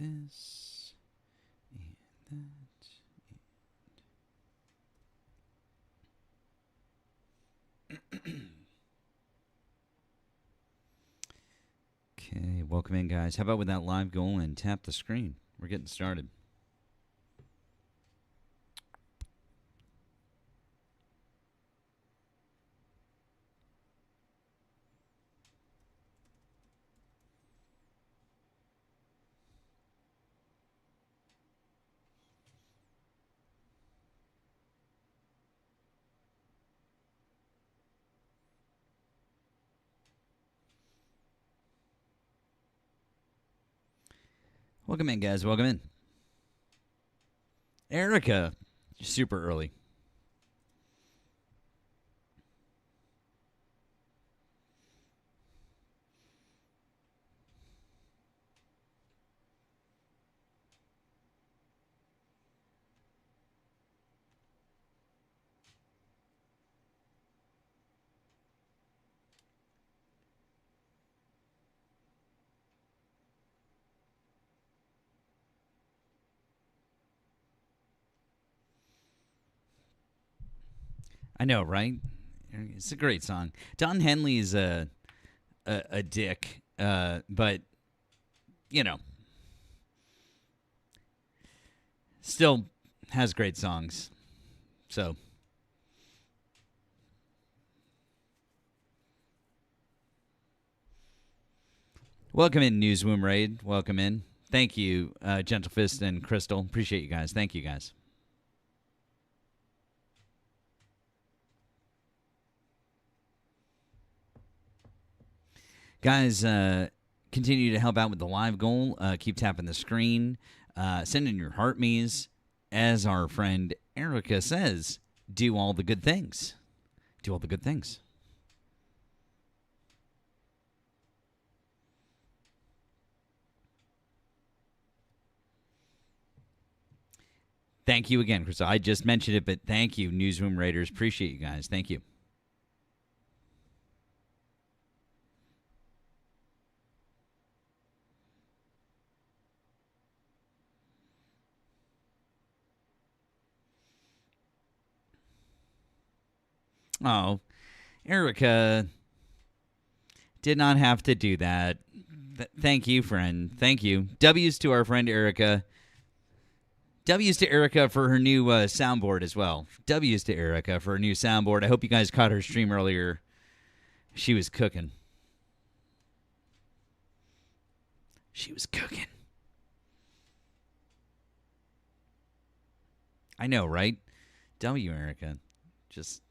this, and that. Okay, welcome in, guys. How about with that live goal and tap the screen? We're getting started. Welcome in, guys. Welcome in. Erika, super early. I know, right? It's a great song. Don Henley's a dick, but you know, still has great songs. So, welcome in, Newsroom Raid. Welcome in. Thank you, Gentle Fist and Crystal. Appreciate you guys. Thank you, guys. Guys, continue to help out with the live goal. Keep tapping the screen. Send in your heart me's. As our friend Erika says, do all the good things. Do all the good things. Thank you again, Chris. I just mentioned it, but thank you, Newsroom Raiders. Appreciate you guys. Thank you. Oh, Erika did not have to do that. Thank you, friend. Thank you. W's to our friend Erika. W's to Erika for her new soundboard as well. W's to Erika for her new soundboard. I hope you guys caught her stream earlier. She was cooking. She was cooking. I know, right? W, Erika. Just...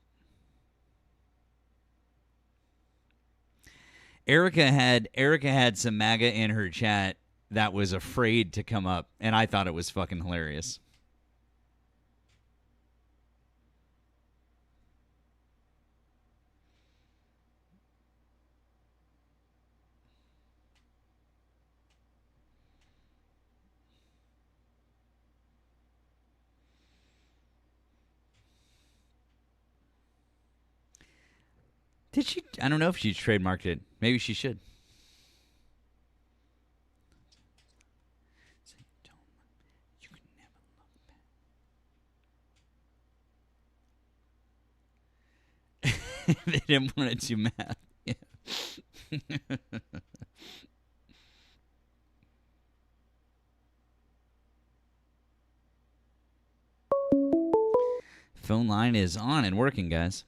Erika had some MAGA in her chat that was afraid to come up, and I thought it was fucking hilarious. Did she? I don't know if she trademarked it. Maybe she should. They didn't want it too mad. Yeah. Phone line is on and working, guys.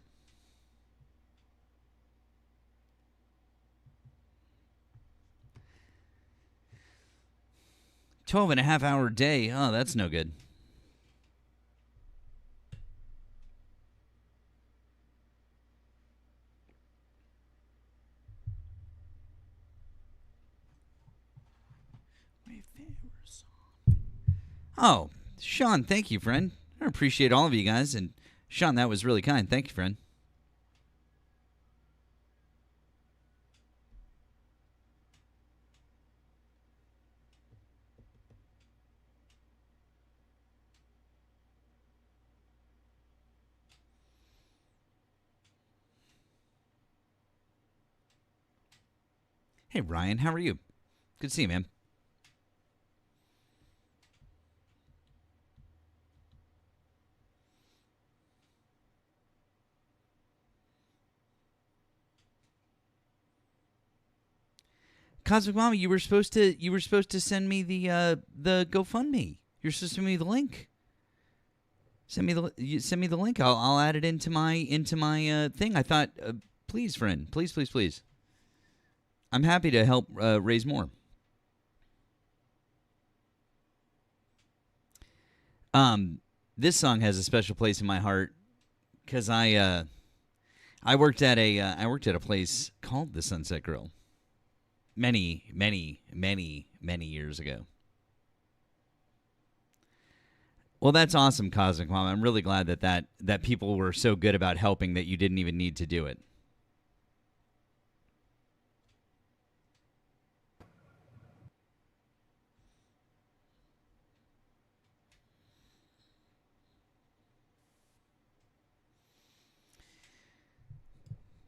12.5-hour day. Oh, that's no good. Oh, Sean, thank you, friend. I appreciate all of you guys. And Sean, that was really kind. Thank you, friend. Hey, Ryan, how are you? Good to see you, man. Cosmic Mama, you were supposed to send me the GoFundMe. You're supposed to send me the link. Send me the link. I'll add it into my thing. I thought, please, friend, please. I'm happy to help raise more. This song has a special place in my heart because I worked at a place called the Sunset Grill many years ago. Well, that's awesome, Cosmic Mom. I'm really glad that people were so good about helping that you didn't even need to do it.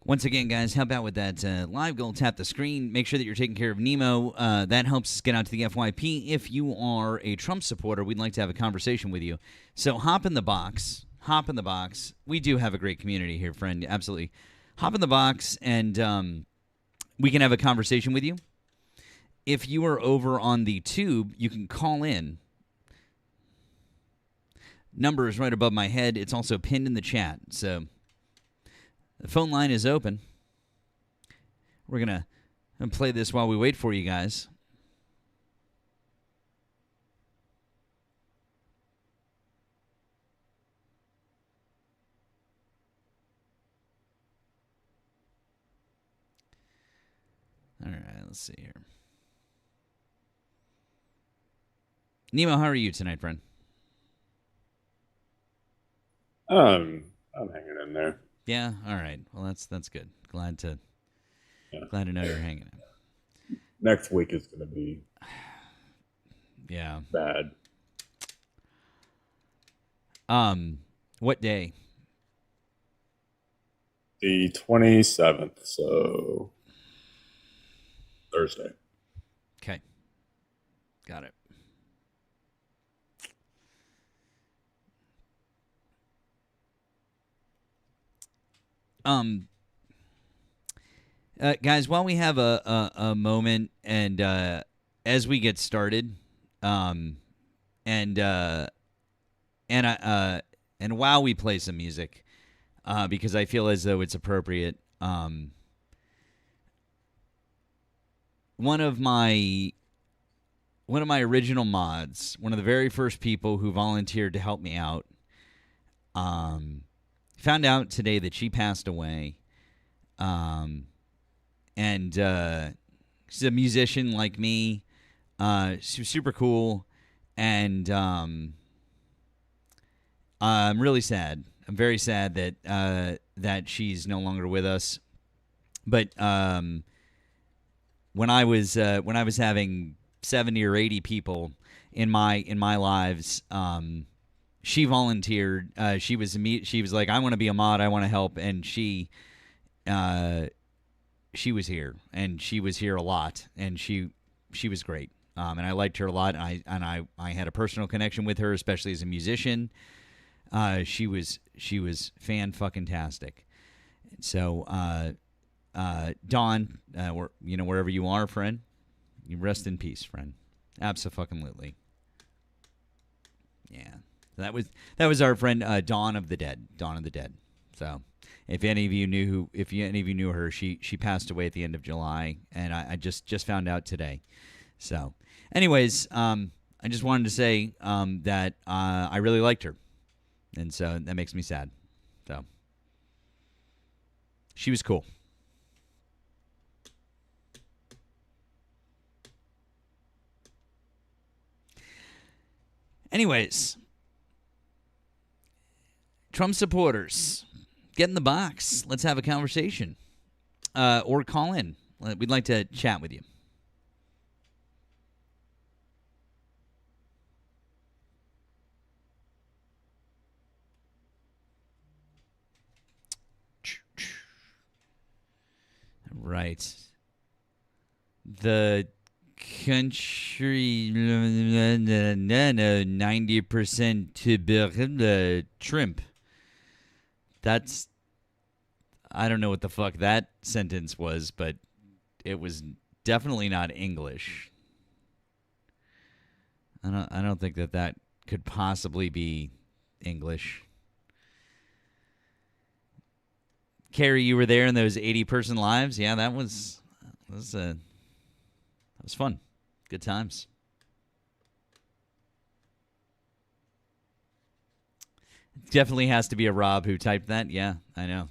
Once again, guys, help out with that live goal. Tap the screen. Make sure that you're taking care of Nemo. That helps us get out to the FYP. If you are a Trump supporter, we'd like to have a conversation with you. So hop in the box. Hop in the box. We do have a great community here, friend. Absolutely. Hop in the box, and we can have a conversation with you. If you are over on the tube, you can call in. Number is right above my head. It's also pinned in the chat. So the phone line is open. We're going to play this while we wait for you guys. All right, let's see here. Nemo, how are you tonight, friend? I'm hanging in there. Yeah, all right. Well, that's good. Glad to know you're hanging in. Next week is going to be bad. What day? The 27th, so Thursday. Okay. Got it. Guys, while we have a moment and as we get started, and while we play some music, because I feel as though it's appropriate. One of my original mods, one of the very first people who volunteered to help me out, found out today that she passed away. And she's a musician like me. She was super cool, and I'm really sad. I'm very sad that she's no longer with us. But when I was having 70 or 80 people in my lives, she volunteered. She was like, I want to be a mod. I want to help, and she was here, and she was here a lot, and she was great. And I liked her a lot, and I had a personal connection with her, especially as a musician. She was fan-fucking-tastic. So, Dawn, wherever you are, friend, you rest in peace, friend. Abso-fucking-lutely. Yeah, that was our friend Dawn of the Dead. So, if any of you knew her, she passed away at the end of July, and I just found out today. So, anyways, I just wanted to say that I really liked her, and so that makes me sad. So, she was cool. Anyways, Trump supporters, get in the box. Let's have a conversation. Or call in. We'd like to chat with you. Right. The country 90% to Trump. I don't know what the fuck that sentence was, but it was definitely not English. I don't think that could possibly be English. Carrie, you were there in those 80-person lives. Yeah, that was fun. Good times. Definitely has to be a Rob who typed that. Yeah, I know.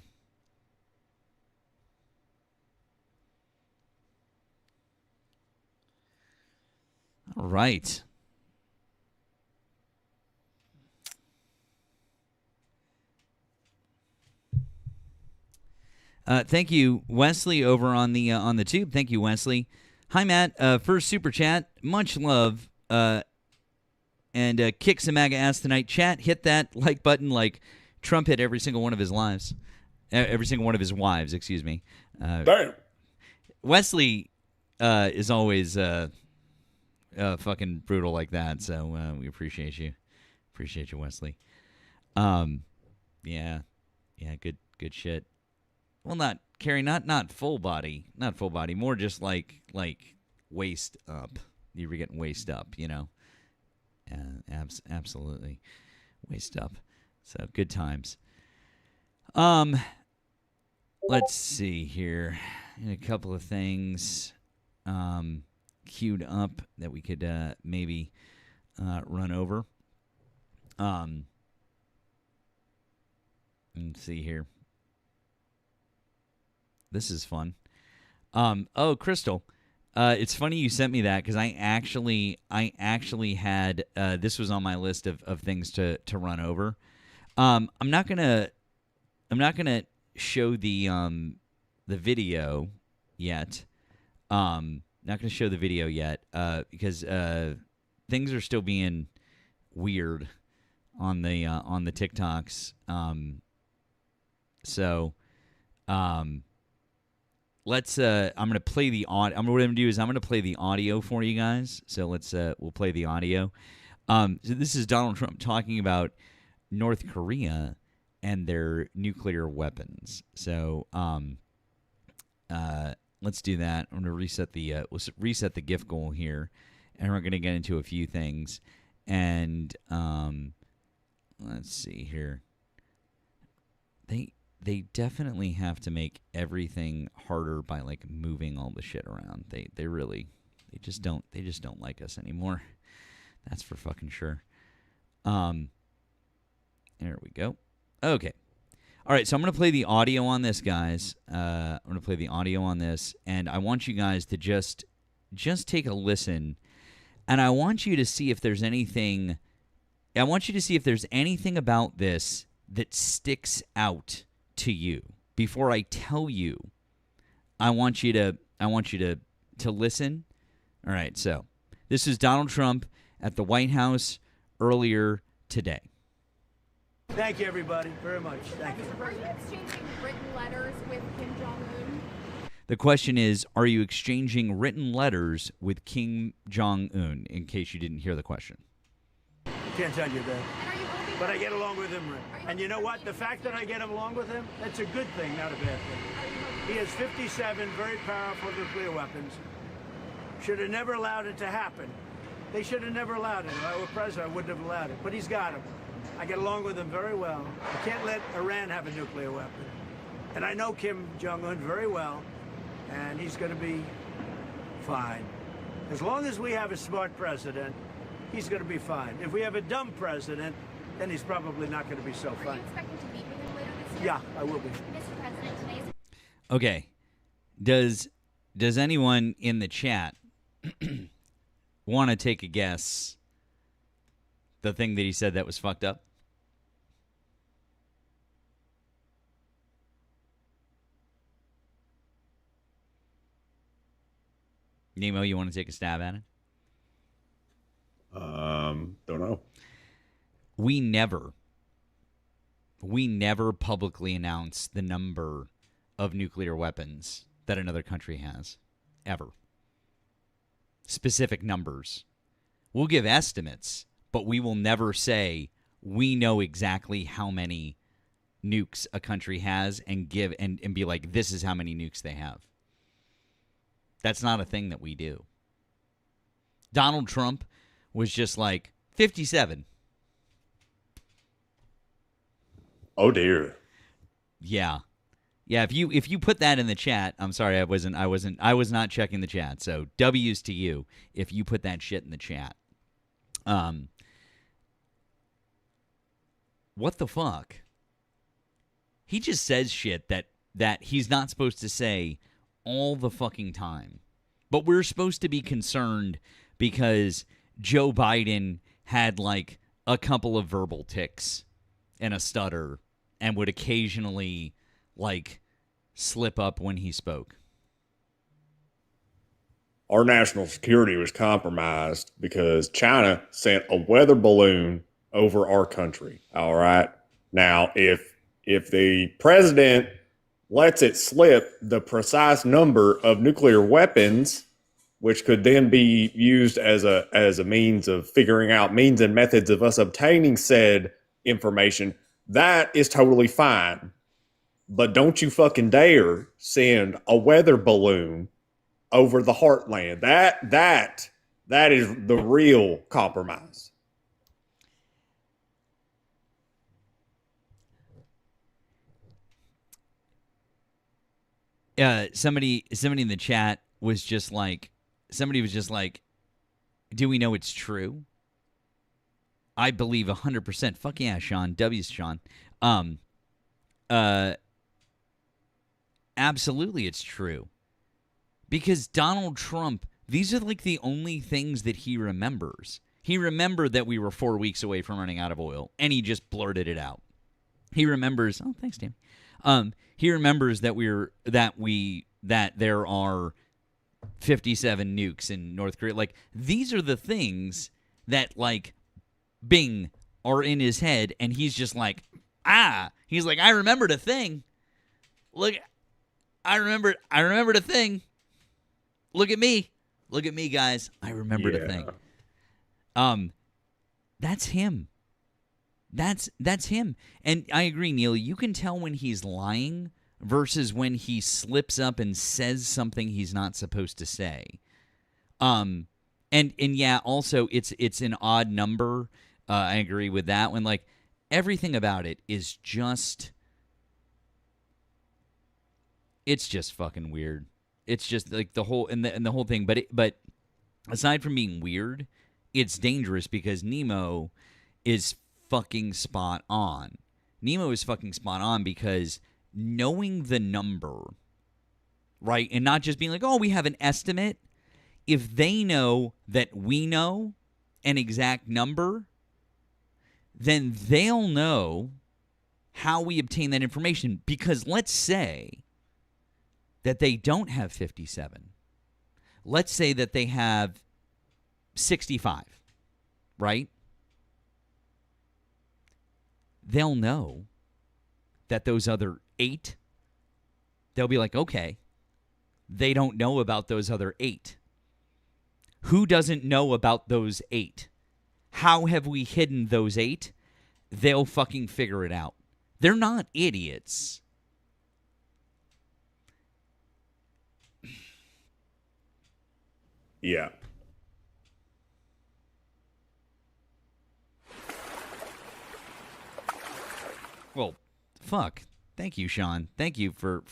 All right. Thank you, Wesley, over on the tube. Thank you, Wesley. Hi, Matt. First super chat. Much love. And kick some MAGA ass tonight. Chat, hit that like button like Trump hit every single one of his lives. Every single one of his wives, excuse me. Damn. Wesley is always fucking brutal like that, so we appreciate you. Appreciate you, Wesley. Yeah, good shit. Well, not Carrie, not full body, more just like waist up. You were getting waist up, you know. Absolutely, waist up. So good times. Let's see here. A couple of things queued up that we could maybe run over. Let's see here. This is fun. Oh, Crystal. It's funny you sent me that because I actually had this was on my list of things to run over. I'm not gonna show the video yet. Not gonna show the video yet because things are still being weird on the TikToks. Let's. I'm gonna play the audio. What I'm gonna do is I'm gonna play the audio for you guys. So we'll play the audio. So this is Donald Trump talking about North Korea and their nuclear weapons. So let's do that. I'm gonna reset the GIF goal here, and we're gonna get into a few things. And let's see here. They definitely have to make everything harder by like moving all the shit around. They just don't like us anymore. That's for fucking sure. There we go. Okay. All right, so I'm going to play the audio on this, guys. I'm going to play the audio on this, and I want you guys to just take a listen, and I want you to see if there's anything about this that sticks out to you. Before I tell you, I want you to listen. All right, so this is Donald Trump at the White House earlier today. Thank you, everybody, very much. Thank you. Are you exchanging written letters with Kim Jong-un? The question is, are you exchanging written letters with Kim Jong-un, in case you didn't hear the question? Can't tell you that. And are you hoping But I get along with him. And you know what? The fact that I get along with him, that's a good thing, not a bad thing. He has 57 very powerful nuclear weapons. Should have never allowed it to happen. They should have never allowed it. If I were president, I wouldn't have allowed it. But he's got them. I get along with him very well. I can't let Iran have a nuclear weapon. And I know Kim Jong-un very well, and he's going to be fine. As long as we have a smart president, he's going to be fine. If we have a dumb president, then he's probably not going to be so Are fine. you expecting to meet with him later this year? Yeah, I will be. Mr. President, today's Okay. Does anyone in the chat want to take a guess the thing that he said that was fucked up? Nemo, you want to take a stab at it? Don't know. We never publicly announce the number of nuclear weapons that another country has, ever. Specific numbers. We'll give estimates, but we will never say we know exactly how many nukes a country has and give and be like, this is how many nukes they have. That's not a thing that we do. Donald Trump was just like 57. Oh dear. Yeah. Yeah, if you put that in the chat, I'm sorry, I was not checking the chat. So W's to you if you put that shit in the chat. What the fuck? He just says shit that he's not supposed to say all the fucking time. But we're supposed to be concerned because Joe Biden had like a couple of verbal tics and a stutter and would occasionally like slip up when he spoke. Our national security was compromised because China sent a weather balloon over our country. All right. Now, if the president lets it slip the precise number of nuclear weapons, which could then be used as a means of figuring out means and methods of us obtaining said information, that is totally fine. But don't you fucking dare send a weather balloon over the heartland. That is the real compromise. Somebody in the chat was just like, do we know it's true? I believe 100%. Fuck yeah, Sean. W's Sean. Absolutely it's true. Because Donald Trump, these are like the only things that he remembers. He remembered that we were 4 weeks away from running out of oil, and he just blurted it out. He remembers, oh, thanks, Tim. He remembers that there are 57 nukes in North Korea. Like, these are the things that, like, bing, are in his head, and he's just like, he's like, I remembered a thing. Look, I remembered a thing. Look at me, guys. I remembered a thing. That's him. That's him. And I agree, Neil. You can tell when he's lying versus when he slips up and says something he's not supposed to say. And yeah, also it's an odd number. I agree with that one. Like, everything about it is just, it's just fucking weird. It's just like the whole and the whole thing. But aside from being weird, it's dangerous because Nemo is fucking spot on. Nemo is fucking spot on because knowing the number, right, and not just being like, oh, we have an estimate. If they know that we know an exact number, then they'll know how we obtain that information. Because let's say that they don't have 57. Let's say that they have 65, right? They'll know that those other 8, they'll be like, okay, they don't know about those other 8. Who doesn't know about those 8? How have we hidden those 8? They'll fucking figure it out. They're not idiots. Yeah. Well, fuck. Thank you, Sean. Thank you for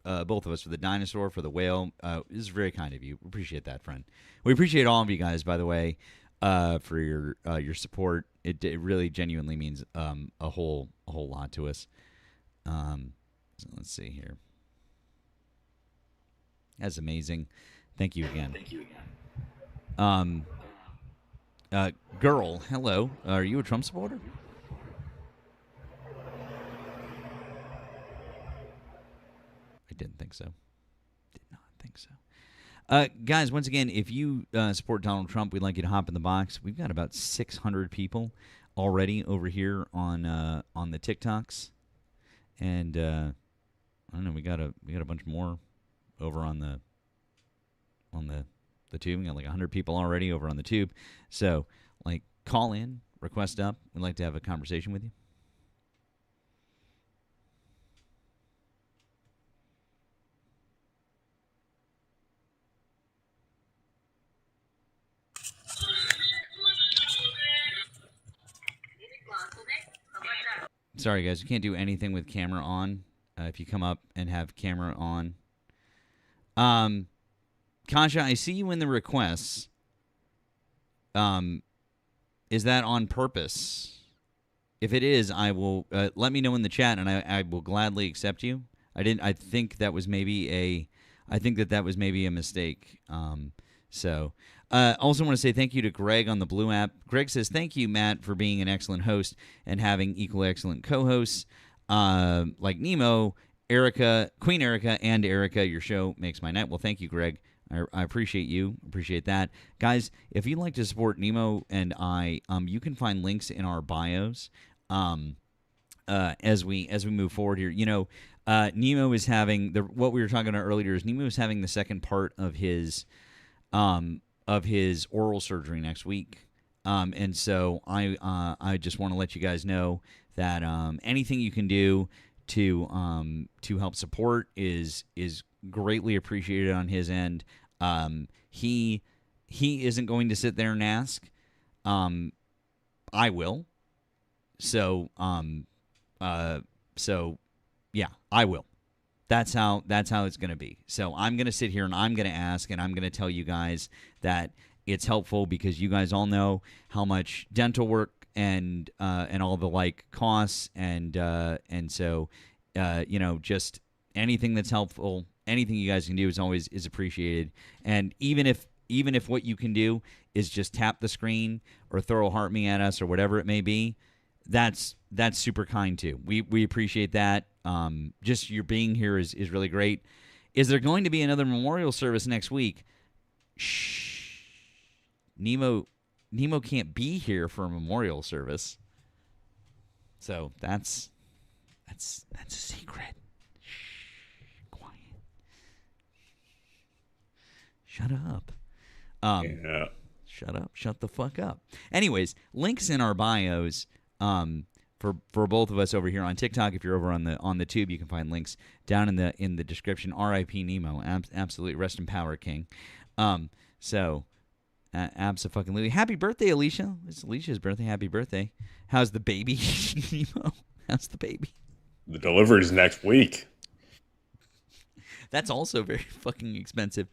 both of us, for the dinosaur, for the whale. This is very kind of you. We appreciate that, friend. We appreciate all of you guys, by the way, for your support. It really genuinely means a whole lot to us. So let's see here. That's amazing. Thank you again. Girl, hello. Are you a Trump supporter? I didn't think so. Did not think so. Guys, once again, if you support Donald Trump, we'd like you to hop in the box. We've got about 600 people already over here on the TikToks, and I don't know. We got a bunch more over on the tube. We got like 100 people already over on the tube. So, like, call in, request up. We'd like to have a conversation with you. Sorry, guys. We can't do anything with camera on. If you come up and have camera on. Kasha, I see you in the requests. Is that on purpose? If it is, I will let me know in the chat, and I will gladly accept you. I think that was maybe a mistake. Also want to say thank you to Greg on the Blue app. Greg says, thank you, Matt, for being an excellent host and having equally excellent co-hosts like Nemo, Erika, Queen Erika, and Erika. Your show makes my night. Well, thank you, Greg. I appreciate you. Appreciate that. Guys, if you'd like to support Nemo and I, you can find links in our bios as we move forward here. You know, Nemo is having what we were talking about earlier is Nemo is having the second part of his oral surgery next week. And so I just want to let you guys know that anything you can do to help support is greatly appreciated on his end. He isn't going to sit there and ask. I will. So yeah, I will. That's how it's going to be. So I'm going to sit here and I'm going to ask, and I'm going to tell you guys that it's helpful because you guys all know how much dental work and all the like costs, and so you know, just anything that's helpful, anything you guys can do is appreciated. And even if what you can do is just tap the screen or throw a heart me at us or whatever it may be, that's super kind too. We appreciate that. Just your being here is really great. Is there going to be another memorial service next week? Shh. Nemo can't be here for a memorial service. So that's a secret. Shh. Quiet. Shut up. Yeah. Shut up. Shut the fuck up. Anyways, links in our bios. For both of us over here on TikTok. If you're over on the tube, you can find links down in the description. R.I.P. Nemo. Absolutely. Rest in power, King. Abso-fucking-lutely. Happy birthday, Alicia. It's Alicia's birthday. Happy birthday. How's the baby, Nemo? How's the baby? The delivery's next week. That's also very fucking expensive.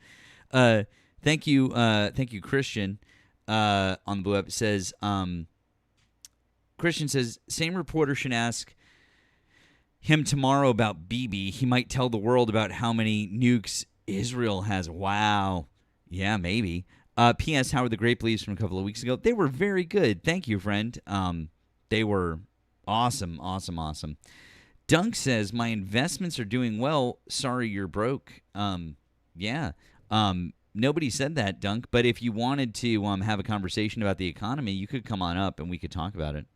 Thank you, Christian. On the Blue App says, Christian says, same reporter should ask him tomorrow about Bibi. He might tell the world about how many nukes Israel has. Wow. Yeah, maybe. P.S. How were the grape leaves from a couple of weeks ago? They were very good. Thank you, friend. They were awesome. Dunk says, my investments are doing well. Sorry you're broke. Yeah. Nobody said that, Dunk. But if you wanted to have a conversation about the economy, you could come on up and we could talk about it.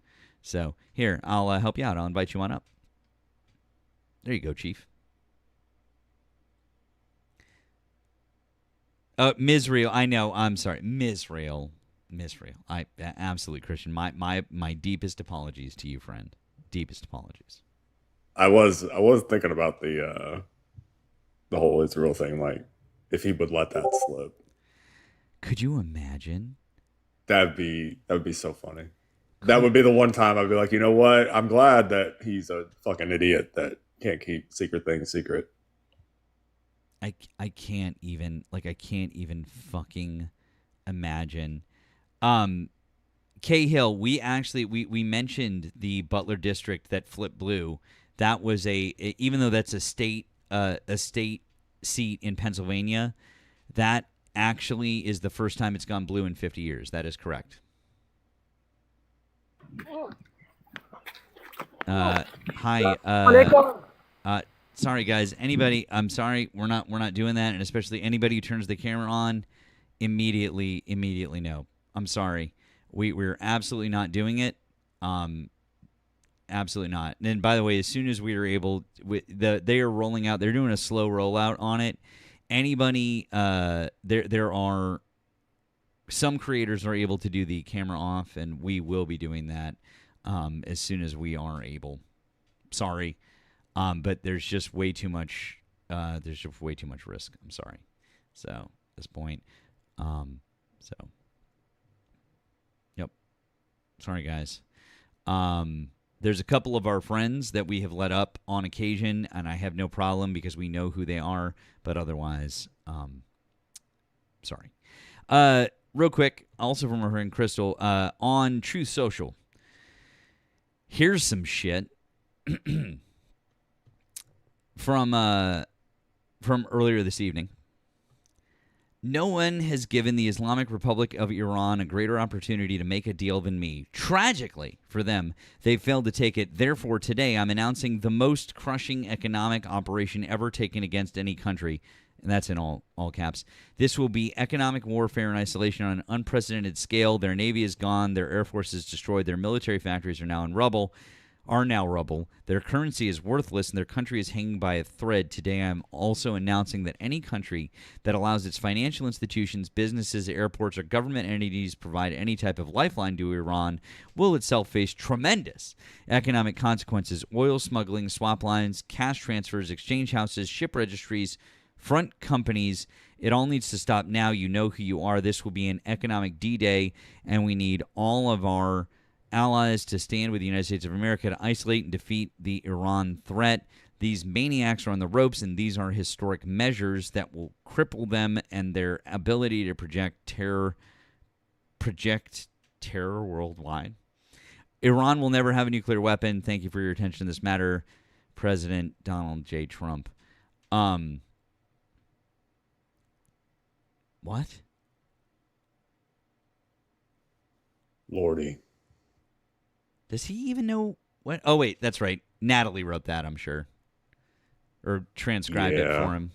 So here, I'll help you out. I'll invite you on up. There you go, Chief. Misrael. I know. I'm sorry. Misrael. Absolutely, Christian. My deepest apologies to you, friend. Deepest apologies. I was thinking about the whole Israel thing, like if he would let that slip. Could you imagine? That'd be so funny. That would be the one time I'd be like, you know what? I'm glad that he's a fucking idiot that can't keep secret things secret. I can't even fucking imagine. Cahill, we mentioned the Butler district that flipped blue. That was even though that's a state seat in Pennsylvania, that actually is the first time it's gone blue in 50 years. That is correct. Hi. Sorry, guys. Anybody? I'm sorry. We're not doing that, and especially anybody who turns the camera on, immediately no. I'm sorry. We're absolutely not doing it. Absolutely not. And by the way, as soon as we are able, they are rolling out. They're doing a slow rollout on it. Anybody? There are some creators are able to do the camera off, and we will be doing that as soon as we are able. Sorry. But there's just way too much. There's just way too much risk. I'm sorry. So at this point, yep. Sorry, guys. There's a couple of our friends that we have let up on occasion, and I have no problem because we know who they are. But otherwise, sorry. Real quick, also from our friend Crystal, on Truth Social. Here's some shit from earlier this evening. No one has given the Islamic Republic of Iran a greater opportunity to make a deal than me. Tragically, for them, they failed to take it. Therefore, today I'm announcing the most crushing economic operation ever taken against any country. And that's in all caps. This will be economic warfare and isolation on an unprecedented scale. Their navy is gone. Their air force is destroyed. Their military factories are now rubble. Their currency is worthless, and their country is hanging by a thread. Today, I'm also announcing that any country that allows its financial institutions, businesses, airports, or government entities provide any type of lifeline to Iran will itself face tremendous economic consequences. Oil smuggling, swap lines, cash transfers, exchange houses, ship registries, front companies. It all needs to stop now. You know who you are. This will be an economic D-Day, and we need all of our allies to stand with the United States of America to isolate and defeat the Iran threat. These maniacs are on the ropes, and these are historic measures that will cripple them and their ability to project terror worldwide. Iran will never have a nuclear weapon. Thank you for your attention to this matter, President Donald J. Trump. What? Lordy. Does he even know what? Oh, wait, that's right. Natalie wrote that, I'm sure. Or transcribed it for him.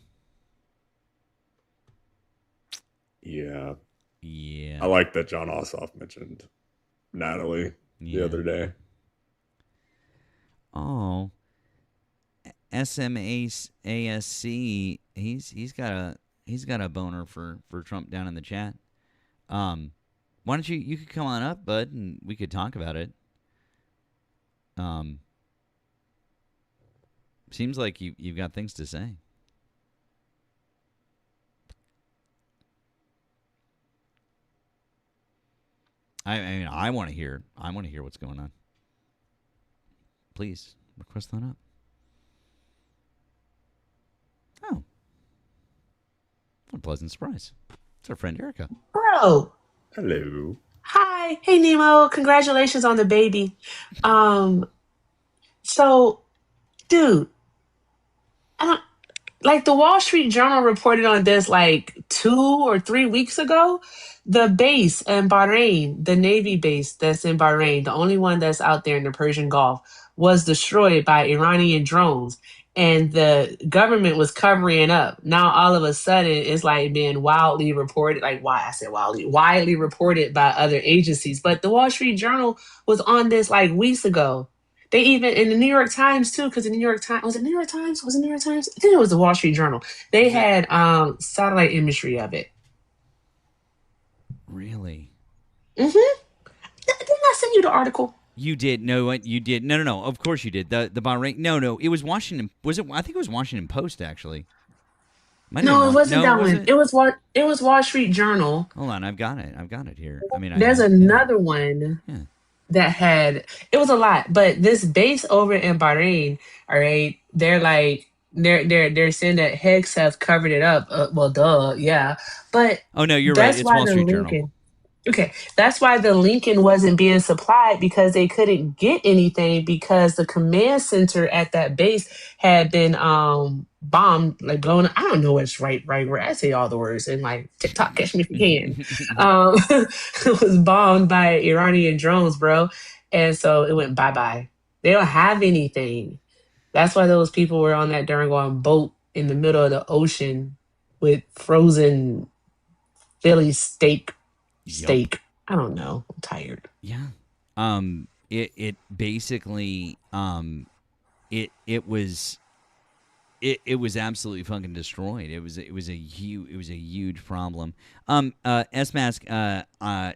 Yeah. Yeah. I like that John Ossoff mentioned Natalie the other day. Oh. SMASC, he's got a boner for Trump down in the chat. Why don't you could come on up, bud, and we could talk about it. Seems like you've got things to say. I mean, I want to hear what's going on. Please request that up. Oh, what a pleasant surprise! It's our friend Erika. Bro. Hello. Hi. Hey, Nemo. Congratulations on the baby. So, dude, I don't like the Wall Street Journal reported on this like 2 or 3 weeks ago. The base in Bahrain, the Navy base that's in Bahrain, the only one that's out there in the Persian Gulf, was destroyed by Iranian drones. And the government was covering it up. Now all of a sudden it's like being wildly reported, like why I said widely reported by other agencies. But the Wall Street Journal was on this like weeks ago. They even in the New York Times too, because the New York Times was it New York Times? Was it New York Times? I think it was the Wall Street Journal. They had satellite imagery of it. Really? Didn't I send you the article? You did. No, what you did? No. Of course you did. The Bahrain. No. It was Washington. Was it? I think it was Washington Post actually. No, it wasn't that was one. it? It was Wall Street Journal. Hold on, I've got it here. I mean, There's another one Yeah. that had it was a lot, but this base over in Bahrain, all right, they're saying that Hegs have covered it up. Well, duh, yeah, but Oh no, you're right. that's It's why Wall the Street Journal. Lincoln. Okay, that's why the Lincoln wasn't being supplied because they couldn't get anything because the command center at that base had been bombed, like blown. I don't know what's right word. I say all the words and like TikTok, catch me if you can. It was bombed by Iranian drones, bro, and so it went bye bye. They don't have anything. That's why those people were on that darn boat in the middle of the ocean with frozen Philly steak. Yup. I don't know. I'm tired. Yeah. It basically it was absolutely fucking destroyed. It was a huge problem. S-Mask,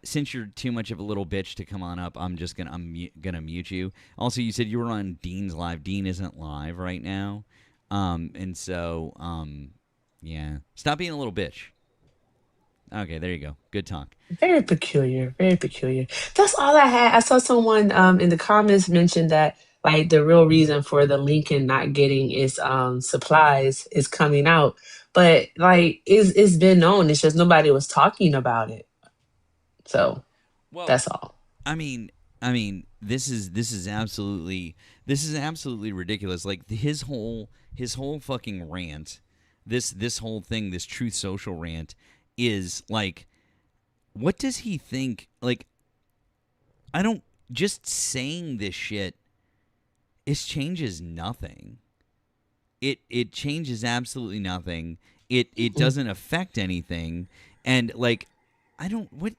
since you're too much of a little bitch to come on up, I'm gonna mute you. Also, you said you were on Dean's live. Dean isn't live right now. And so yeah. Stop being a little bitch. Okay, there you go. Good talk. Very peculiar. Very peculiar. That's all I had. I saw someone in the comments mention that like the real reason for the Lincoln not getting its supplies is coming out. But like it's been known. It's just nobody was talking about it. So Well, that's all. I mean, this is absolutely ridiculous. Like his whole fucking rant, this whole thing, this Truth Social rant, is like, what does he think? Like, I don't. Just saying this shit, it changes nothing. It changes absolutely nothing. It Mm. doesn't affect anything. And like, I don't. What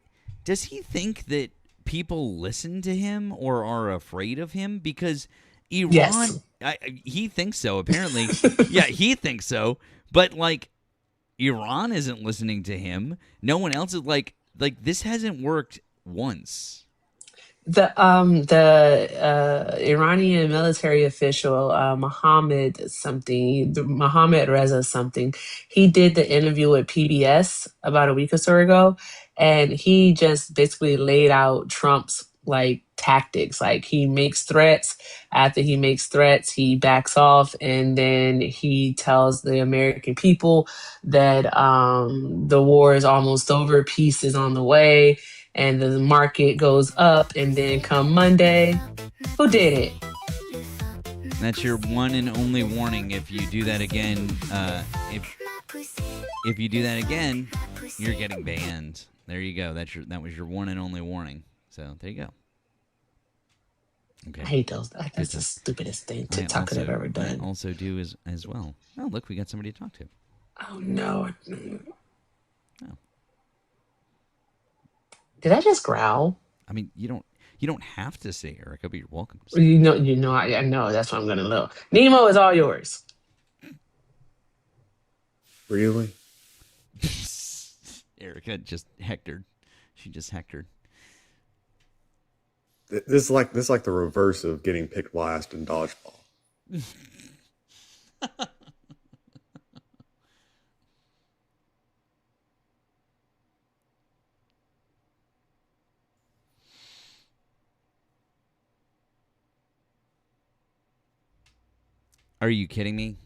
does he think that people listen to him or are afraid of him? Because Yes. Iran, he thinks so. Apparently, yeah, he thinks so. But like, Iran isn't listening to him. No one else is like this hasn't worked once. The Iranian military official Mohammed Reza something, he did the interview with PBS about a week or so ago, and he just basically laid out Trump's like tactics. Like he makes threats, after he makes threats, he backs off, and then he tells the American people that the war is almost over, peace is on the way, and the market goes up, and then come Monday, who did it? That's your one and only warning. If you do that again, if you do that again, you're getting banned. There you go. That was your one and only warning. So there you go. I Okay. hate those. Good That's the talk. stupidest thing I TikTok could have also ever I done. also do as well. Oh, look, we got somebody to talk to. Oh no. Oh. Did I just growl? I mean, you don't have to say Erica, but you're welcome to say. I know. That's what I'm gonna know. Nemo is all yours. Really? Erica just hectored. She just hectored. This is like the reverse of getting picked last in dodgeball. Are you kidding me?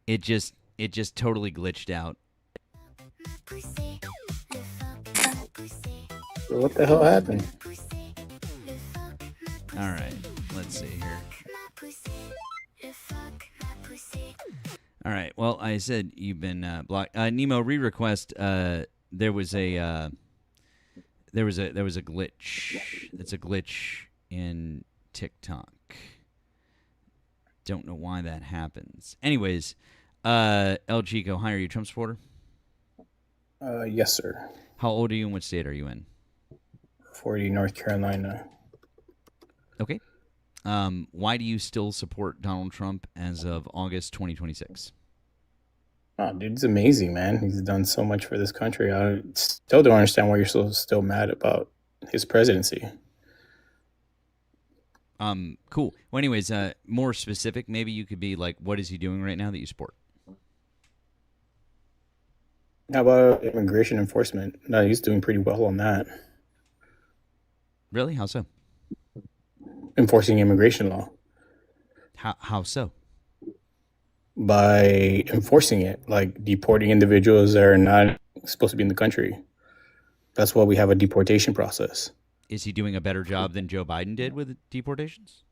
It just totally glitched out. So what the hell happened? All right, let's see here. All right. Well, I said you've been blocked. Nemo re-request. There was a glitch. It's a glitch in TikTok. Don't know why that happens. Anyways, El Chico, hi. Are you a Trump supporter? Yes, sir. How old are you and what state are you in? 40 North Carolina. Okay. Why do you still support Donald Trump as of August 2026? Oh, dude, it's amazing, man. He's done so much for this country. I still don't understand why you're still mad about his presidency. Cool. Well, anyways, more specific, maybe you could be like, what is he doing right now that you support? How about immigration enforcement? No, he's doing pretty well on that. Really? How so? Enforcing immigration law How so? by enforcing it, like deporting individuals that are not supposed to be in the country. That's why we have a deportation process. Is he doing a better job than Joe Biden did with deportations?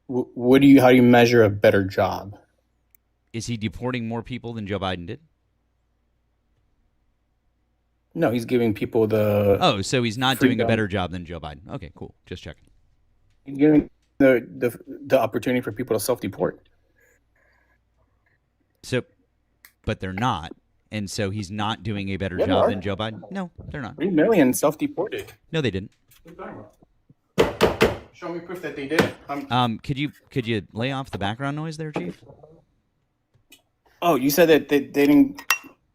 How do you measure a better job? Is he deporting more people than Joe Biden did? No, he's giving people the Oh, so he's not doing a freedom. better job than Joe Biden. Okay, cool. Just checking. He's giving the opportunity for people to self-deport. So, but they're not. And so he's not doing a better Yeah, they job are. than Joe Biden? No, they're not. 3 million self-deported. No, they didn't. Show me proof that they did. Could you lay off the background noise there, Chief? Oh, you said that they didn't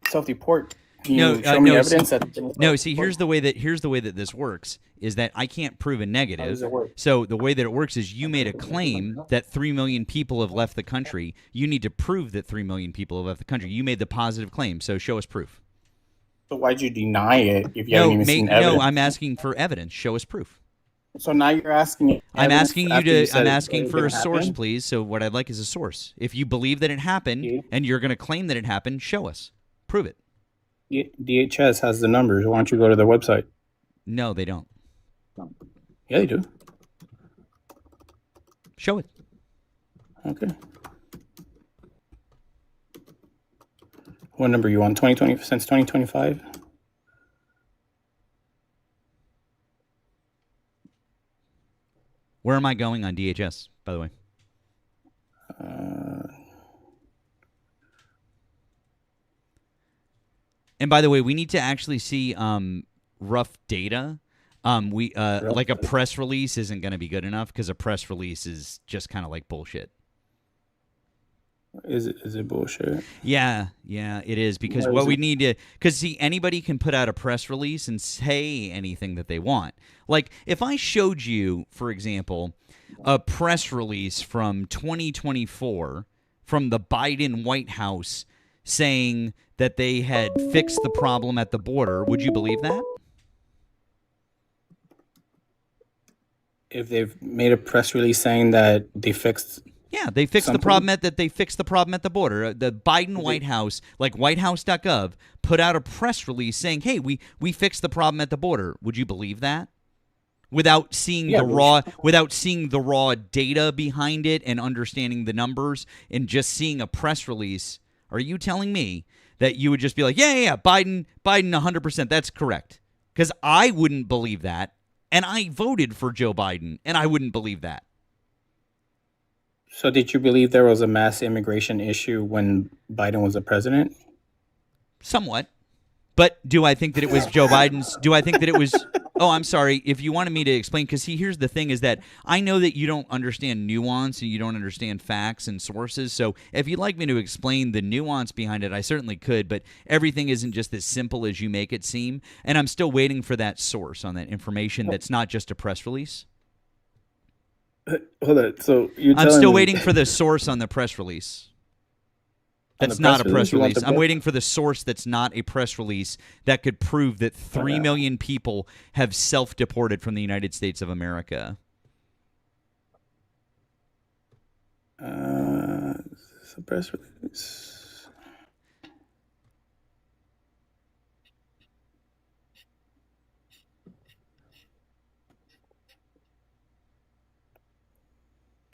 self-deport Can No, you show me no, evidence see- that? No, see, here's the way that this works is that I can't prove a How negative. does it work? So the way that it works is you made a claim that 3 million people have left the country. You need to prove that 3 million people have left the country. You made the positive claim, so show us proof. So why'd you deny it if you haven't even seen evidence? No, I'm asking for evidence. Show us proof. So now you're asking. I'm asking you after to. said I'm it asking for a didn't source, happen? please. So what I'd like is a source. If you believe that it happened Yeah. and you're going to claim that it happened, show us. Prove it. DHS has the numbers. Why don't you go to their website? No, they don't. Yeah, they do. Show it. Okay. What number you on? 2020 since 2025? Where am I going on DHS, by the way? And by the way, we need to actually see rough data. Like a press release isn't going to be good enough because a press release is just kind of like bullshit. Is it bullshit? Yeah, it is because Why what is we it- need to see anybody can put out a press release and say anything that they want. Like if I showed you, for example, a press release from 2024 from the Biden White House saying that they had fixed the problem at the border, would you believe that? If they've made a press release saying that they fixed. Yeah, they fixed the Something? problem that they fixed the problem at the border. The Biden White House, like whitehouse.gov, put out a press release saying, "Hey, we fixed the problem at the border." Would you believe that? Without seeing the raw data behind it and understanding the numbers and just seeing a press release, are you telling me that you would just be like, "Yeah, Biden 100%, that's correct." Cuz I wouldn't believe that, and I voted for Joe Biden, and I wouldn't believe that. So did you believe there was a mass immigration issue when Biden was the president? Somewhat. But do I think that it was Joe Biden's? Do I think that it was? Oh, I'm sorry. If you wanted me to explain, because here's the thing is that I know that you don't understand nuance and you don't understand facts and sources. So if you'd like me to explain the nuance behind it, I certainly could. But everything isn't just as simple as you make it seem. And I'm still waiting for that source on that information that's not just a press release. Hold on. So you're I'm telling still me- waiting for the source on the press release. On the That's not a press press release? You want release. the I'm press- waiting for the source that's not a press release that could prove that 3 million people have self-deported from the United States of America. It's a press release.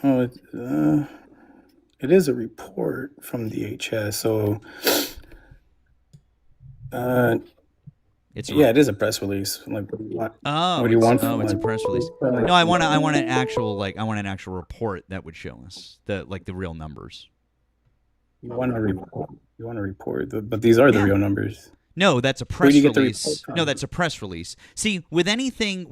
Oh, it is a report from DHS. So, It's yeah, it is a press release. Like, what do you want? Oh, What do you want oh, from it's a it? press release. No, I want an actual report that would show us the real numbers. You want a report. You want a report, but these are the Yeah. real numbers. No, that's a Where press do you get the release. report from? No, that's a press release. See, with anything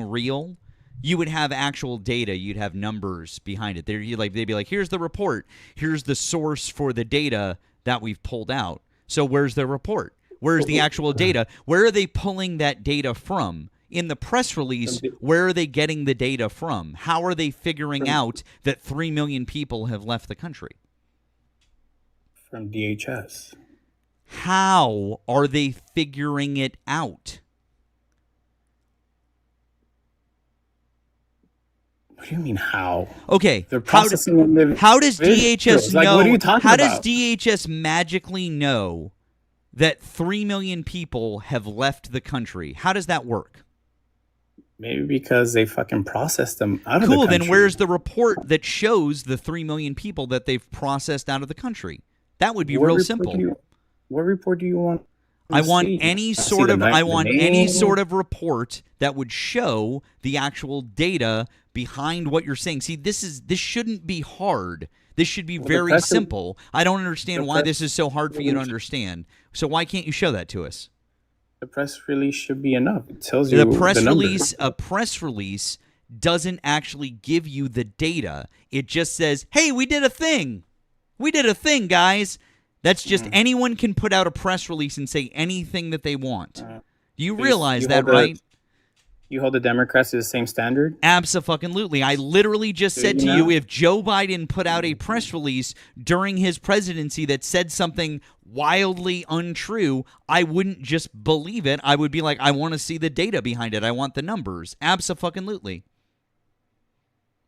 real, you would have actual data. You'd have numbers behind it. They'd be like, here's the report. Here's the source for the data that we've pulled out. So where's the report? Where's the actual data? Where are they pulling that data from? In the press release, where are they getting the data from? How are they figuring out that 3 million people have left the country? From DHS. How are they figuring it out? What do you mean how? Okay, They're processing how does individuals. DHS Like, know? what are you talking how does about? DHS magically know that 3 million people have left the country? How does that work? Maybe because they fucking processed them out of the Cool, country. then where's the report that shows the 3 million people that they've processed out of the country? That would be What real report simple. What report do you want? to I want see? any See sort the of ni- I the want any name? sort of report that would show the actual data behind what you're saying. See, this shouldn't be hard. This should be the very press- simple. I don't understand the why press- this is so hard for you to understand. So why can't you show that to us? The press release should be enough. It tells you A press numbers. release doesn't actually give you the data. It just says, "Hey, we did a thing. We did a thing, guys." That's just anyone can put out a press release and say anything that they want. Do you So realize you that, hold the- right? You hold the Democrats to the same standard? Abso-fucking-lutely. I literally just said to you, if Joe Biden put out a press release during his presidency that said something wildly untrue, I wouldn't just believe it. I would be like, I want to see the data behind it. I want the numbers. Abso-fucking-lutely.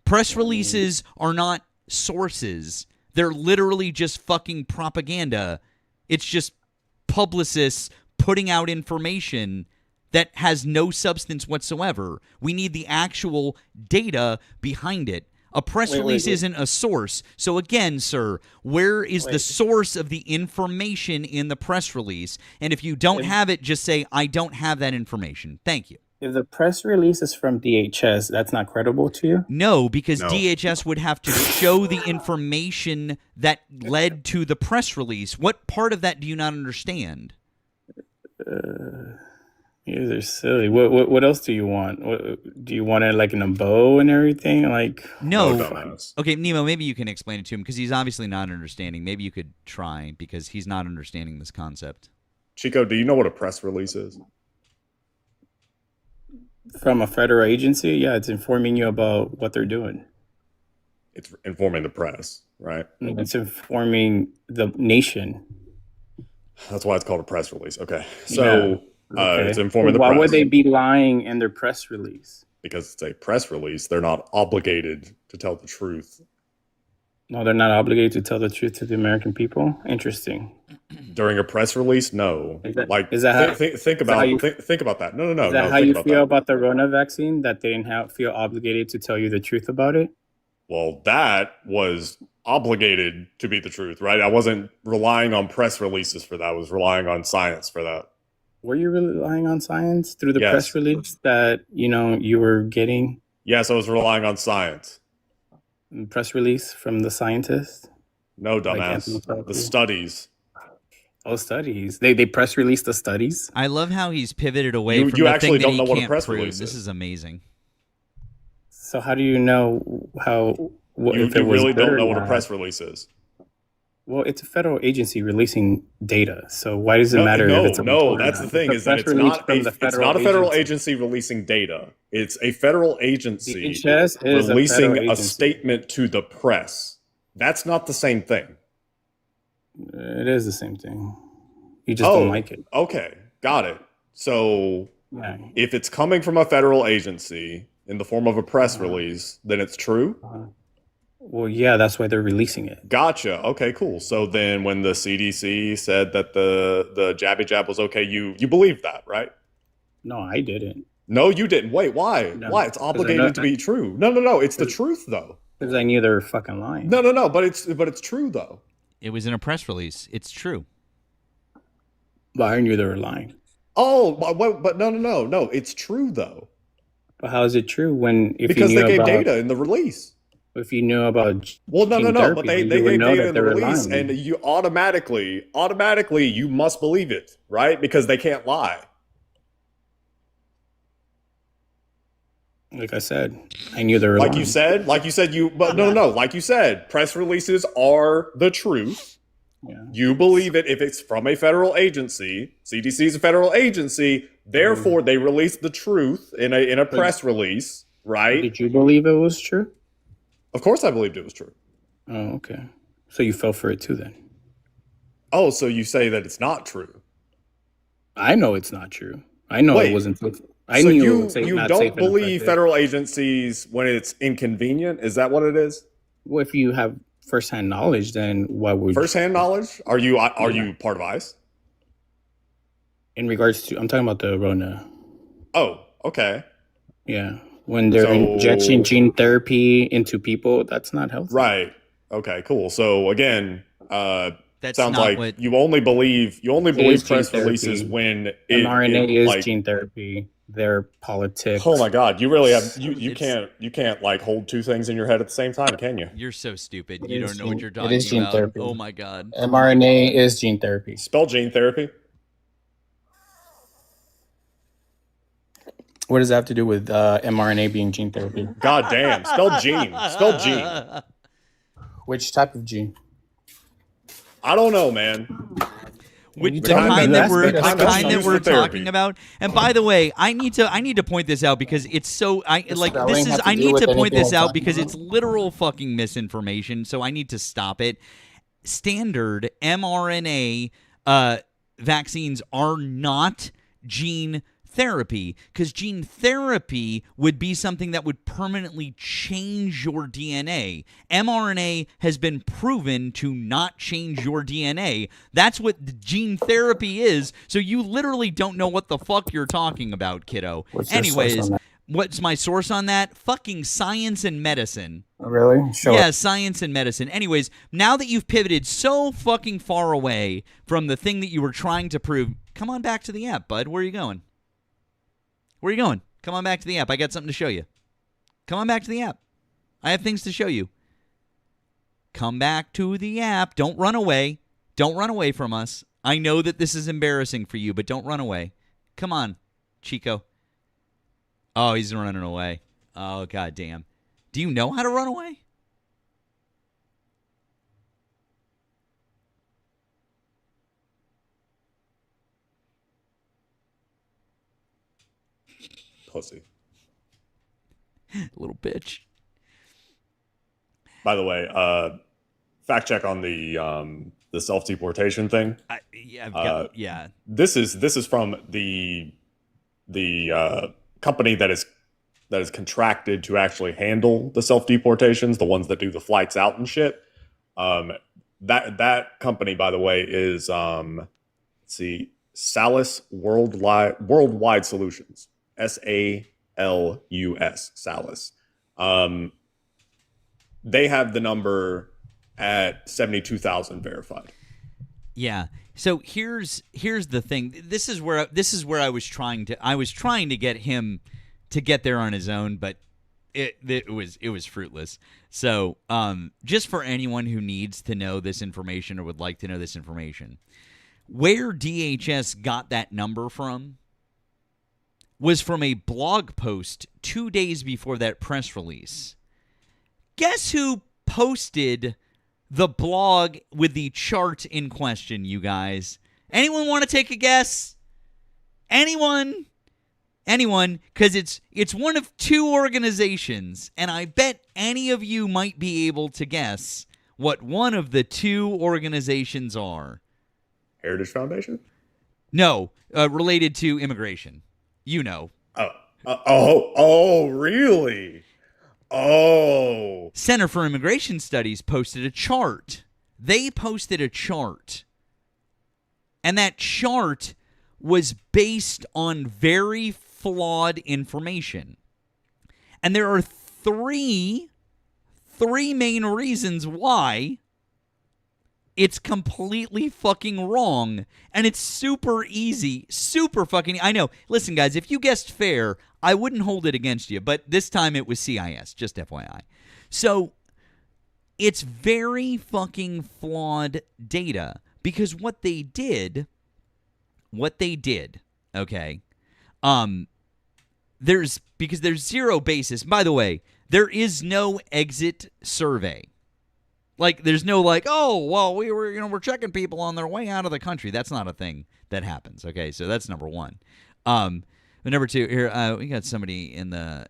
Press releases are not sources. They're literally just fucking propaganda. It's just publicists putting out information that has no substance whatsoever. We need the actual data behind it. A press release isn't a source. So again, sir, where is the source of the information in the press release? And if you don't have it, just say, I don't have that information. Thank you. If the press release is from DHS, that's not credible to you? No, because No. DHS would have to show the information that led to the press release. What part of that do you not understand? You guys are silly. What else do you want? Do you want it like in a bow and everything? Like No. dumbass. Okay, Nemo, maybe you can explain it to him because he's obviously not understanding. Maybe you could try because he's not understanding this concept. Chico, do you know what a press release is? from a federal agency? Yeah, it's informing you about what they're doing. It's informing the press, right? It's informing the nation. That's why it's called a press release. Okay. So Okay. it's informing the Why press. would they be lying in their press release? Because it's a press release, they're not obligated to tell the truth. No, they're not obligated to tell the truth to the American people. Interesting. During a press release, no. Is that how- think about how you- think about that. No. Is that no, how think you about feel that. about the Rona vaccine? That they didn't feel obligated to tell you the truth about it? Well, that was obligated to be the truth, right? I wasn't relying on press releases for that. I was relying on science for that. Were you relying on science through the Yes. press release that you were getting? Yes, I was relying on science. Press release from the scientists? No, Like dumbass. Anthony Fauci. The studies. Oh, studies. They press released the studies? I love how he's pivoted away You- from you the actually thing that don't he know what a can't press prove. release This is. is amazing. So how do you know how? You if it was really good don't or know what a not? press release is. Well, it's a federal agency releasing data. So why does it matter if it's a No, report or that's not? the thing It's a is that press it's release not from a, the it's not a federal agency releasing data. It's a federal agency DHS is a releasing federal a agency. statement to the press. That's not the same thing. It is the same thing. You just don't like it. Okay, got it. So Yeah. if it's coming from a federal agency in the form of a press release, then it's true? Well, yeah, that's why they're releasing it. Gotcha. Okay, cool. So then when the CDC said that the jabby jab was okay, you believed that, right? No, I didn't. No, you didn't. Wait, why? No, Why? It's 'cause I obligated know- to be true. No. It's the truth though. Because I knew they were fucking lying. No. But it's true though. It was in a press release. It's true. But I knew they were lying. Oh, but no. It's true though But how is it true when if because you knew they gave about, data in the release. If you knew about Well, no. gene But therapy, they you gave would know data that in they the were release, lying. and you automatically you must believe it, right? Because they can't lie. Like I said, I knew they were Like lying. you said, but no. Like you said, press releases are the truth. Yeah. You believe it if it's from a federal agency. CDC is a federal agency, therefore they release the truth in a press release, right? Did you believe it was true? Of course, I believed it was true. Oh, okay. So you fell for it too then. Oh, so you say that it's not true? I know it's not true. I know Wait, it wasn't safe. I so knew it you was safe, you not don't safe and believe effective. federal agencies when it's inconvenient? Is that what it is? Well, if you have firsthand knowledge, then why would Firsthand knowledge? Are you part of ICE? in regards to I'm talking about the Rona. Oh, okay. Yeah. When they're So- injecting gene therapy into people, that's not healthy. Right. Okay, cool. So again, That's sounds not like what. you only believe is press gene releases therapy. when mRNA is like, gene therapy. Their politics. Oh my God, you really have you It's- can't like hold two things in your head at the same time, can you? You're so stupid. It You is don't know what gene- you're it talking is gene about. therapy. Oh my god. mRNA is gene therapy. Spell gene therapy. What does that have to do with mRNA being gene therapy? God damn, spell gene. Spell gene. Which type of gene? I don't know, man. Which You the told me kind last that we're week, the that's kind that used we're for therapy. talking about. And by the way, I need to point this out because it's so spelling have to I do need with to point anything this we're out talking because about? it's literal fucking misinformation. So I need to stop it. Standard mRNA vaccines are not gene therapy, because gene therapy would be something that would permanently change your DNA. mRNA has been proven to not change your DNA. That's what the gene therapy is. So you literally don't know what the fuck you're talking about, kiddo. What's your source Anyways, on that? what's my source on that? Fucking Science and Medicine. Oh, really? Show Yeah, it. Science and Medicine. Anyways, now that you've pivoted so fucking far away from the thing that you were trying to prove, come on back to the app, bud. Where are you going? Where are you going? Come on back to the app. I got something to show you. Come on back to the app. I have things to show you. Come back to the app. Don't run away. Don't run away from us. I know that this is embarrassing for you, but don't run away. Come on, Chico. Oh, he's running away. Oh, goddamn. Do you know how to run away? Pussy. Little bitch. By the way, fact check on the self deportation thing. Yeah. This is from the company that is contracted to actually handle the self deportations, the ones that do the flights out and shit. That company, by the way, is let's see, Salus Worldwide Solutions. SALUS. Salus. They have the number at 72,000 verified. Yeah. So here's the thing. This is where I was trying to get him to get there on his own, but it was fruitless. So just for anyone who needs to know this information or would like to know this information, where DHS got that number from was from a blog post 2 days before that press release. Guess who posted the blog with the chart in question, you guys? Anyone want to take a guess? Anyone? Because it's one of two organizations, and I bet any of you might be able to guess what one of the two organizations are. Heritage Foundation? No, related to immigration. You know. Oh, really? Oh. Center for Immigration Studies posted a chart. They posted a chart. And that chart was based on very flawed information. And there are three main reasons why it's completely fucking wrong. And it's super easy, super fucking... I know. Listen, guys, if you guessed fair, I wouldn't hold it against you. But this time it was CIS, just FYI. So it's very fucking flawed data. Because what they did, okay, there's zero basis. By the way, there is no exit survey. Like, there's no like, oh, well, we're checking people on their way out of the country. That's not a thing that happens. Okay, so that's number one. But number two, here we got somebody in the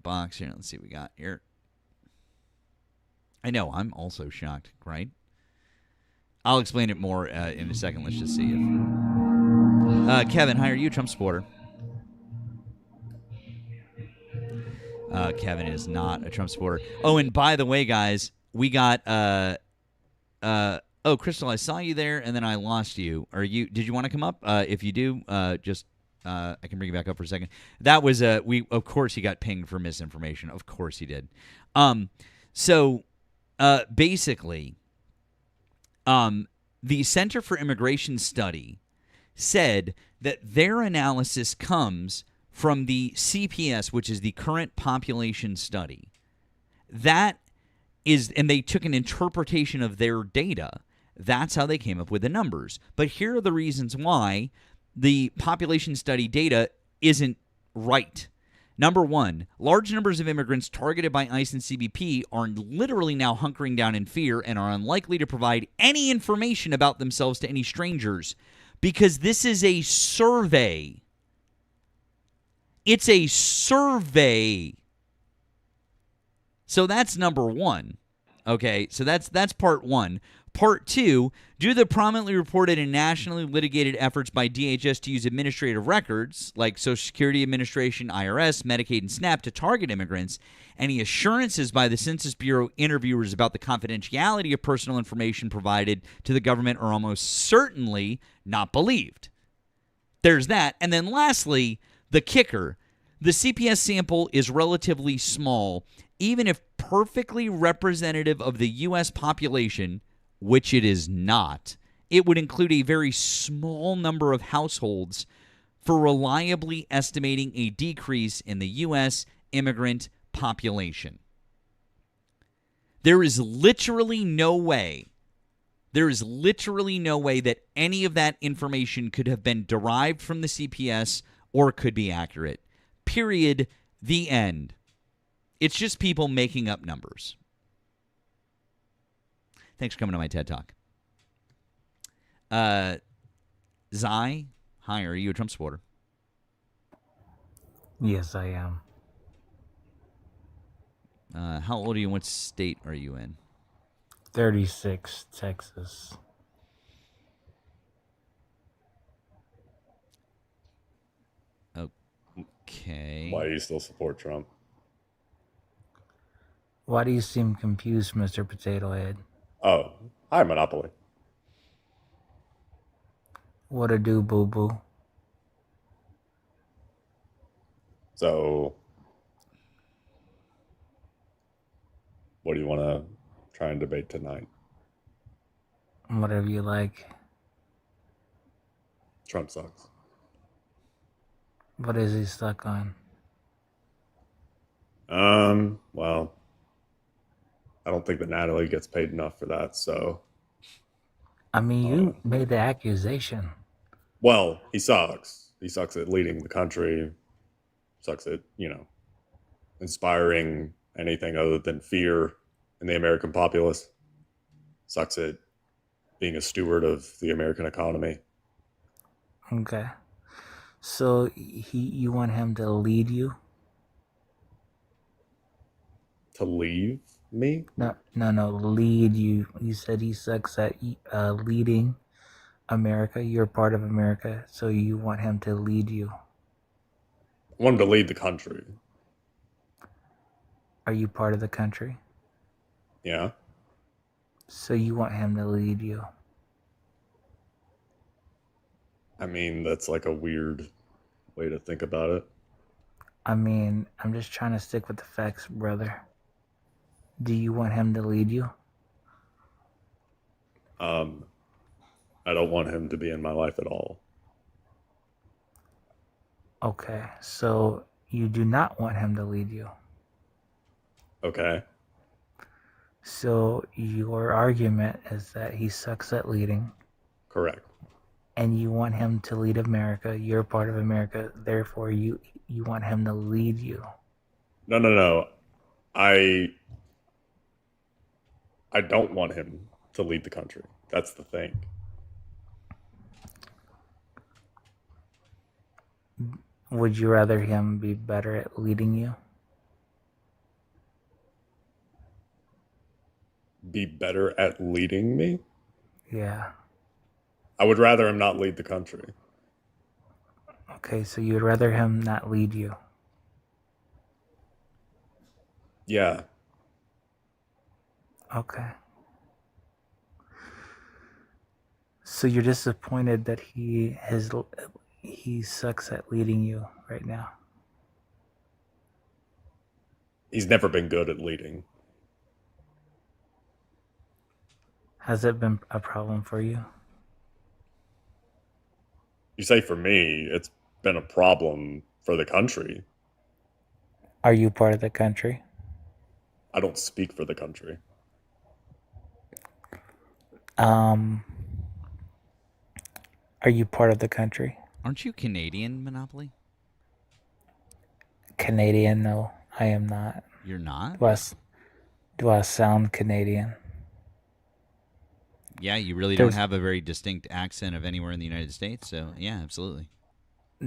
box here. Let's see what we got here. I know, I'm also shocked, right? I'll explain it more in a second. Let's just see if Kevin, hi, are you a Trump supporter? Kevin is not a Trump supporter. Oh, and by the way, guys, we got Crystal, I saw you there and then I lost you. Did you want to come up? If you do, I can bring you back up for a second. That was of course he got pinged for misinformation. Of course he did. Basically, the Center for Immigration Study said that their analysis comes from the CPS, which is the Current Population Study. That is, and they took an interpretation of their data. That's how they came up with the numbers. But here are the reasons why the population study data isn't right. Number one, large numbers of immigrants targeted by ICE and CBP are literally now hunkering down in fear and are unlikely to provide any information about themselves to any strangers because this is a survey. It's a survey. So that's number one. Okay, so that's part one. Part two, due to the prominently reported and nationally litigated efforts by DHS to use administrative records like Social Security Administration, IRS, Medicaid, and SNAP to target immigrants, any assurances by the Census Bureau interviewers about the confidentiality of personal information provided to the government are almost certainly not believed. There's that. And then lastly, the kicker. The CPS sample is relatively small, even if perfectly representative of the U.S. population, which it is not. It would include a very small number of households for reliably estimating a decrease in the U.S. immigrant population. There is literally no way that any of that information could have been derived from the CPS or could be accurate. Period. The end. It's just people making up numbers. Thanks for coming to my TED Talk. Zai, hi, are you a Trump supporter? Yes, I am. How old are you and what state are you in? 36, Texas. Okay. Why do you still support Trump? Why do you seem confused, Mr. Potato Head? Oh, hi, Monopoly. What a do, boo-boo? So, what do you want to try and debate tonight? Whatever you like. Trump sucks. What is he stuck on? Well, I don't think that Natalie gets paid enough for that, so. I mean, you made the accusation. Well, he sucks. He sucks at leading the country. Sucks at, inspiring anything other than fear in the American populace. Sucks at being a steward of the American economy. Okay. So you want him to lead you? To leave me? No, lead you. You said he sucks at leading America. You're part of America, so you want him to lead you. I want him to lead the country. Are you part of the country? Yeah. So you want him to lead you. I mean, that's like a weird way to think about it. I mean, I'm just trying to stick with the facts, brother. Do you want him to lead you? I don't want him to be in my life at all. Okay, so you do not want him to lead you. Okay. So your argument is that he sucks at leading. Correct. And you want him to lead America. You're part of America. Therefore, you want him to lead you. No. I don't want him to lead the country. That's the thing. Would you rather him be better at leading you? Be better at leading me? Yeah. I would rather him not lead the country. Okay, so you'd rather him not lead you. Yeah. Okay. So you're disappointed that he sucks at leading you right now. He's never been good at leading. Has it been a problem for you? You say for me, it's been a problem for the country. Are you part of the country? I don't speak for the country. Are you part of the country? Aren't you Canadian, Monopoly? Canadian? No, I am not. You're not? Do I sound Canadian? Yeah, you really don't have a very distinct accent of anywhere in the United States. So, yeah, absolutely.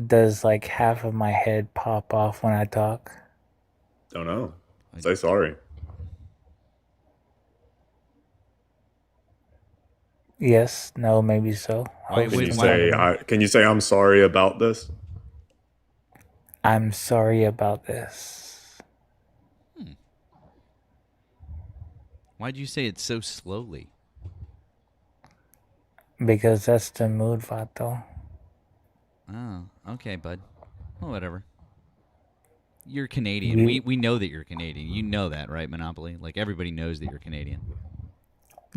Does like half of my head pop off when I talk? Don't know. Say sorry. Yes, no, maybe so. Why Can you would- say can you say I'm sorry about this? I'm sorry about this. Why'd you say it so slowly? Because that's the mood, Vato. Oh, okay, bud. Well, whatever. You're Canadian. We know that you're Canadian. You know that, right, Monopoly? Like, everybody knows that you're Canadian.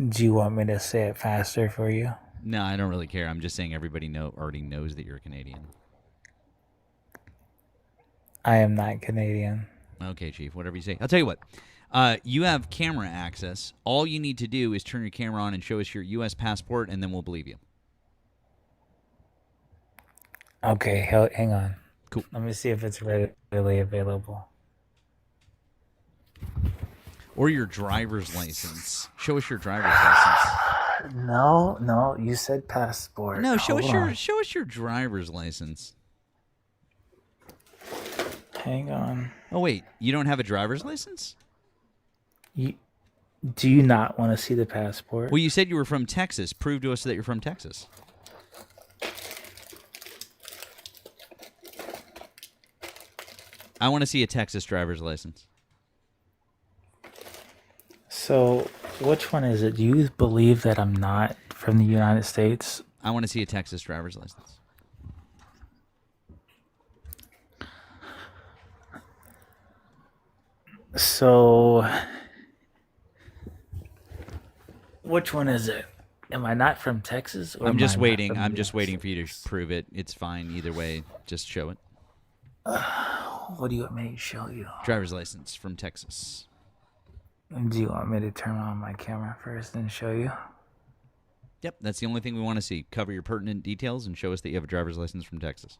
Do you want me to say it faster for you? No, I don't really care. I'm just saying everybody already knows that you're Canadian. I am not Canadian. Okay, Chief, whatever you say. I'll tell you what. You have camera access. All you need to do is turn your camera on and show us your U.S. passport, and then we'll believe you. Okay, hang on. Cool. Let me see if it's readily available. Or your driver's license. Show us your driver's license. No, you said passport. No, show Hold us your driver's license. on. Hang on. Oh wait, you don't have a driver's license? Do you not want to see the passport? Well, you said you were from Texas. Prove to us that you're from Texas. I want to see a Texas driver's license. So, which one is it? Do you believe that I'm not from the United States? I want to see a Texas driver's license. So, which one is it? Am I not from Texas? Or I'm just am I not waiting. from the I'm just United waiting for you to States? prove it. It's fine either way. Just show it. What do you want me to show you? Driver's license from Texas. Do you want me to turn on my camera first and show you? Yep, that's the only thing we want to see. Cover your pertinent details and show us that you have a driver's license from Texas.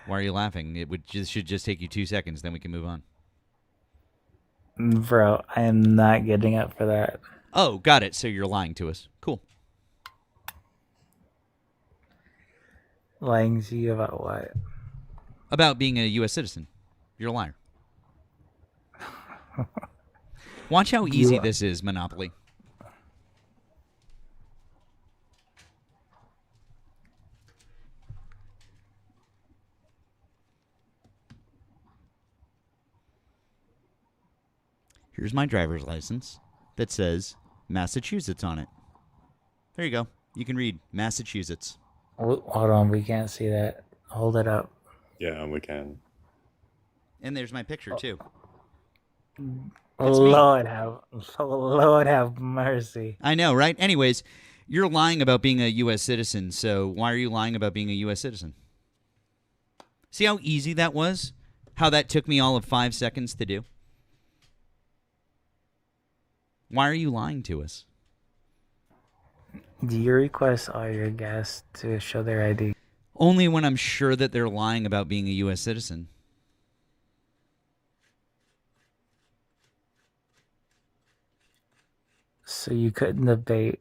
Why are you laughing? Should just take you 2 seconds, then we can move on. Bro, I am not getting up for that. Oh, got it. So you're lying to us. Cool. Lying to you about what? About being a U.S. citizen. You're a liar. Watch how easy this is, Monopoly. Here's my driver's license that says Massachusetts on it. There you go. You can read Massachusetts. Hold on, we can't see that. Hold it up. Yeah, we can. And there's my picture, too. Lord have mercy. I know, right? Anyways, you're lying about being a U.S. citizen, so why are you lying about being a U.S. citizen? See how easy that was? How that took me all of 5 seconds to do? Why are you lying to us? Do you request all your guests to show their ID? Only when I'm sure that they're lying about being a U.S. citizen. So you couldn't debate.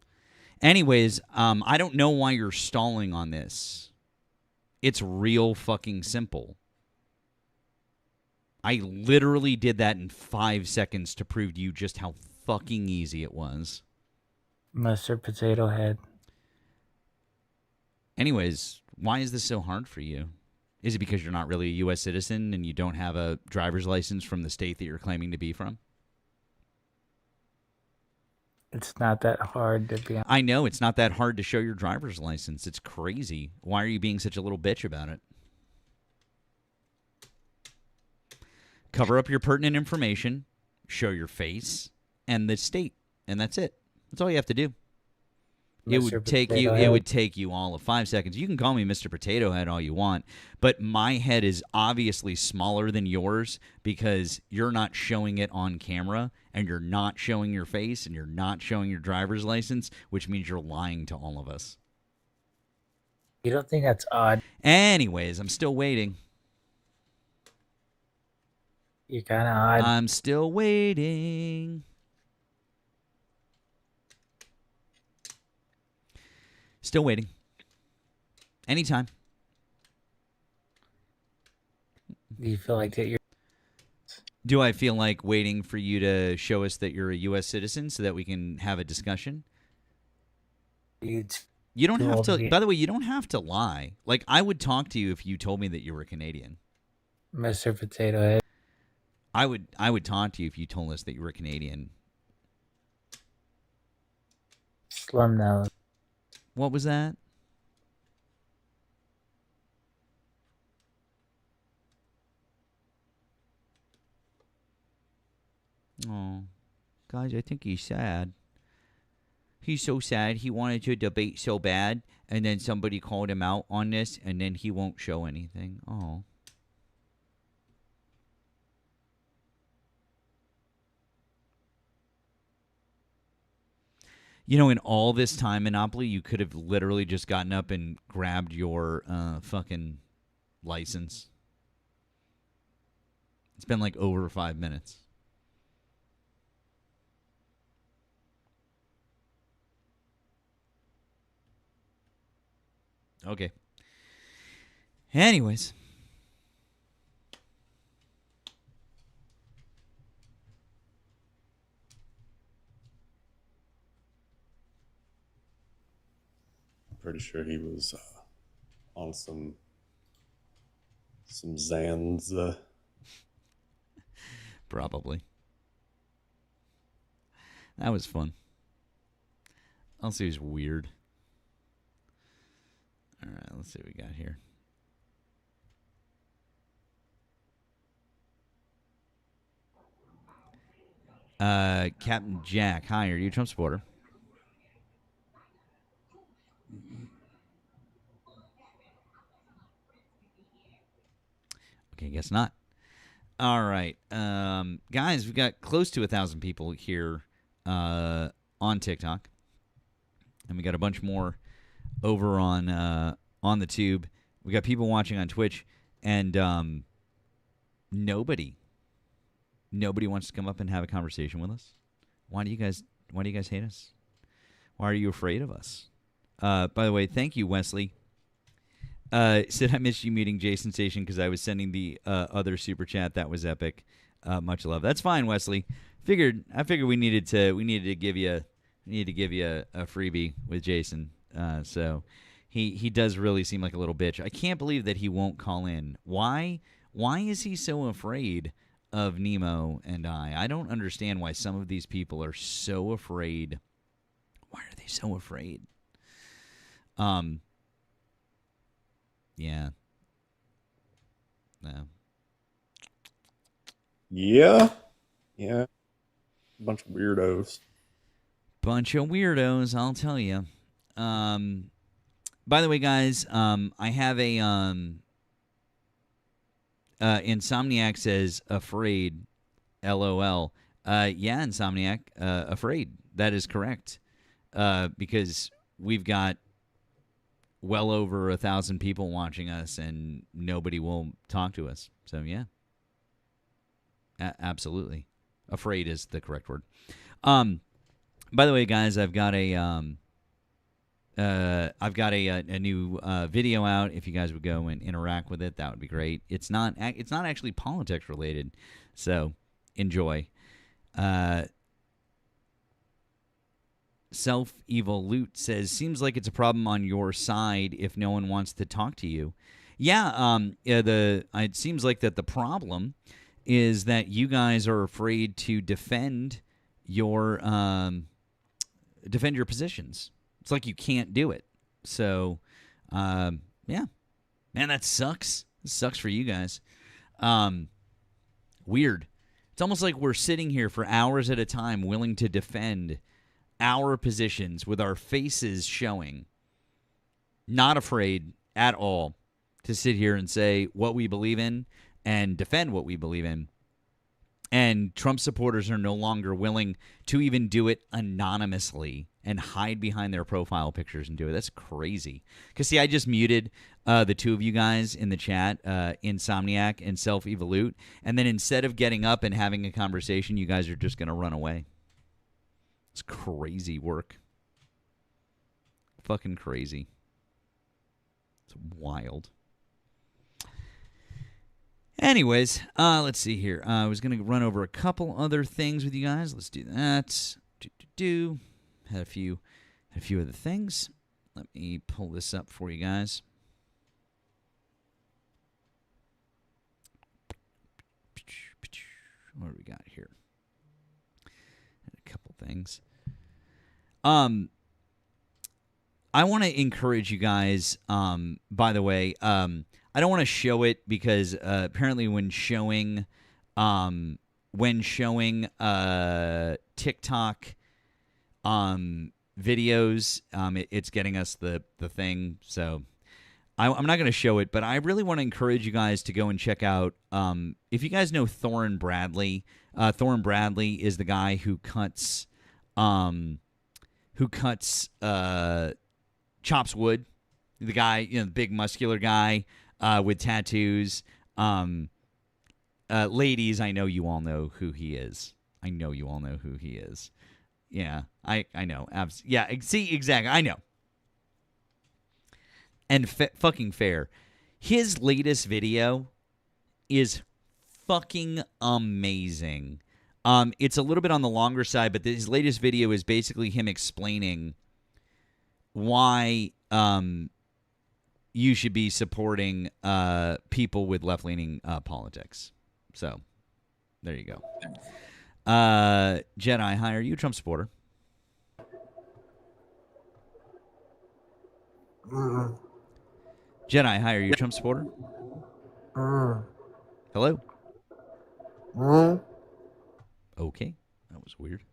Anyways, I don't know why you're stalling on this. It's real fucking simple. I literally did that in 5 seconds to prove to you just how fucking easy it was. Mr. Potato Head. Anyways, why is this so hard for you? Is it because you're not really a U.S. citizen and you don't have a driver's license from the state that you're claiming to be from? It's not that hard to be honest. I know it's not that hard to show your driver's license. It's crazy. Why are you being such a little bitch about it? Cover up your pertinent information, show your face, and the state, and that's it. That's all you have to do. It would take you all of 5 seconds. You can call me Mr. Potato Head all you want, but my head is obviously smaller than yours because you're not showing it on camera, and you're not showing your face, and you're not showing your driver's license, which means you're lying to all of us. You don't think that's odd? Anyways, I'm still waiting. You're kind of odd. I'm still waiting. Still waiting. Anytime. Do you feel like that you're? Do I feel like waiting for you to show us that you're a U.S. citizen so that we can have a discussion? You don't have to. By the way, you don't have to lie. Like, I would talk to you if you told me that you were Canadian. Mr. Potato Head. I would talk to you if you told us that you were Canadian. Slum now. What was that? Oh, guys, I think he's sad. He's so sad. He wanted to debate so bad, and then somebody called him out on this, and then he won't show anything. Oh. You know, in all this time, Monopoly, you could have literally just gotten up and grabbed your fucking license. It's been like over 5 minutes. Okay. Anyways. I'm pretty sure he was on some Zans. Probably. That was fun. Also, he's weird. All right, let's see what we got here. Captain Jack, hi, are you a Trump supporter? Okay, guess not. All right. Guys, we've got close to 1,000 people here on TikTok. And we got a bunch more over on the tube. We got people watching on Twitch, and nobody wants to come up and have a conversation with us. Why do you guys hate us? Why are you afraid of us? By the way, thank you, Wesley. Said I missed you meeting Jason Station because I was sending the other super chat. That was epic. Much love. That's fine, Wesley. I figured we needed to give you a freebie with Jason. So he does really seem like a little bitch. I can't believe that he won't call in. Why is he so afraid of Nemo and I? I don't understand why some of these people are so afraid. Why are they so afraid? Yeah. No. Yeah. A bunch of weirdos. I'll tell you. By the way, guys, I have a Insomniac says afraid. LOL. Yeah, Insomniac, afraid. That is correct. Because we've got well over 1,000 people watching us, and nobody will talk to us. So yeah, absolutely. Afraid is the correct word. By the way, guys, I've got a new video out. If you guys would go and interact with it, that would be great. It's not actually politics related, so enjoy. Self-Evil Loot says, seems like it's a problem on your side if no one wants to talk to you. Yeah, it seems like that the problem is that you guys are afraid to defend your positions. It's like you can't do it. So, yeah. Man, that sucks. It sucks for you guys. Weird. It's almost like we're sitting here for hours at a time willing to defend our positions with our faces showing, not afraid at all to sit here and say what we believe in and defend what we believe in. And Trump supporters are no longer willing to even do it anonymously and hide behind their profile pictures and do it. That's crazy. Because, see, I just muted the two of you guys in the chat, Insomniac and Self-Evolute. And then instead of getting up and having a conversation, you guys are just going to run away. It's crazy work. Fucking crazy. It's wild. Anyways, let's see here. I was going to run over a couple other things with you guys. Let's do that. Had a few other things. Let me pull this up for you guys. What do we got here? A couple things. I want to encourage you guys. By the way, I don't want to show it because apparently when showing TikTok videos, it's getting us the thing. So I'm not going to show it, but I really want to encourage you guys to go and check out. If you guys know Thorin Bradley, Thorin Bradley is the guy who cuts chops wood. The guy, the big muscular guy. With tattoos. Ladies, I know you all know who he is. Yeah, I know. Yeah, see, exactly. I know. And fucking fair. His latest video is fucking amazing. It's a little bit on the longer side, but his latest video is basically him explaining why you should be supporting people with left-leaning politics. So, there you go. Jedi, hi, are you a Trump supporter? Jedi, hi, are you a Trump supporter? Hello? Okay, that was weird.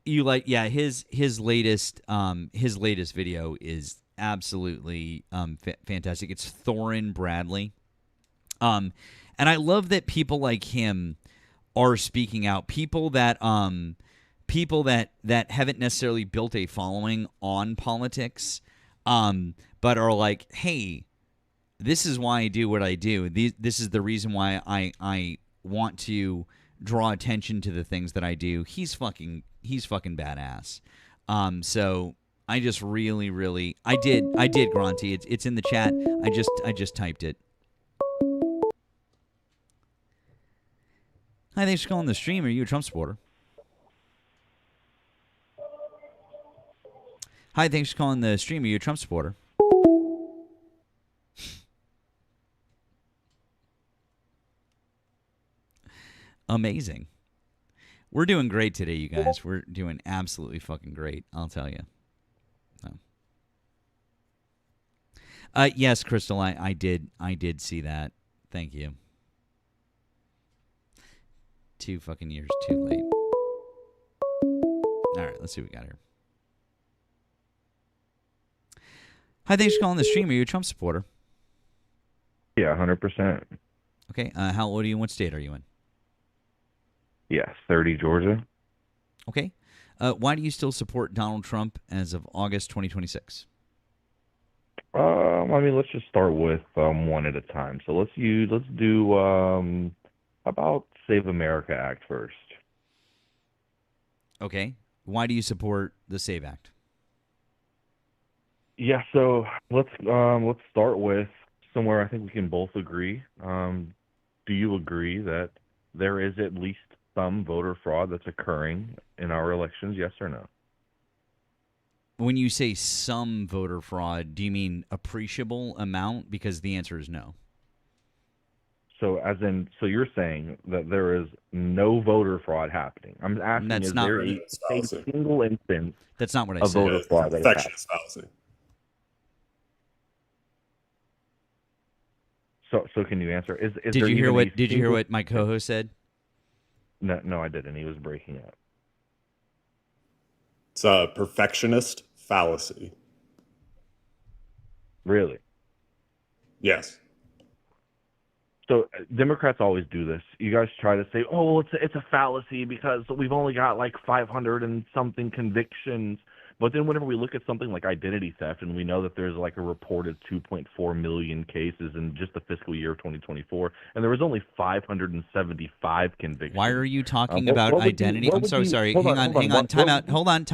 You like, yeah, his latest video is absolutely fantastic. It's Thorin Bradley. And I love that people like him are speaking out. People that haven't necessarily built a following on politics, but are like, hey, this is why I do what I do. This is the reason why I want to draw attention to the things that I do. He's fucking badass. So I just really I did Gronty. It's in the chat. I just typed it. Hi, thanks for calling the stream. Are you a Trump supporter? Hi, thanks for calling the stream. Are you a Trump supporter? Amazing. We're doing great today, you guys. We're doing absolutely fucking great. I'll tell you. Yes, Crystal, I did see that. Thank you. 2 fucking years too late. All right, let's see what we got here. Hi, thanks for calling the stream. Are you a Trump supporter? Yeah, 100%. Okay, how old are you and what state are you in? Yeah, 30 Georgia. Okay. Why do you still support Donald Trump as of August 2026? I mean, let's just start with one at a time. So let's do how about Save America Act first? Okay. Why do you support the SAVE Act? Yeah, so let's start with somewhere I think we can both agree. Do you agree that there is at least some voter fraud that's occurring in our elections? Yes or no? When you say some voter fraud, do you mean appreciable amount? Because the answer is no. So you're saying that there is no voter fraud happening. I'm asking, That's is not- there a single instance That's not what I of said. voter fraud that is happening? fallacy. So can you answer? Is Did there you hear even what a Did you hear single- what my co-host said? No, I didn't. He was breaking up. It's a perfectionist fallacy. Really? Yes. So Democrats always do this. You guys try to say, "Oh, it's a fallacy because we've only got like 500 and something convictions." But then whenever we look at something like identity theft, and we know that there's like a reported 2.4 million cases in just the fiscal year of 2024, and there was only 575 convictions. Why are you talking about identity? I'm so sorry. Hang on. Time out. Hold on.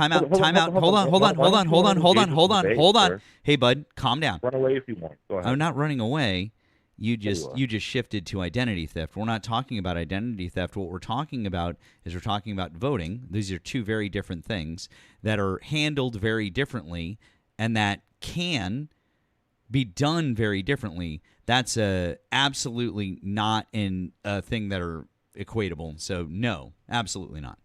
Hey, bud, calm down. Run away if you want. Go ahead. I'm not running away. You just shifted to identity theft. We're not talking about identity theft. What we're talking about is we're talking about voting. These are two very different things that are handled very differently and that can be done very differently. That's absolutely not in a thing that are equatable. So no, absolutely not.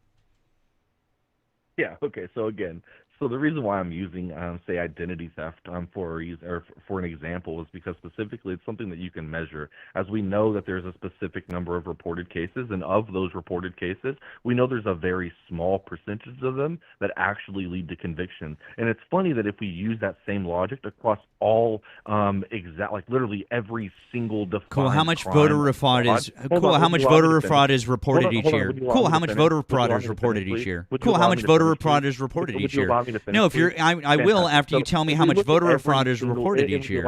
Yeah. Okay. So again, so the reason why I'm using, say, identity theft for an example is because specifically it's something that you can measure. As we know that there's a specific number of reported cases, and of those reported cases, we know there's a very small percentage of them that actually lead to conviction. And it's funny that if we use that same logic across all literally every single defined Cool. How much crime voter fraud is cool? How much voter fraud is reported each year? Cool. How much voter fraud is reported each year? Cool. How much voter fraud is reported each year? No, if you're, I will after you tell me how much voter fraud is reported each year.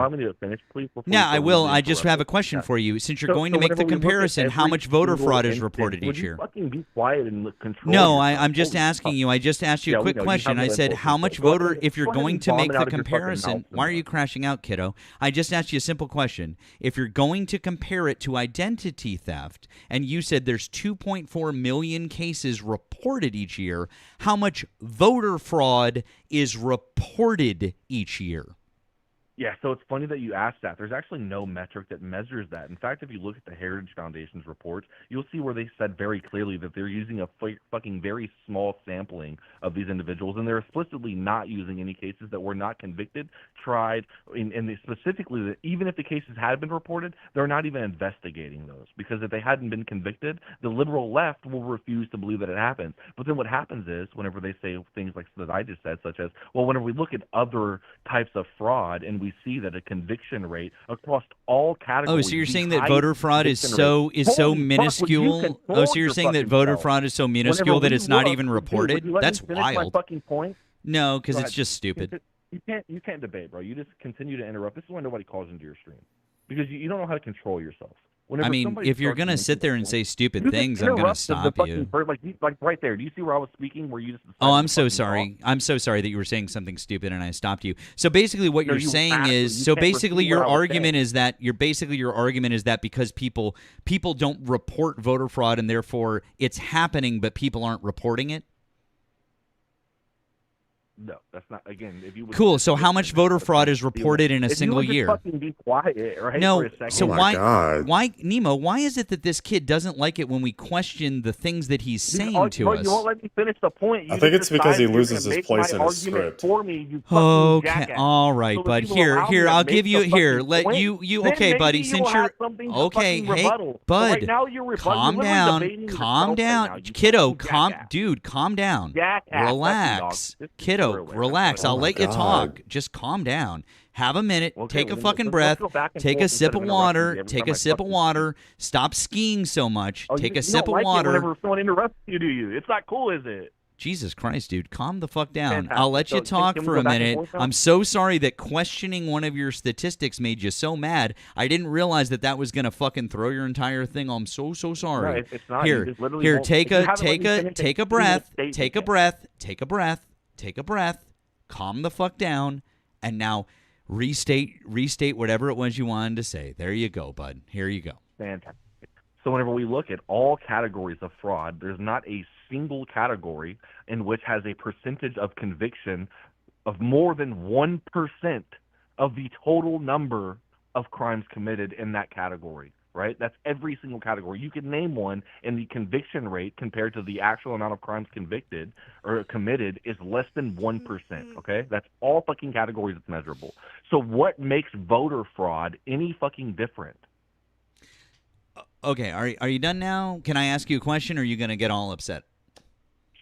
Yeah, I will. I just have a question for you. Since you're going to make the comparison, how much voter fraud is reported each year? Fucking be quiet and control. No, I'm just asking you. I just asked you a quick question. I said, how much voter, if you're going to make the comparison, why are you crashing out, kiddo? I just asked you a simple question. If you're going to compare it to identity theft, and you said there's 2.4 million cases reported each year, how much voter fraud is reported each year? Yeah, so it's funny that you asked that. There's actually no metric that measures that. In fact, if you look at the Heritage Foundation's reports, you'll see where they said very clearly that they're using a fucking very small sampling of these individuals, and they're explicitly not using any cases that were not convicted, tried, and they specifically that even if the cases had been reported, they're not even investigating those, because if they hadn't been convicted, the liberal left will refuse to believe that it happened. But then what happens is, whenever they say things like that I just said, such as, well, whenever we look at other types of fraud and we see that a conviction rate across all categories. Oh, so you're saying that voter fraud is so minuscule? Oh, so you're saying that voter fraud is so minuscule that it's not even reported? That's wild. My fucking point? No, because it's just stupid. You can't debate, bro. You just continue to interrupt. This is why nobody calls into your stream, because you don't know how to control yourself. I mean, if you're going to sit there and say stupid things, I'm going to stop you. Like right there. Do you see where I was speaking? Where you just Oh, I'm so sorry. I'm so sorry that you were saying something stupid and I stopped you. So basically what you're saying is, so basically your argument is that because people don't report voter fraud and therefore it's happening but people aren't reporting it? No, that's not. Again, if you would cool. So how much voter fraud is reported in a single year? Fucking be quiet, right? No. For a second. So God. why, Nemo? Why is it that this kid doesn't like it when we question the things that he's saying to us? You won't let me finish the point. I think it's because he loses his place in his script. For me, you okay, jackass. all right, so bud. Here, I'll give you here. Let you. Okay, buddy. Since you're okay, hey, bud. Right now you're calm down, kiddo. Calm down. Relax, kiddo. Relax. I'll let you talk. Just calm down. Have a minute. Take a fucking breath. Take a sip of water. Take a sip of water. Stop skiing so much. Take a sip of water. Whenever someone interrupts you, do you? It's not cool, is it? Jesus Christ, dude. Calm the fuck down. I'll let you talk for a minute. I'm so sorry that questioning one of your statistics made you so mad. I didn't realize that was going to fucking throw your entire thing. I'm so sorry. No, it's not. Here, take a breath. Take a breath. Take a breath. Calm the fuck down. And now restate whatever it was you wanted to say. There you go, bud. Here you go. Fantastic. So whenever we look at all categories of fraud, there's not a single category in which has a percentage of conviction of more than 1% of the total number of crimes committed in that category, right? That's every single category. You can name one, and the conviction rate compared to the actual amount of crimes convicted or committed is less than 1%, okay? That's all fucking categories that's measurable. So what makes voter fraud any fucking different? Okay, are you done now? Can I ask you a question, or are you going to get all upset?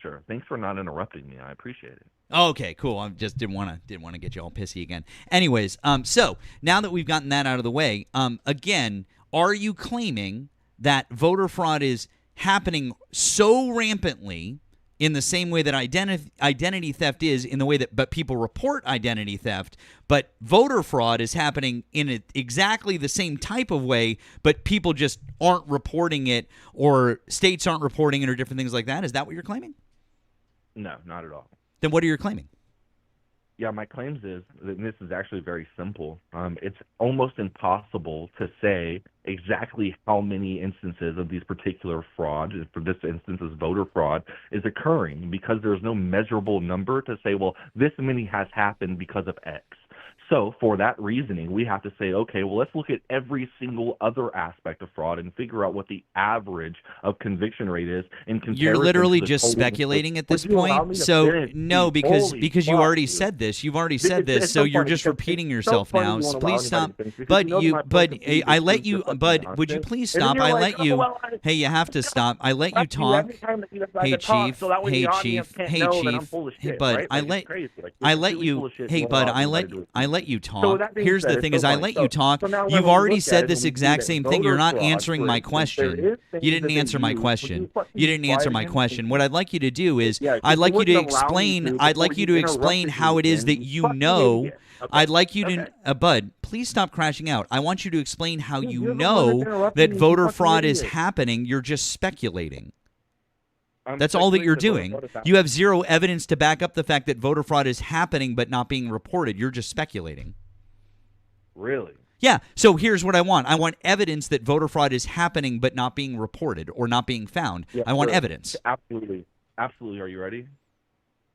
Sure. Thanks for not interrupting me. I appreciate it. Okay, cool. I just didn't want to get you all pissy again. Anyways, so now that we've gotten that out of the way, again, Are you claiming that voter fraud is happening so rampantly in the same way that identity theft is, in the way that but people report identity theft, but voter fraud is happening in exactly the same type of way, but people just aren't reporting it, or states aren't reporting it, or different things like that? Is that what you're claiming? No, not at all. Then what are you claiming? Yeah, my claims is, and this is actually very simple. It's almost impossible to say exactly how many instances of these particular fraud, for this instance is voter fraud, is occurring, because there's no measurable number to say, well, this many has happened because of X. So for that reasoning, we have to say, okay, well, let's look at every single other aspect of fraud and figure out what the average of conviction rate is in comparison. You're literally to the just total. speculating at this Would you allow point. me to So finish? no, Holy because you fuck, already dude. said this. You've already said this. It's So so you're funny just because repeating it's yourself so funny now. you won't allow Please anybody stop. to finish, because But you know you, my but point completely I let proves you. your fucking But would you nonsense. please And then stop? you're I like, let oh, you. well, Hey, you have to stop. I let you every talk. time that you decide Hey, to talk, Chief. so that way Hey, the audience Chief. can't Hey, know that I'm Chief. full of Hey, shit, bud. right? I Like, let. it's crazy. Like, I you're let completely full you. of shit. Hey, You won't bud. allow anybody to do it. I let you So talk. with that being Here's the said, thing: it's is so I funny. let you talk. So now when You've we already look at said it, this when we see exact that same thing. You're voter not fraud, answering for my instance, there question. is You things didn't that they answer my use. Would question. you fucking You didn't be answer quiet my again? question. What I'd like you to do is Yeah, I'd like you wouldn't to allow me explain. to I'd before like you to explain interrupted how me it is again. that You you fucking know. idiot. Okay. I'd like you Okay. to, Bud, please stop crashing out. I want you to explain how Dude, you you're the one that's know interrupting that me, you voter fucking fraud is idiot. happening. You're just speculating. I'm That's all that speculating you're that voter doing. fraud is happening. You have zero evidence to back up the fact that voter fraud is happening but not being reported. You're just speculating. Really? Yeah, so here's what I want. I want evidence that voter fraud is happening but not being reported or not being found. Yeah, I want sure. evidence. Absolutely. Absolutely. Are you ready?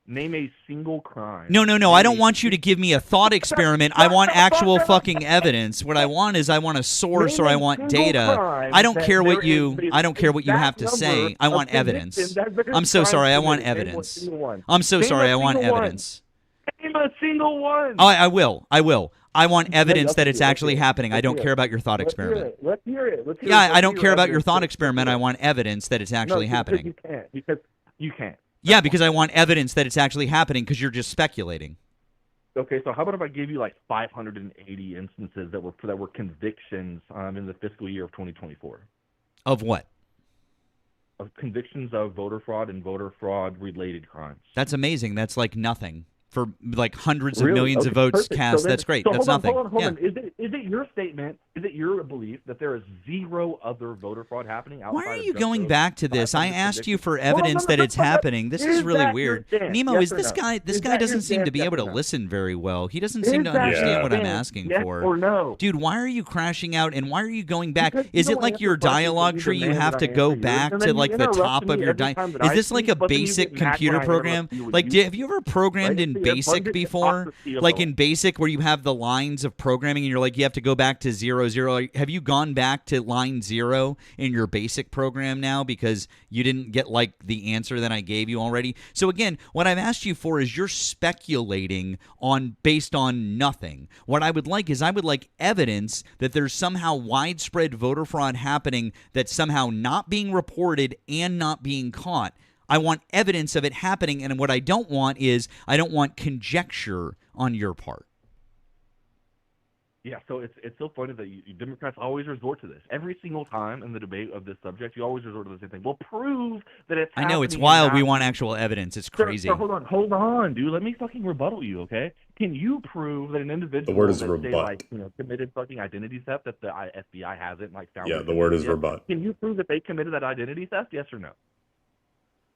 Name a single crime. No. Name I don't a want you to give me a thought experiment. I want actual fucking evidence. What I want is I want a source or I want data. I don't care what you have to say. I want evidence. I'm so sorry. I want evidence. I'm so sorry. I want evidence. Name a single one. Oh, I will. I want evidence that it's Let's actually hear it. happening. I Let's don't hear care it. about your thought Let's experiment. hear it. Let's hear it. Let's hear Yeah, it. I don't care about your evidence. thought Let's experiment. hear I it. want evidence that it's actually No, happening. You can't. Because you can't. Yeah, because I want evidence that it's actually happening because you're just speculating. Okay, so how about if I give you like 580 instances that were convictions in the fiscal year of 2024? Of what? Of convictions of voter fraud and voter fraud related crimes. That's amazing. That's like nothing. For like hundreds of Really? millions of Okay, votes perfect. cast, So then- that's great. So That's hold nothing. On, hold yeah. on. Is it your statement? Is it your belief that there is zero other voter fraud happening outside? Why are of you just going those back to this? I 500 asked you convictions? for Hold on, evidence no, that no, it's no, no. happening. This is really that your weird. stance? Nemo, Yes is or this no? guy? This Is guy that your doesn't seem to stance? be Yes able to or no? listen very well. He doesn't Is seem to that understand your what I'm stance? asking Yes for. or no? Dude, why are you crashing out and why are you going back? Because you Is it don't like answer your questions that dialogue you tree? You demand have that to I go answer yours, back and to then you like the interrupt top of me your every time that Is I this like speak, a but then you basic get mad when computer I program? interrupt you with Like, you. have you ever programmed Right? in So you're BASIC abundant before? hypocrisy of Like both. in BASIC where you have the lines of programming and you're like, you have to go back to 0, 0. Have you gone back to line 0 in your BASIC program now because you didn't get like the answer that I gave you already? So again, what I've asked you for is you're speculating on based on nothing. What I would like is I would like evidence that there's somehow widespread voter fraud happening that's somehow not being reported and not being caught. I want evidence of it happening, and what I don't want is I don't want conjecture on your part. Yeah, so it's so funny that you Democrats always resort to this. Every single time in the debate of this subject, you always resort to the same thing. Well, prove that it's I know, it's happening wild. and We not- want actual evidence. It's crazy. Sir, hold on, dude. Let me fucking rebuttal you, okay? Can you prove that an individual The word is that, say, rebut. like, committed fucking identity theft that the FBI hasn't like found? Yeah, the word is yet? rebut. Can you prove that they committed that identity theft? Yes or no?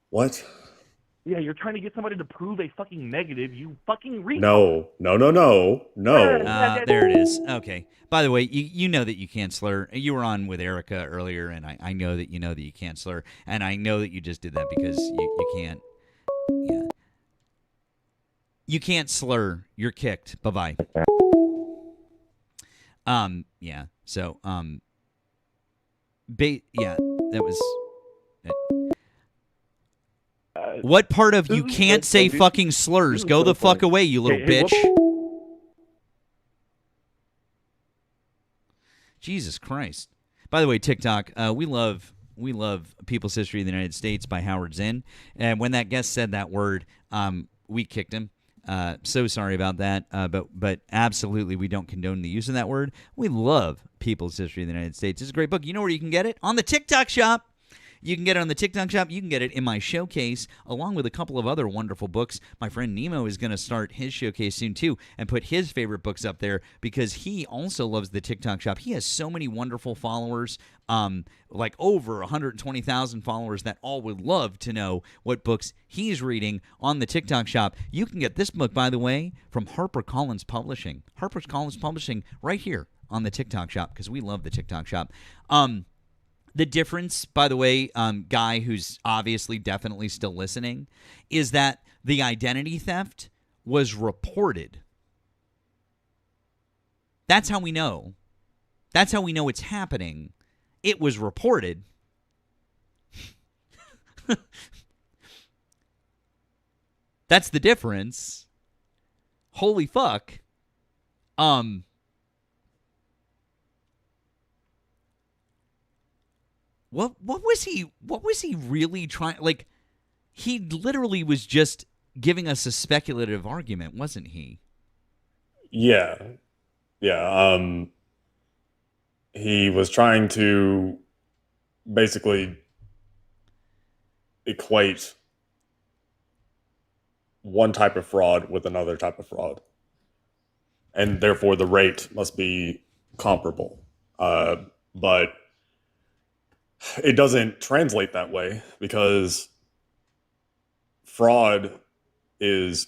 What? Yeah, you're trying to get somebody to prove a fucking negative. You fucking retard. No. There it is. Okay. By the way, you know that you can't slur. You were on with Erika earlier, and I know that you can't slur, and I know that you just did that because you can't. Yeah. You can't slur. You're kicked. Bye-bye. Yeah. So, yeah, that was. What part of you can't say fucking slurs? Go the fuck away, you little bitch. Jesus Christ. By the way, TikTok, we love People's History of the United States by Howard Zinn. And when that guest said that word, we kicked him. So sorry about that. But absolutely, we don't condone the use of that word. We love People's History of the United States. It's a great book. You know where you can get it? On the TikTok shop. You can get it on the TikTok shop. You can get it in my showcase, along with a couple of other wonderful books. My friend Nemo is going to start his showcase soon, too, and put his favorite books up there because he also loves the TikTok shop. He has so many wonderful followers, like over 120,000 followers that all would love to know what books he's reading on the TikTok shop. You can get this book, by the way, from HarperCollins Publishing. HarperCollins Publishing right here on the TikTok shop because we love the TikTok shop. The difference, by the way, guy who's obviously definitely still listening, is that the identity theft was reported. That's how we know. That's how we know it's happening. It was reported. That's the difference. Holy fuck. What was he really trying? Like, he literally was just giving us a speculative argument, wasn't he? Yeah. He was trying to basically equate one type of fraud with another type of fraud, and therefore the rate must be comparable. But it doesn't translate that way because fraud is,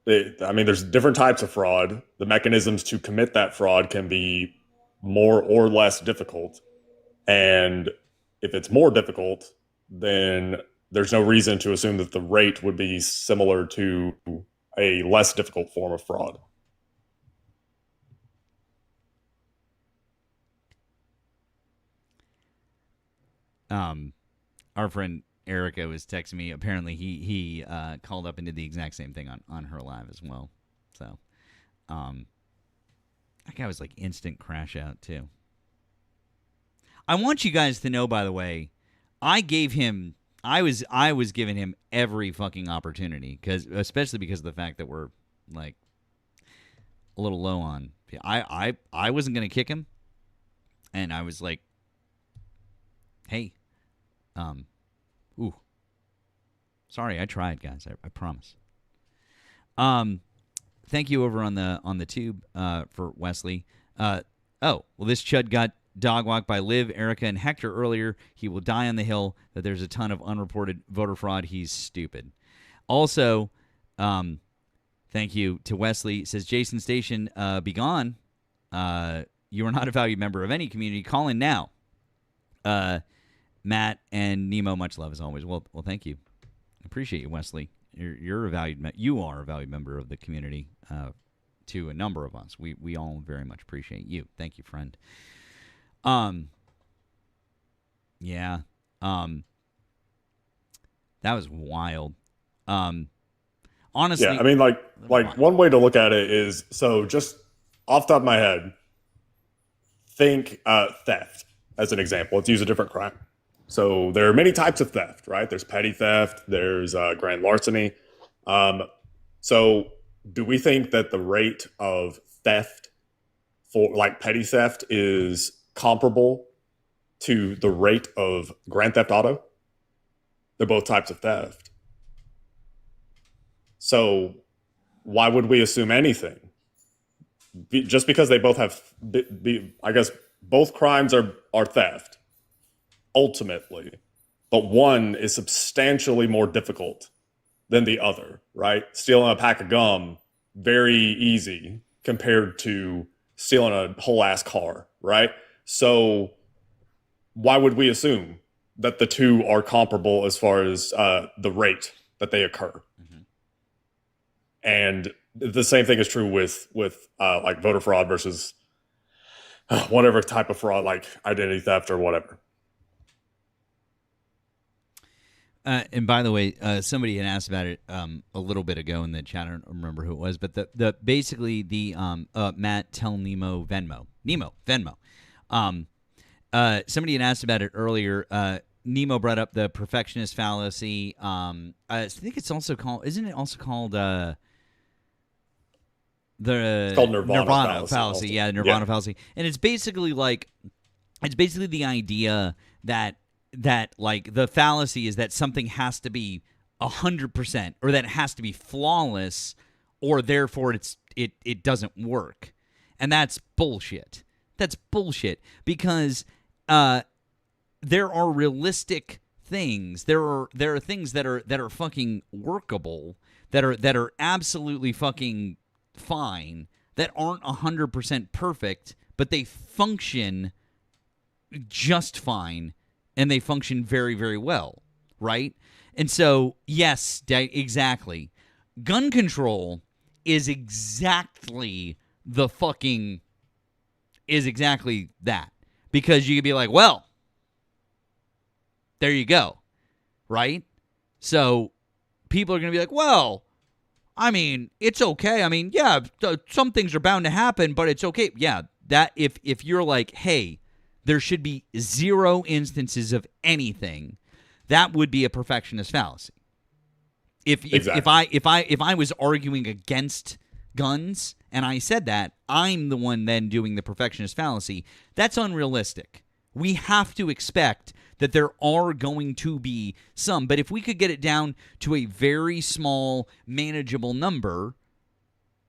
there's different types of fraud. The mechanisms to commit that fraud can be more or less difficult. And if it's more difficult, then there's no reason to assume that the rate would be similar to a less difficult form of fraud. Our friend Erika was texting me. Apparently, he called up and did the exact same thing on her live as well. So, that guy was like instant crash out too. I want you guys to know, by the way, I was giving him every fucking opportunity especially because of the fact that we're like a little low on. I wasn't gonna kick him, and I was like, hey. Sorry, I tried, guys. I promise. Thank you over on the tube for Wesley. This chud got dog walked by Liv, Erika, and Hector earlier. He will die on the hill that there's a ton of unreported voter fraud. He's stupid. Also, thank you to Wesley. Says Jason Station, be gone. You are not a valued member of any community. Call in now. Matt and Nemo, much love as always. Well, thank you. I appreciate you, Wesley. You are a valued member of the community. To a number of us, we all very much appreciate you. Thank you, friend. Yeah. That was wild. Honestly, yeah. Like one way to look at it is, so just off the top of my head, think theft as an example. Let's use a different crime. So there are many types of theft, right? There's petty theft, there's grand larceny. So do we think that the rate of theft for like petty theft is comparable to the rate of grand theft auto? They're both types of theft. So why would we assume anything? Just because they both have, I guess both crimes are theft. Ultimately, but one is substantially more difficult than the other, right? Stealing a pack of gum, very easy compared to stealing a whole ass car, right? So why would we assume that the two are comparable as far as the rate that they occur? Mm-hmm. And the same thing is true with like voter fraud versus whatever type of fraud, like identity theft or whatever. And by the way, somebody had asked about it a little bit ago in the chat. I don't remember who it was, but the basically the Matt tell Nemo Venmo. Somebody had asked about it earlier. Nemo brought up the perfectionist fallacy. I think it's also called. Isn't it also called? It's called Nirvana fallacy. also. Yeah, Nirvana fallacy. And it's basically the idea that like the fallacy is that something has to be 100% or that it has to be flawless or therefore it doesn't work. And that's bullshit. That's bullshit because there are realistic things. There are things that are fucking workable, that are absolutely fucking fine, that aren't 100% perfect, but they function just fine and they function very, very well, right? And so, yes, exactly. Gun control is exactly that. Because you could be like, well, there you go, right? So people are going to be like, well, I mean, it's okay. I mean, yeah, some things are bound to happen, but it's okay. Yeah, that if you're like, hey, there should be 0 instances of anything, that would be a perfectionist fallacy. If I was arguing against guns and I said that, I'm the one then doing the perfectionist fallacy. That's unrealistic. We have to expect that there are going to be some, but if we could get it down to a very small, manageable number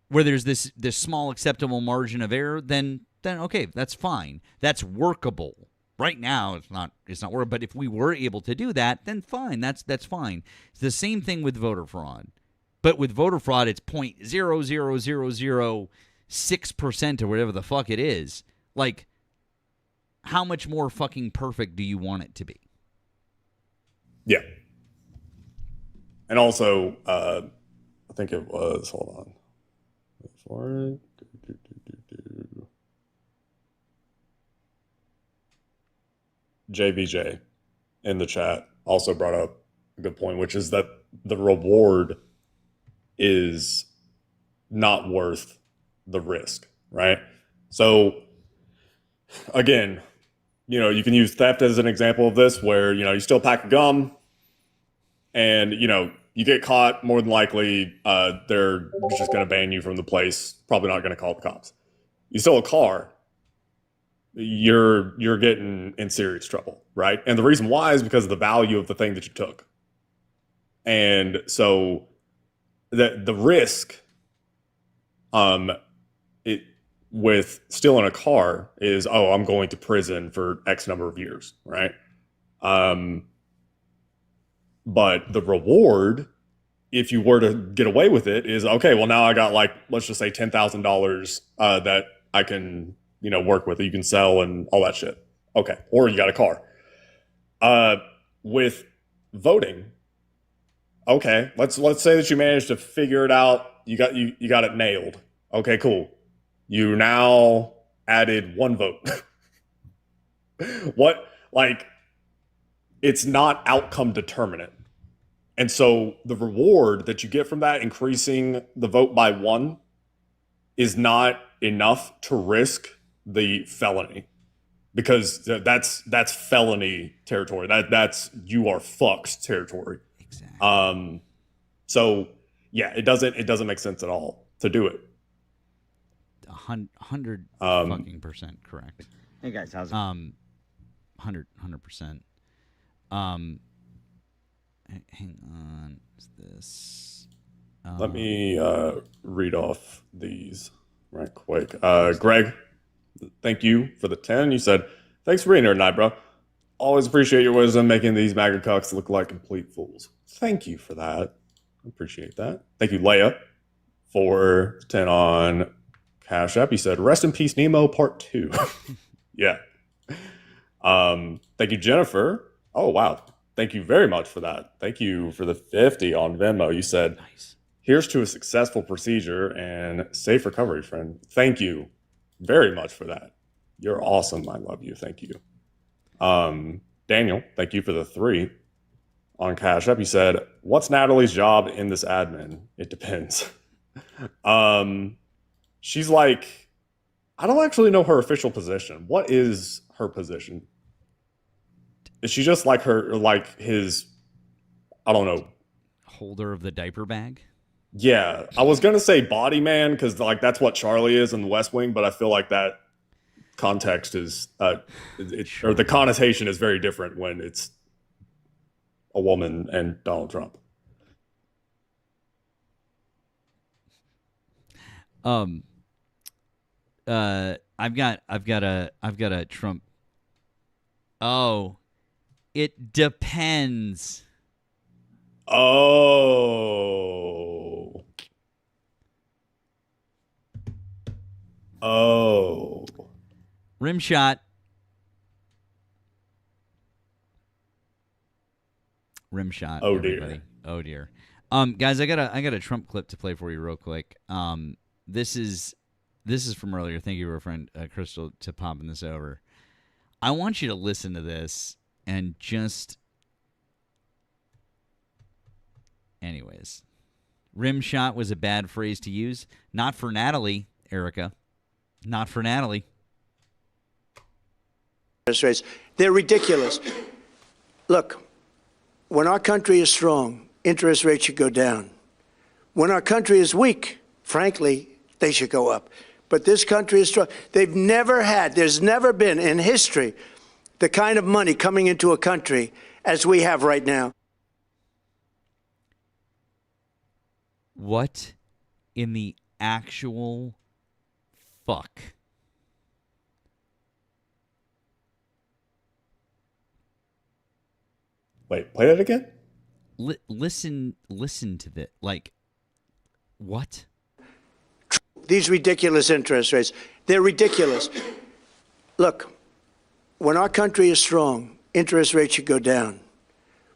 where there's this small acceptable margin of error, then okay, that's fine. That's workable. Right now, it's not workable, but if we were able to do that, then fine. That's fine. It's the same thing with voter fraud. But with voter fraud, it's 0.00006% or whatever the fuck it is. Like, how much more fucking perfect do you want it to be? Yeah. And also, I think it was, hold on. For it. JVJ in the chat also brought up a good point, which is that the reward is not worth the risk, right? So, again, you can use theft as an example of this where, you steal a pack of gum and, you get caught, more than likely, they're just going to ban you from the place, probably not going to call the cops. You steal a car, you're getting in serious trouble, right? And the reason why is because of the value of the thing that you took. And so the risk with stealing a car is, I'm going to prison for X number of years, right? But the reward, if you were to get away with it, is, okay, well, now I got let's just say $10,000 that I can work with, you can sell and all that shit. Okay. Or you got a car. With voting, okay, let's say that you managed to figure it out. You got it nailed. Okay, cool. You now added 1 vote. It's not outcome determinant. And so the reward that you get from that, increasing the vote by 1, is not enough to risk the felony, because that's felony territory. That's you are fucked territory. Exactly. So yeah, it doesn't make sense at all to do it. 100 fucking percent correct. Hey guys, how's it? 100%. Hang on. Is this? Let me read off these right quick. Greg, thank you for the 10. You said, thanks for being here tonight, bro. Always appreciate your wisdom, making these MAGA cucks look like complete fools. Thank you for that. I appreciate that. Thank you, Leia, for 10 on Cash App. You said, rest in peace, Nemo, part 2. Yeah. Thank you, Jennifer. Oh, wow. Thank you very much for that. Thank you for the 50 on Venmo. You said, Nice. Here's to a successful procedure and safe recovery, friend. Thank you very much for that. You're awesome. I love you. Thank you. Daniel, thank you for the 3 on Cash App. You said, what's Natalie's job in this admin? It depends. She's like, I don't actually know her official position. What is her position? Is she just like his, I don't know. Holder of the diaper bag? Yeah, I was gonna say body man because like that's what Charlie is in the West Wing, but I feel like that context is or the connotation is very different when it's a woman and Donald Trump. I've got a Trump. Oh, it depends. Oh. Oh. Rim shot. Rim shot. Oh, everybody. dear. Oh dear. Guys, I got a Trump clip to play for you real quick. This is from earlier. Thank you, our friend Crystal, to popping this over. I want you to listen to this and just. Anyways, rim shot was a bad phrase to use. Not for Natalie, Erika. Not for Natalie. Interest rates, they're ridiculous. Look, when our country is strong, interest rates should go down. When our country is weak, frankly, they should go up. But this country is strong. There's never been in history the kind of money coming into a country as we have right now. What in the actual fuck? Wait, play that again? Listen to this. Like, what? These ridiculous interest rates, they're ridiculous. Look, when our country is strong, interest rates should go down.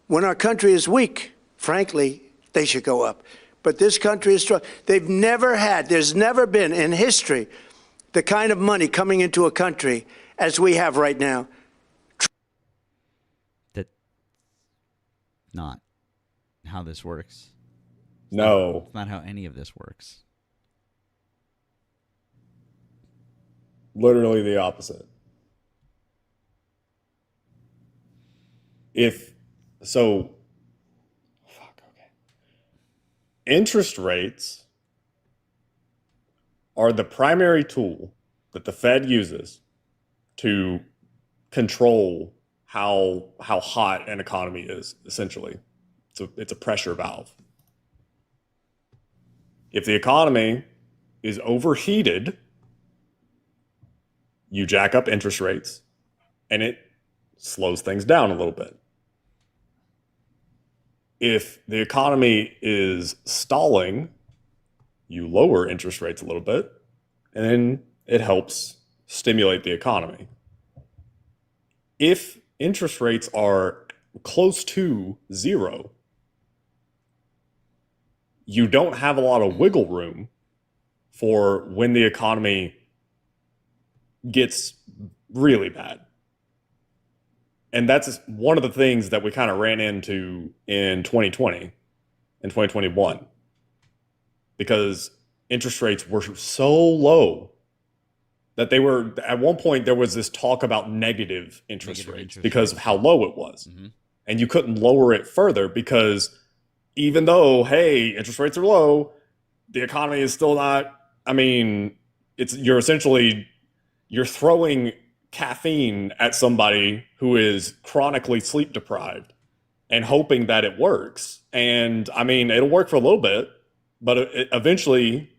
When our country is weak, frankly, they should go up. But this country is strong. There's never been in history the kind of money coming into a country as we have right now. That's not how this works. No. It's not how any of this works. Literally the opposite. Interest rates are the primary tool that the Fed uses to control how hot an economy is, essentially. It's a pressure valve. If the economy is overheated, you jack up interest rates and it slows things down a little bit. If the economy is stalling, you lower interest rates a little bit, and then it helps stimulate the economy. If interest rates are close to zero, you don't have a lot of wiggle room for when the economy gets really bad. And that's one of the things that we kind of ran into in 2020 and 2021, because interest rates were so low that they were, at one point, there was this talk about negative interest rates because of how low it was. Mm-hmm. And you couldn't lower it further because even though, hey, interest rates are low, the economy is still not, I mean, you're throwing caffeine at somebody who is chronically sleep deprived and hoping that it works. And I mean, it'll work for a little bit, but eventually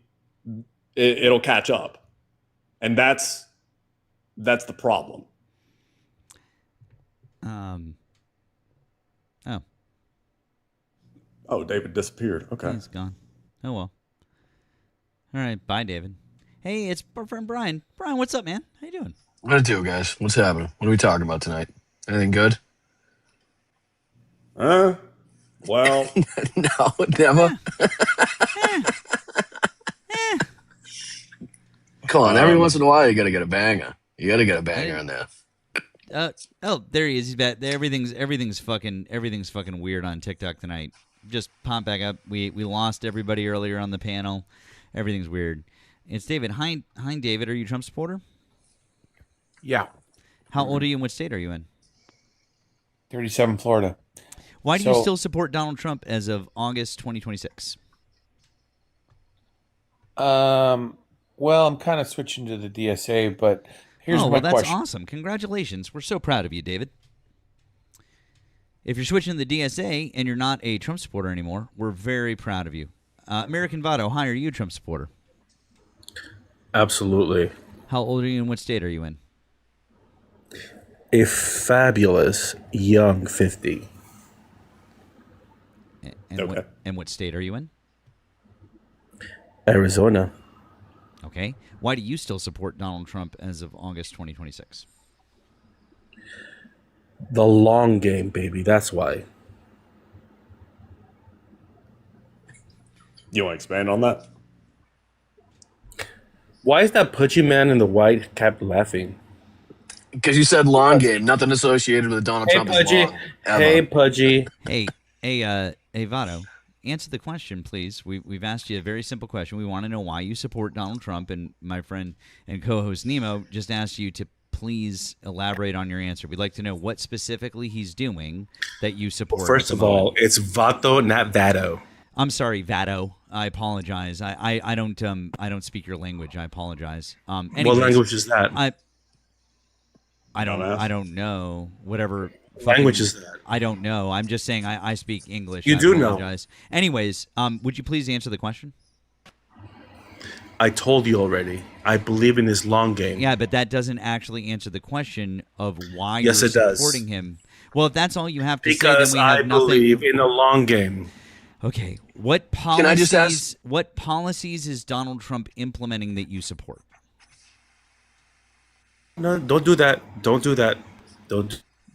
it'll catch up. And that's the problem. Oh, David disappeared. Okay. He's gone. Oh, well. All right. Bye, David. Hey, it's our friend Brian. Brian, what's up, man? How you doing? What it do, guys? What's happening? What are we talking about tonight? Anything good? Well. No, never. Come on, every once in a while you gotta get a banger. You gotta get a banger in there. There he is. He's back. Everything's fucking weird on TikTok tonight. Just pop back up. We lost everybody earlier on the panel. Everything's weird. It's David. Hi, David. Are you a Trump supporter? Yeah. How old are you and what state are you in? 37, Florida. Why do you still support Donald Trump as of August 2026? Well, I'm kind of switching to the DSA, but here's Oh, my well, that's question. awesome. Congratulations. We're so proud of you, David. If you're switching to the DSA and you're not a Trump supporter anymore, we're very proud of you. American Votto, hi, are you a Trump supporter? Absolutely. How old are you and what state are you in? A fabulous young 50. And Okay. what state are you in? Arizona. Okay. Why do you still support Donald Trump as of August 2026? The long game, baby. That's why. You want to expand on that? Why is that pudgy man in the white cap laughing? Because you said long game, nothing associated with Donald Hey, Trump is pudgy. long. Ever. Hey, pudgy. Hey, Votto, answer the question, please. We've asked you a very simple question. We want to know why you support Donald Trump, and my friend and co-host Nemo just asked you to please elaborate on your answer. We'd like to know what specifically he's doing that you support. First of all, it's Vato, not Vado. I'm sorry, Vado. I apologize. I don't speak your language. I apologize. Anyways, What language is that? I don't know. Whatever language is that? I don't know. I'm just saying I speak English. You do know. Anyways, would you please answer the question? I told you already. I believe in his long game. Yeah, but that doesn't actually answer the question of why Yes, you're it does. supporting him. Well, if that's all you have to Because say, then we have I nothing. believe in the long game. Okay, what policies? Can I just ask? What policies is Donald Trump implementing that you support? No, don't do that. Don't do that.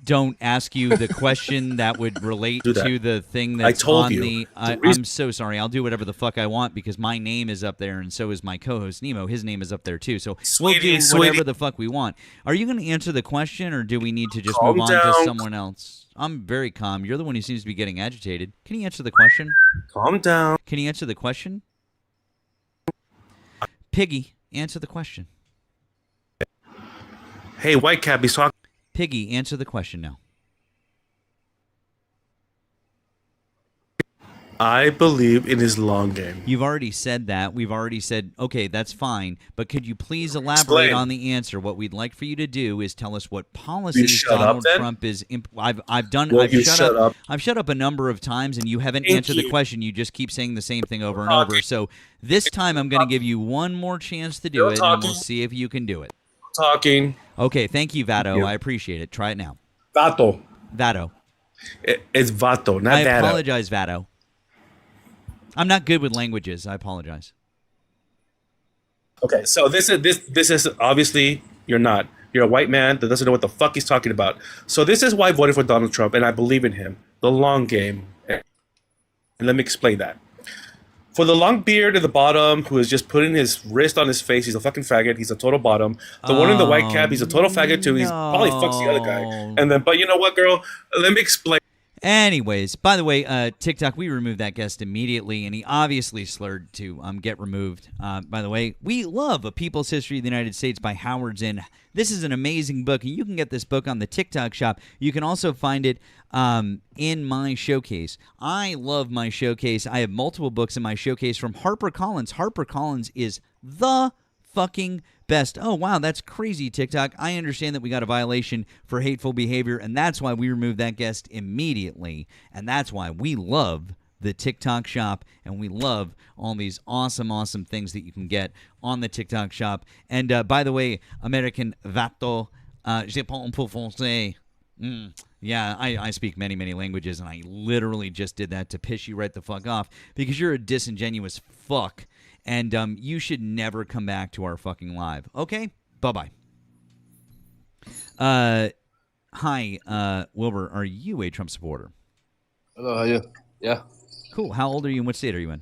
Don't ask you the question that would relate Do that. to the thing that's I told on you. the. The reason- I'm so sorry. I'll do whatever the fuck I want because my name is up there, and so is my co-host Nemo. His name is up there too. So we'll do whatever the fuck we want. Are you going to answer the question, or do we need to just Calm move on to down. someone else? I'm very calm. You're the one who seems to be getting agitated. Can you answer the question? Calm down. Can you answer the question? Piggy, answer the question. Hey, Whitecap, he's talking. Piggy, answer the question now. I believe in his long game. You've already said that. We've already said, okay, that's fine. But could you please elaborate Explain. on the answer? What we'd like for you to do is tell us what You policies shut up, Donald then? Trump is. I've done. Will I've you shut shut up? I've shut up a number of times, and you haven't Thank answered the you. question. You just keep saying the same thing over and Talking. over. So this time, I'm going to give you one more chance to do You're it, and talking. we'll see if you can do it. Talking. Okay, thank you, Vado. you. I appreciate it. Try it now, Vato. Vado. It's Vato, not I Vado. apologize, Vado. I'm not good with languages. I apologize. Okay, so this is obviously you're not. You're a white man that doesn't know what the fuck he's talking about. So this is why I voted for Donald Trump, and I believe in him. The long game. And let me explain that. For the long beard at the bottom, who is just putting his wrist on his face, he's a fucking faggot. He's a total bottom. The one in the white cap, he's a total faggot too. He's probably fucks the other guy. And then, but you know what, girl? Let me explain. Anyways, by the way, TikTok, we removed that guest immediately, and he obviously slurred to get removed. By the way, we love A People's History of the United States by Howard Zinn. This is an amazing book, and you can get this book on the TikTok shop. You can also find it in my showcase. I love my showcase. I have multiple books in my showcase from HarperCollins. HarperCollins is the fucking best. Oh, wow, that's crazy, TikTok. I understand that we got a violation for hateful behavior, and that's why we removed that guest immediately. And that's why we love the TikTok shop, and we love all these awesome, awesome things that you can get on the TikTok shop. And by the way, American Vato, je parle un peu français. Yeah, I speak many, many languages, and I literally just did that to piss you right the fuck off because you're a disingenuous fuck. And you should never come back to our fucking live. Okay? Bye-bye. Hi, Wilbur. Are you a Trump supporter? Hello, how are you? Yeah. Cool. How old are you and what state are you in?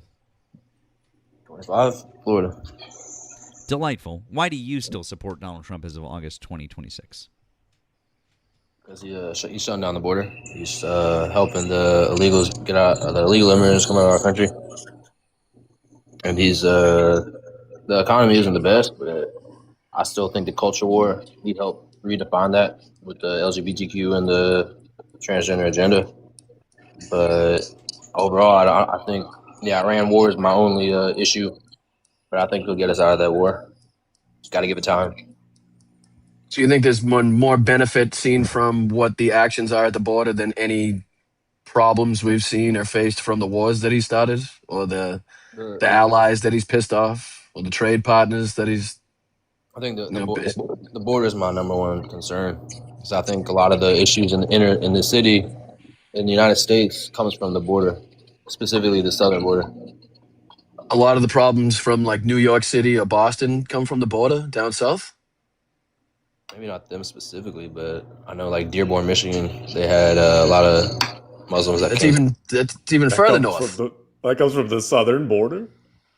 25, Florida. Delightful. Why do you still support Donald Trump as of August 2026? Because he's shutting down the border. He's helping the illegals get out, the illegal immigrants come out of our country. And the economy isn't the best, but I still think the culture war need help redefine that with the LGBTQ and the transgender agenda. But overall, I think the Iran war is my only issue but I think he'll get us out of that war. Just got to give it time. So you think there's more benefit seen from what the actions are at the border than any problems we've seen or faced from the wars that he started, or the allies that he's pissed off, or the trade partners that he's. I think the border is my number one concern, because I think a lot of the issues in the city in the United States comes from the border, specifically the southern border. A lot of the problems from like New York City or Boston come from the border down south. Maybe not them specifically, but I know like Dearborn, Michigan, they had a lot of Muslims that came. That's even further north. That comes from the southern border.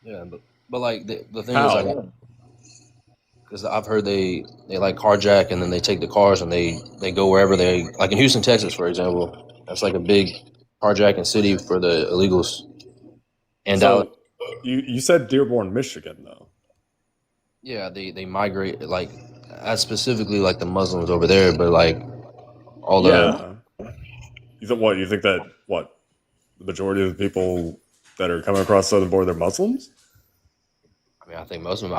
Yeah, but like the thing is, like, because I've heard they like carjack and then they take the cars and they go wherever they like in Houston, Texas, for example. That's like a big carjacking city for the illegals. And so you said Dearborn, Michigan, though. Yeah, they migrate like specifically like the Muslims over there, but like all the. You think that the majority of the people that are coming across the southern border are Muslims? I mean, I think Muslims.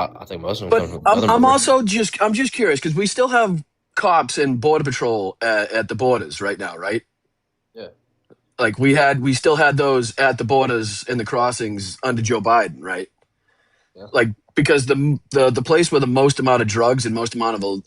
But I'm just curious because we still have cops and border patrol at the borders right now, right? Yeah. Like we still had those at the borders in the crossings under Joe Biden, right? Yeah. Like because the place where the most amount of drugs and most amount of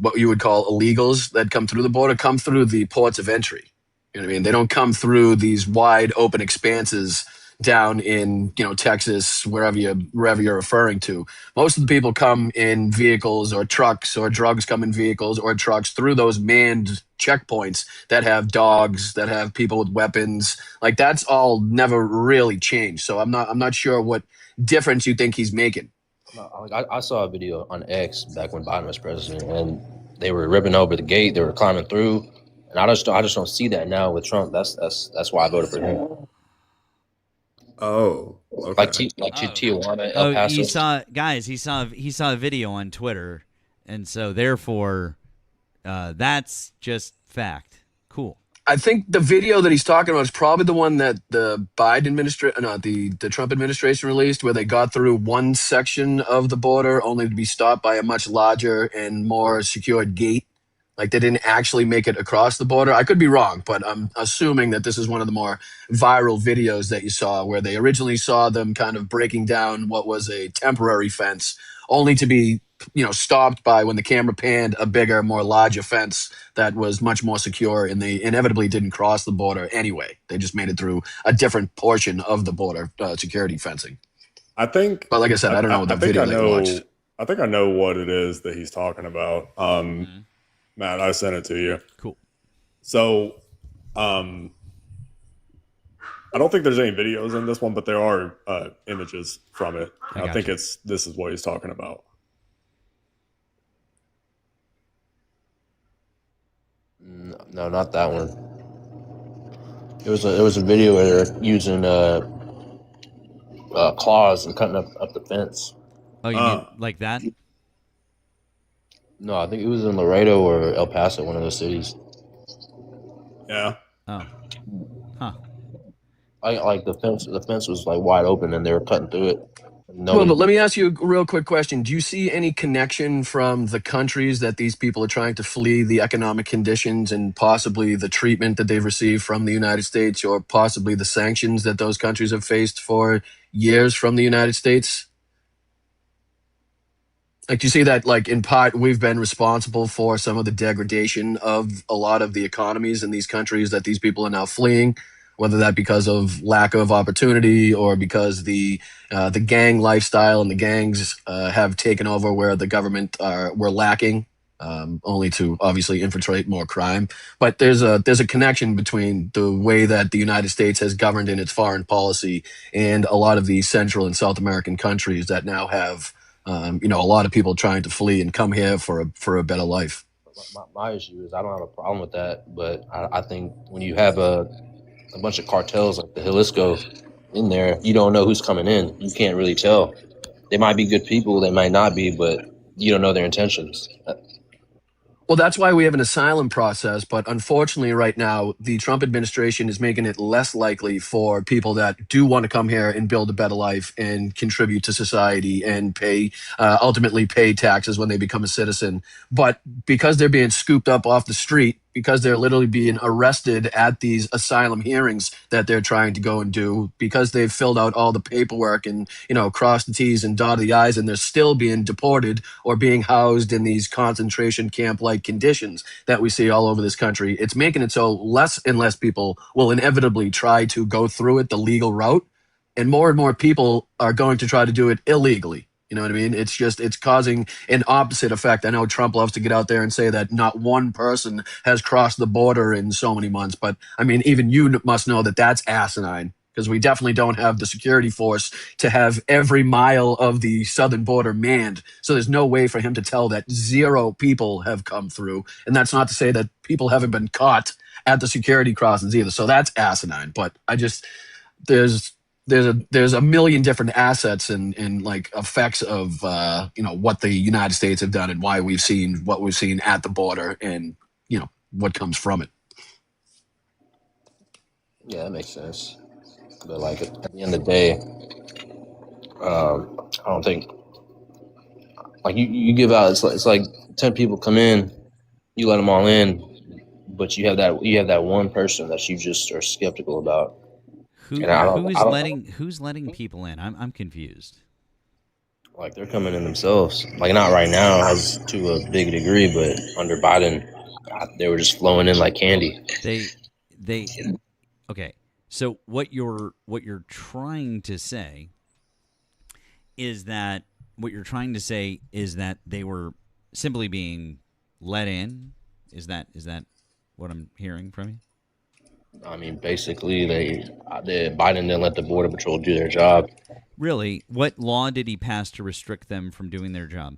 what you would call illegals that come through the border come through the ports of entry. You know what I mean? They don't come through these wide open expanses down in Texas, wherever you're referring to. Most of the people come in vehicles or trucks, or drugs come in vehicles or trucks through those manned checkpoints that have dogs, that have people with weapons. Like that's all never really changed. So I'm not sure what difference you think he's making. I saw a video on X back when Biden was president, and they were ripping over the gate. They were climbing through, and I just don't see that now with Trump. That's why I voted for him. Oh, okay. Like Tijuana, El Paso. He saw a video on Twitter, and so therefore, that's just fact. Cool. I think the video that he's talking about is probably the one that the the Trump administration released, where they got through one section of the border only to be stopped by a much larger and more secured gate. Like they didn't actually make it across the border. I could be wrong, but I'm assuming that this is one of the more viral videos that you saw, where they originally saw them kind of breaking down what was a temporary fence, only to be stopped by, when the camera panned, a bigger, more larger fence that was much more secure, and they inevitably didn't cross the border anyway. They just made it through a different portion of the border security fencing. But like I said, I don't know the video that you watched. I think I know what it is that he's talking about. Matt, I sent it to you. Cool. So, I don't think there's any videos in this one, but there are images from it. I think this is what he's talking about. No, not that one. It was a video where they're using claws and cutting up the fence. Oh, you mean like that? No, I think it was in Laredo or El Paso, one of those cities. Yeah. Oh. Huh. Like the fence was like wide open, and they were cutting through it. Well, but let me ask you a real quick question. Do you see any connection from the countries that these people are trying to flee, the economic conditions and possibly the treatment that they've received from the United States, or possibly the sanctions that those countries have faced for years from the United States? Like, do you see that, like, in part, we've been responsible for some of the degradation of a lot of the economies in these countries that these people are now fleeing, whether that because of lack of opportunity or because the gang lifestyle and the gangs have taken over where the government were lacking, only to obviously infiltrate more crime. But there's a connection between the way that the United States has governed in its foreign policy and a lot of the Central and South American countries that now have a lot of people trying to flee and come here for a better life. My issue is I don't have a problem with that, but I think when you have a bunch of cartels like the Jalisco in there, you don't know who's coming in. You can't really tell. They might be good people, they might not be, but you don't know their intentions. Well, that's why we have an asylum process. But unfortunately, right now, the Trump administration is making it less likely for people that do want to come here and build a better life and contribute to society and pay, ultimately pay taxes when they become a citizen. But because they're being scooped up off the street, because they're literally being arrested at these asylum hearings that they're trying to go and do, because they've filled out all the paperwork and, crossed the T's and dotted the I's, and they're still being deported or being housed in these concentration camp like conditions that we see all over this country. It's making it so less and less people will inevitably try to go through it the legal route, and more people are going to try to do it illegally. You know what I mean? It's causing an opposite effect. I know Trump loves to get out there and say that not one person has crossed the border in so many months, but I mean, even you must know that that's asinine, because we definitely don't have the security force to have every mile of the southern border manned. So there's no way for him to tell that 0 people have come through. And that's not to say that people haven't been caught at the security crossings either. So that's asinine. But there's a million different assets and like effects of what the United States have done and why we've seen what we've seen at the border and what comes from it. Yeah, that makes sense. But like at the end of the day, I don't think like you give out. It's like 10 people come in, you let them all in, but you have that one person that you just are skeptical about. And Who's letting people in? I'm confused. Like they're coming in themselves. Like not right now, as to a big degree, but under Biden, they were just flowing in like candy. They okay. So what you're trying to say is that they were simply being let in? Is that what I'm hearing from you? I mean, basically, Biden didn't let the border patrol do their job. Really? What law did he pass to restrict them from doing their job?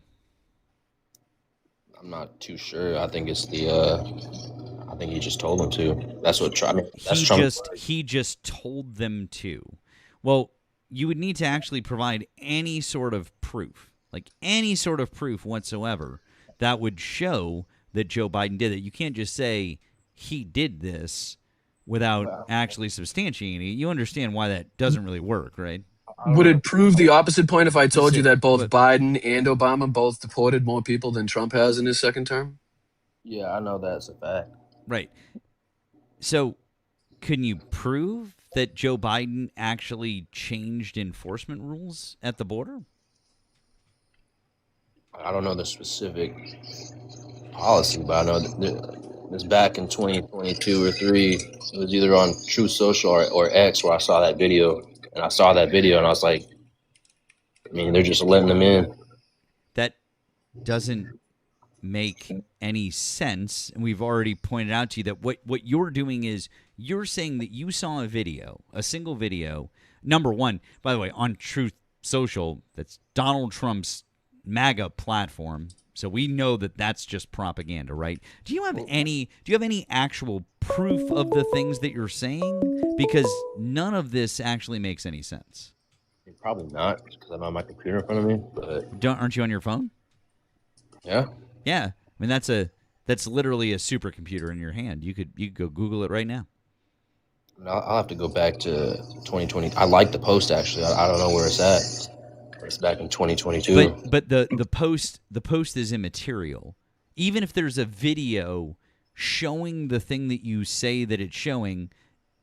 I'm not too sure. I think it's I think he just told them to. That's what Trump. That's Trump. He just told them to. Well, you would need to actually provide any sort of proof, like any sort of proof whatsoever, that would show that Joe Biden did it. You can't just say he did this without actually substantiating it. You understand why that doesn't really work, right? Would it prove the opposite point if I told you that both Biden and Obama both deported more people than Trump has in his second term? Yeah, I know that's a fact. Right. So, can you prove that Joe Biden actually changed enforcement rules at the border? I don't know the specific policy, but I know that it's back in 2022 or 3. It was either on Truth Social or X where I saw that video. And I saw that video and I was like, I mean, they're just letting them in. That doesn't make any sense. And we've already pointed out to you that what you're doing is you're saying that you saw a single video. Number one, by the way, on Truth Social, that's Donald Trump's MAGA platform. So we know that that's just propaganda, right? Do you have any actual proof of the things that you're saying? Because none of this actually makes any sense. Probably not, because I don't have my computer in front of me. But aren't you on your phone? Yeah. Yeah. I mean, that's literally a supercomputer in your hand. You could go Google it right now. I'll have to go back to 2020. I like the post actually. I don't know where it's at. It's back in 2022. But the post is immaterial. Even if there's a video showing the thing that you say that it's showing,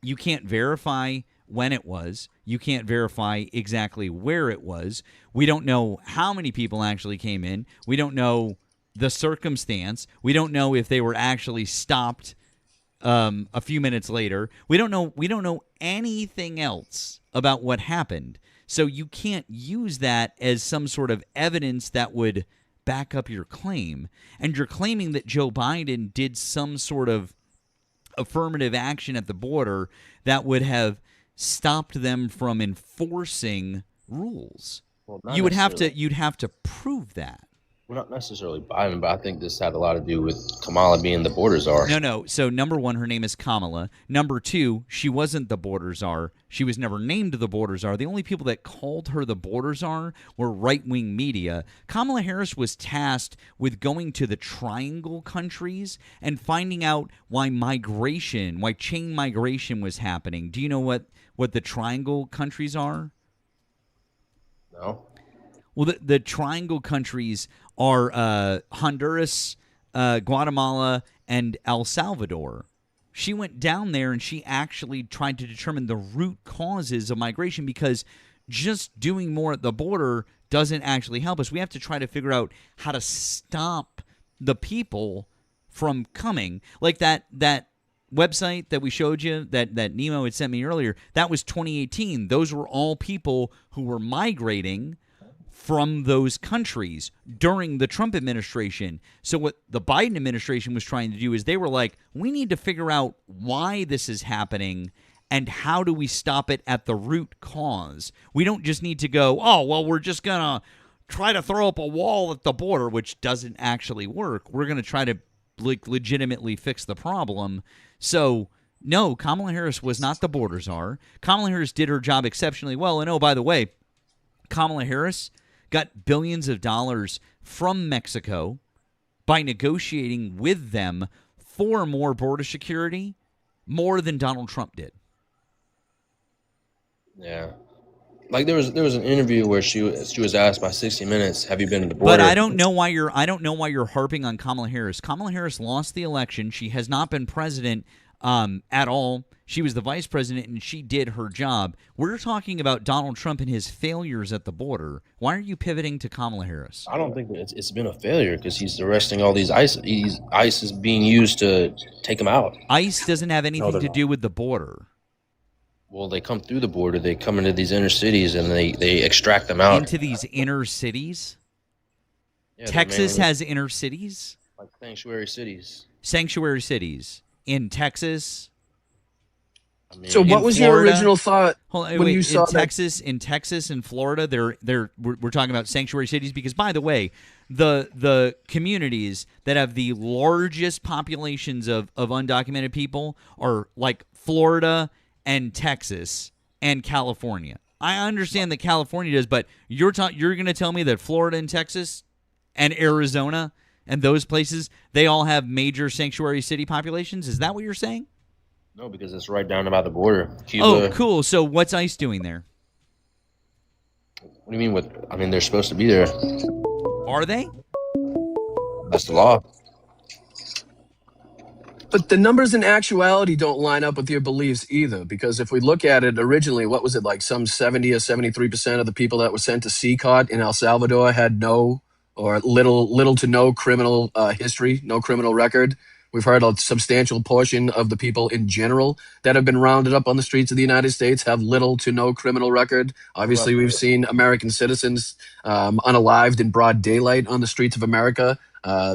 you can't verify when it was. You can't verify exactly where it was. We don't know how many people actually came in. We don't know the circumstance. We don't know if they were actually stopped a few minutes later. We don't know anything else about what happened. So you can't use that as some sort of evidence that would back up your claim. And you're claiming that Joe Biden did some sort of affirmative action at the border that would have stopped them from enforcing rules. Well, You'd have to prove that. Well, not necessarily Biden, but I think this had a lot to do with Kamala being the border czar. No. So number one, her name is Kamala. Number two, she wasn't the border czar. She was never named the border czar. The only people that called her the border czar were right-wing media. Kamala Harris was tasked with going to the Triangle countries and finding out why chain migration was happening. Do you know what the Triangle countries are? No. Well, the Triangle countries are Honduras, Guatemala, and El Salvador. She went down there and she actually tried to determine the root causes of migration, because just doing more at the border doesn't actually help us. We have to try to figure out how to stop the people from coming. Like that website that we showed you, that Nemo had sent me earlier, that was 2018. Those were all people who were migrating from those countries during the Trump administration. So what the Biden administration was trying to do is they were like, we need to figure out why this is happening and how do we stop it at the root cause. We don't just need to go, oh, well, we're just going to try to throw up a wall at the border, which doesn't actually work. We're going to try to legitimately fix the problem. So no, Kamala Harris was not the border czar. Kamala Harris did her job exceptionally well. And oh, by the way, Kamala Harris got billions of dollars from Mexico by negotiating with them for more border security, more than Donald Trump did. Yeah. Like there was an interview where she was asked by 60 Minutes, "Have you been to the border?" But I don't know why you're harping on Kamala Harris. Kamala Harris lost the election. She has not been president at all. She was the vice president, and she did her job. We're talking about Donald Trump and his failures at the border. Why are you pivoting to Kamala Harris? I don't think it's been a failure because he's arresting all these ICE. ICE is being used to take him out. ICE doesn't have anything to do with the border. Well, they come through the border. They come into these inner cities and they extract them out. Into these inner cities? Yeah, Texas has inner cities? Like sanctuary cities. Sanctuary cities. In Texas? I mean, so what was your original thought when you saw Texas? In Texas and Florida, we're talking about sanctuary cities because, by the way, the communities that have the largest populations of undocumented people are like Florida and Texas and California. I understand that California does, but you're going to tell me that Florida and Texas and Arizona and those places, they all have major sanctuary city populations? Is that what you're saying? No, because it's right down about the border. Cuba. Oh, cool. So what's ICE doing there? What do you mean? I mean, they're supposed to be there. Are they? That's the law. But the numbers in actuality don't line up with your beliefs either, because if we look at it originally, what was it, like some 70 or 73% of the people that were sent to CCOT in El Salvador had no or little to no criminal history, no criminal record. We've heard a substantial portion of the people in general that have been rounded up on the streets of the United States have little to no criminal record. Obviously, we've seen American citizens unalived in broad daylight on the streets of America.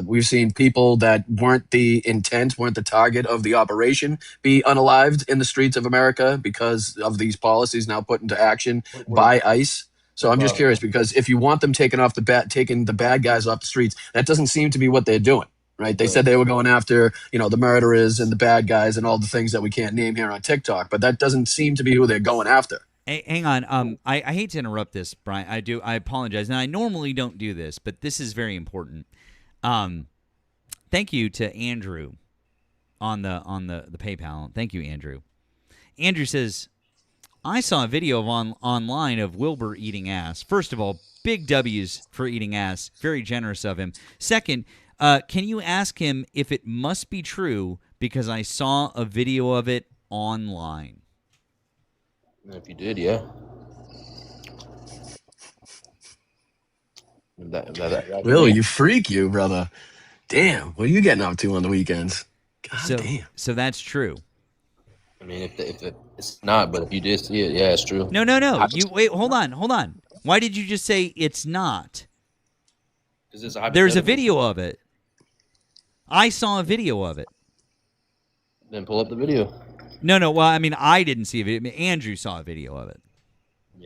We've seen people that weren't the intent, weren't the target of the operation be unalived in the streets of America because of these policies now put into action by ICE. So I'm just curious, because if you want them taking the bad guys off the streets, that doesn't seem to be what they're doing. Right. They said they were going after, the murderers and the bad guys and all the things that we can't name here on TikTok. But that doesn't seem to be who they're going after. Hey, hang on. I hate to interrupt this, Brian. I apologize. And I normally don't do this, but this is very important. Thank you to Andrew on the PayPal. Thank you, Andrew. Andrew says, I saw a video online of Wilbur eating ass. First of all, big W's for eating ass. Very generous of him. Second, can you ask him if it must be true because I saw a video of it online? If you did, yeah. Will, you freak, you brother. Damn, what are you getting up to on the weekends? God damn. So that's true. I mean, if it's not, but if you did see it, yeah, it's true. No. Wait, hold on. Why did you just say it's not? There's a video of it. I saw a video of it. Then pull up the video. No. Well, I mean, I didn't see a video. I mean, Andrew saw a video of it.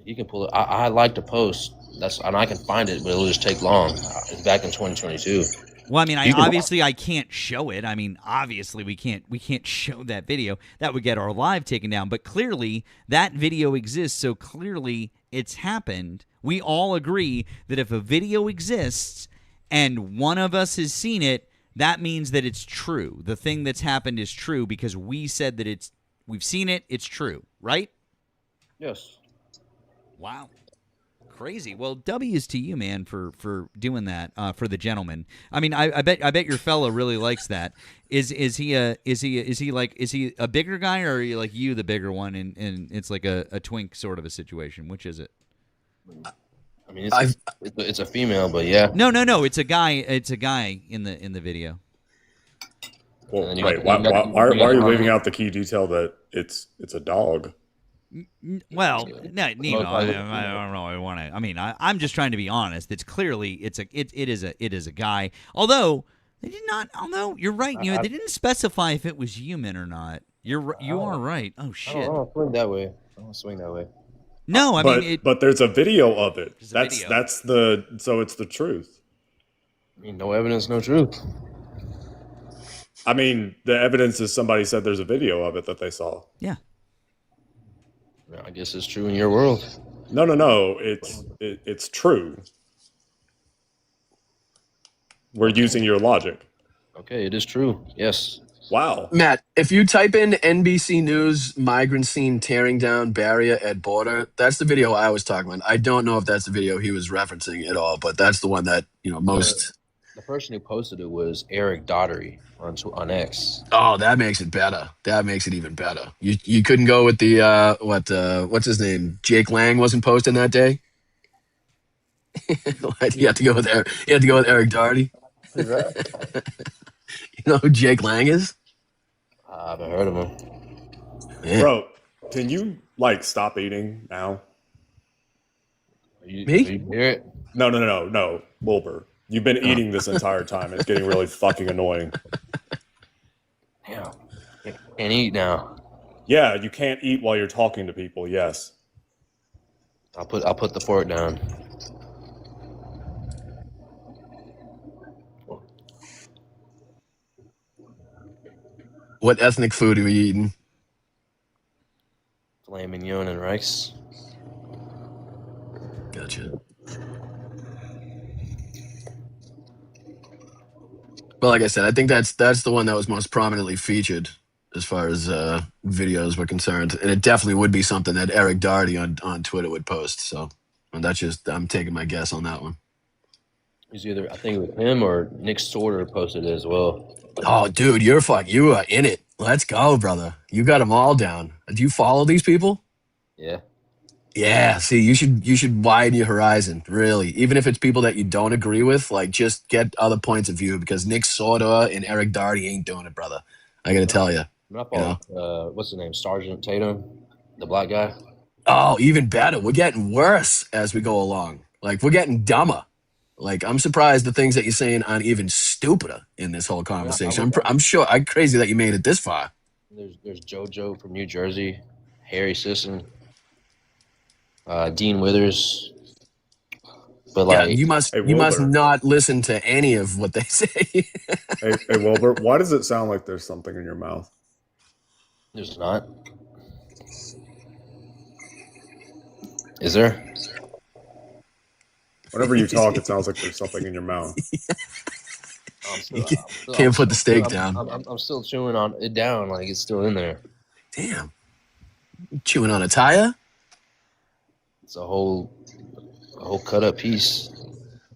He can pull it. I like to post. And I can find it, but it'll just take long. It's back in 2022. Well, I mean, You can- I can't show it. I mean, obviously we can't show that video. That would get our live taken down. But clearly that video exists, so clearly it's happened. We all agree that if a video exists and one of us has seen it, that means that it's true. The thing that's happened is true because we said that we've seen it, it's true, right? Yes. Wow. Crazy. Well, W's to you, man, for doing that for the gentleman. I mean, I bet your fella really likes that. Is he a bigger guy, or are you like you the bigger one, and it's like a twink sort of a situation? Which is it? I mean, it's a female, but yeah. No. It's a guy. It's a guy in the video. Well, wait. Why are you leaving out the key detail that it's a dog? Well, no, Nemo. I don't know. I want to. I mean, I'm just trying to be honest. It's clearly it is a guy. Although they did not. Although you're right. They didn't specify if it was human or not. You are right. Oh shit. I don't swing that way. I don't swing that way. No, but there's a video of it. So it's the truth. I mean, no evidence, no truth. I mean, the evidence is somebody said there's a video of it that they saw. Yeah. I guess it's true in your world. No. It's true. We're using your logic. Okay, it is true. Yes. Wow. Matt, if you type in NBC News migrant scene tearing down barrier at border, that's the video I was talking about. I don't know if that's the video he was referencing at all, but that's the one that, most. The person who posted it was Eric Daugherty on X. Oh, that makes it better. That makes it even better. You couldn't go with the what's his name? Jake Lang wasn't posting that day. You have to go with Eric. You have to go with Eric Daugherty. Who's that? You know who Jake Lang is? I haven't heard of him. Yeah. Bro, can you stop eating now? Me? You hear it? No, Wilbur. You've been eating this entire time. It's getting really fucking annoying. Yeah. Can't eat now. Yeah, you can't eat while you're talking to people. Yes. I'll put the fork down. What ethnic food are we eating? Filet mignon and rice. Gotcha. Well, like I said, I think that's the one that was most prominently featured as far as videos were concerned, and it definitely would be something that Eric Daugherty on Twitter would post. So, and I'm taking my guess on that one. It's either I think it was him or Nick Sorter posted it as well. Oh, dude, you are in it. Let's go, brother. You got them all down. Do you follow these people? Yeah. Yeah, see, you should widen your horizon, really. Even if it's people that you don't agree with, just get other points of view because Nick Sorda and Eric Daugherty ain't doing it, brother. I got to tell you. What's his name? Sergeant Tatum, the black guy. Oh, even better. We're getting worse as we go along. We're getting dumber. I'm surprised the things that you're saying aren't even stupider in this whole conversation. I'm crazy that you made it this far. There's JoJo from New Jersey, Harry Sisson. Dean Withers, but you must not listen to any of what they say. hey Wilbur, why does it sound like there's something in your mouth? There's not. Is there? Whenever you talk, it sounds like there's something in your mouth. Can't put the steak down. I'm still chewing on it down, it's still in there. Damn, you chewing on a tire? It's a whole cut up piece.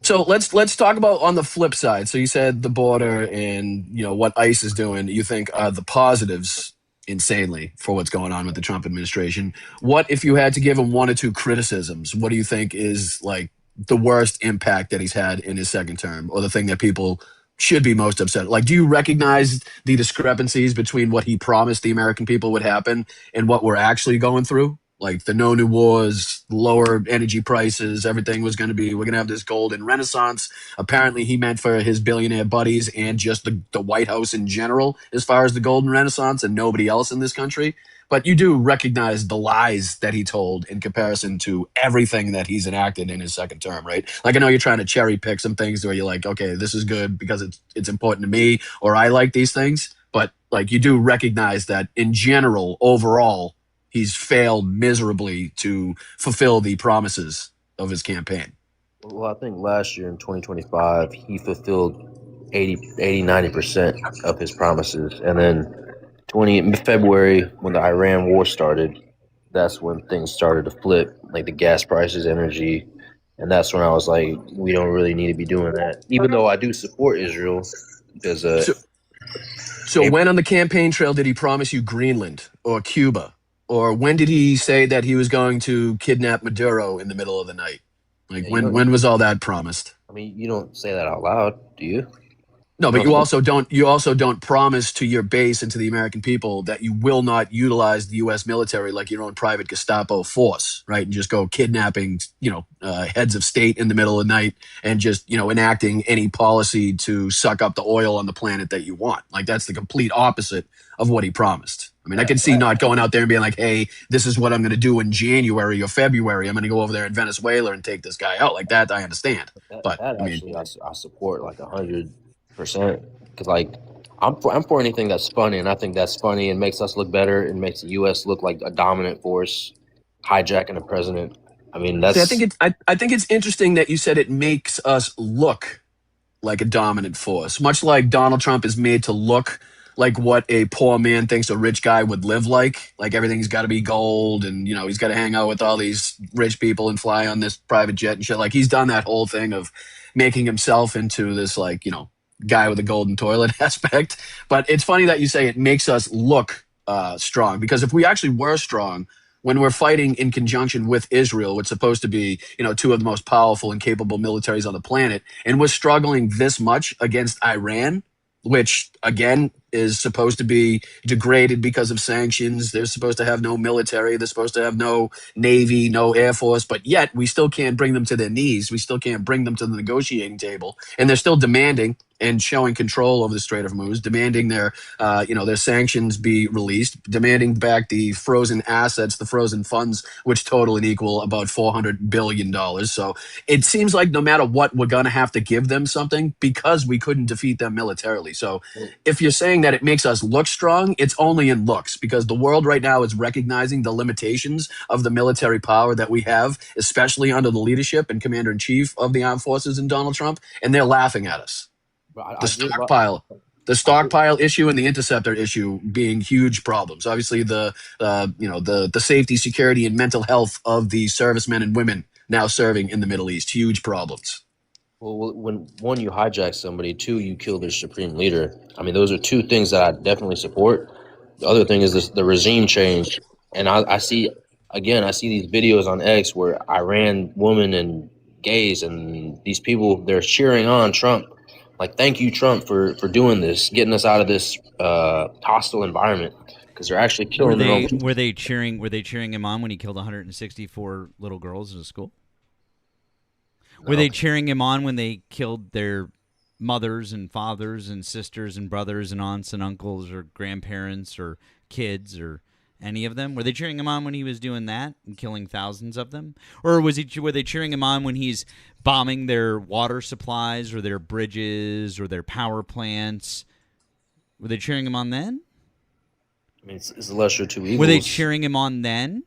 So let's talk about on the flip side. So you said the border and what ICE is doing. You think are the positives insanely for what's going on with the Trump administration. What if you had to give him one or two criticisms? What do you think is the worst impact that he's had in his second term, or the thing that people should be most upset? Do you recognize the discrepancies between what he promised the American people would happen and what we're actually going through? The no new wars, lower energy prices, everything was going to be, we're going to have this golden renaissance. Apparently he meant for his billionaire buddies and just the White House in general, as far as the golden renaissance and nobody else in this country. But you do recognize the lies that he told in comparison to everything that he's enacted in his second term, right? Like I know you're trying to cherry pick some things where you're like, okay, this is good because it's important to me, or I like these things. But like you do recognize that in general, overall, he's failed miserably to fulfill the promises of his campaign. Well, I think last year in 2025, he fulfilled 90% of his promises. And then in February, when the Iran war started, that's when things started to flip, like the gas prices, energy. And that's when I was like, we don't really need to be doing that. Even though I do support Israel, because So when on the campaign trail did he promise you Greenland or Cuba? Or when did he say that he was going to kidnap Maduro in the middle of the night? Like Yeah, when was all that promised? I mean, you don't say that out loud, do you? No, but No. you also don't promise to your base and to the American people that you will not utilize the U.S. military like your own private Gestapo force, right? And just go kidnapping, heads of state in the middle of the night and just, enacting any policy to suck up the oil on the planet that you want. Like that's the complete opposite of what he promised. I mean, I can see not going out there and being like, hey, this is what I'm going to do in January or February. I'm going to go over there in Venezuela and take this guy out. Like that, I understand. But I mean, actually, I support like 100%. Because like I'm for anything that's funny, and I think that's funny and makes us look better and makes the U.S. look like a dominant force, hijacking the president. I mean, that's. See, I think it's interesting that you said it makes us look like a dominant force, much like Donald Trump is made to look like what a poor man thinks a rich guy would live like. Like everything's got to be gold, and he's got to hang out with all these rich people and fly on this private jet and shit. Like he's done that whole thing of making himself into this guy with a golden toilet aspect. But it's funny that you say it makes us look strong, because if we actually were strong when we're fighting in conjunction with Israel, which is supposed to be, two of the most powerful and capable militaries on the planet, and we're struggling this much against Iran, which again is supposed to be degraded because of sanctions. They're supposed to have no military. They're supposed to have no navy, no air force, but yet we still can't bring them to their knees. We still can't bring them to the negotiating table. And they're still demanding and showing control over the Strait of Hormuz, demanding their sanctions be released, demanding back the frozen assets, the frozen funds, which total and equal about $400 billion. So it seems like no matter what, we're going to have to give them something because we couldn't defeat them militarily. So if you're saying that it makes us look strong, it's only in looks, because the world right now is recognizing the limitations of the military power that we have, especially under the leadership and commander-in-chief of the armed forces in Donald Trump, and they're laughing at us. The stockpile issue and the interceptor issue being huge problems. Obviously, the safety, security, and mental health of the servicemen and women now serving in the Middle East, huge problems. Well, when one, you hijack somebody, two, you kill their supreme leader. I mean, those are two things that I definitely support. The other thing is the regime change, and I see these videos on X where Iran women and gays and these people, they're cheering on Trump. Like, thank you, Trump, for doing this, getting us out of this hostile environment, because they're actually killing their own people. Were they cheering him on when he killed 164 little girls in a school? No. Were they cheering him on when they killed their mothers and fathers and sisters and brothers and aunts and uncles or grandparents or kids or any of them? Were they cheering him on when he was doing that and killing thousands of them? Or were they cheering him on when he's bombing their water supplies or their bridges or their power plants? Were they cheering him on then? I mean, it's the lesser of two evils. Were they cheering him on then?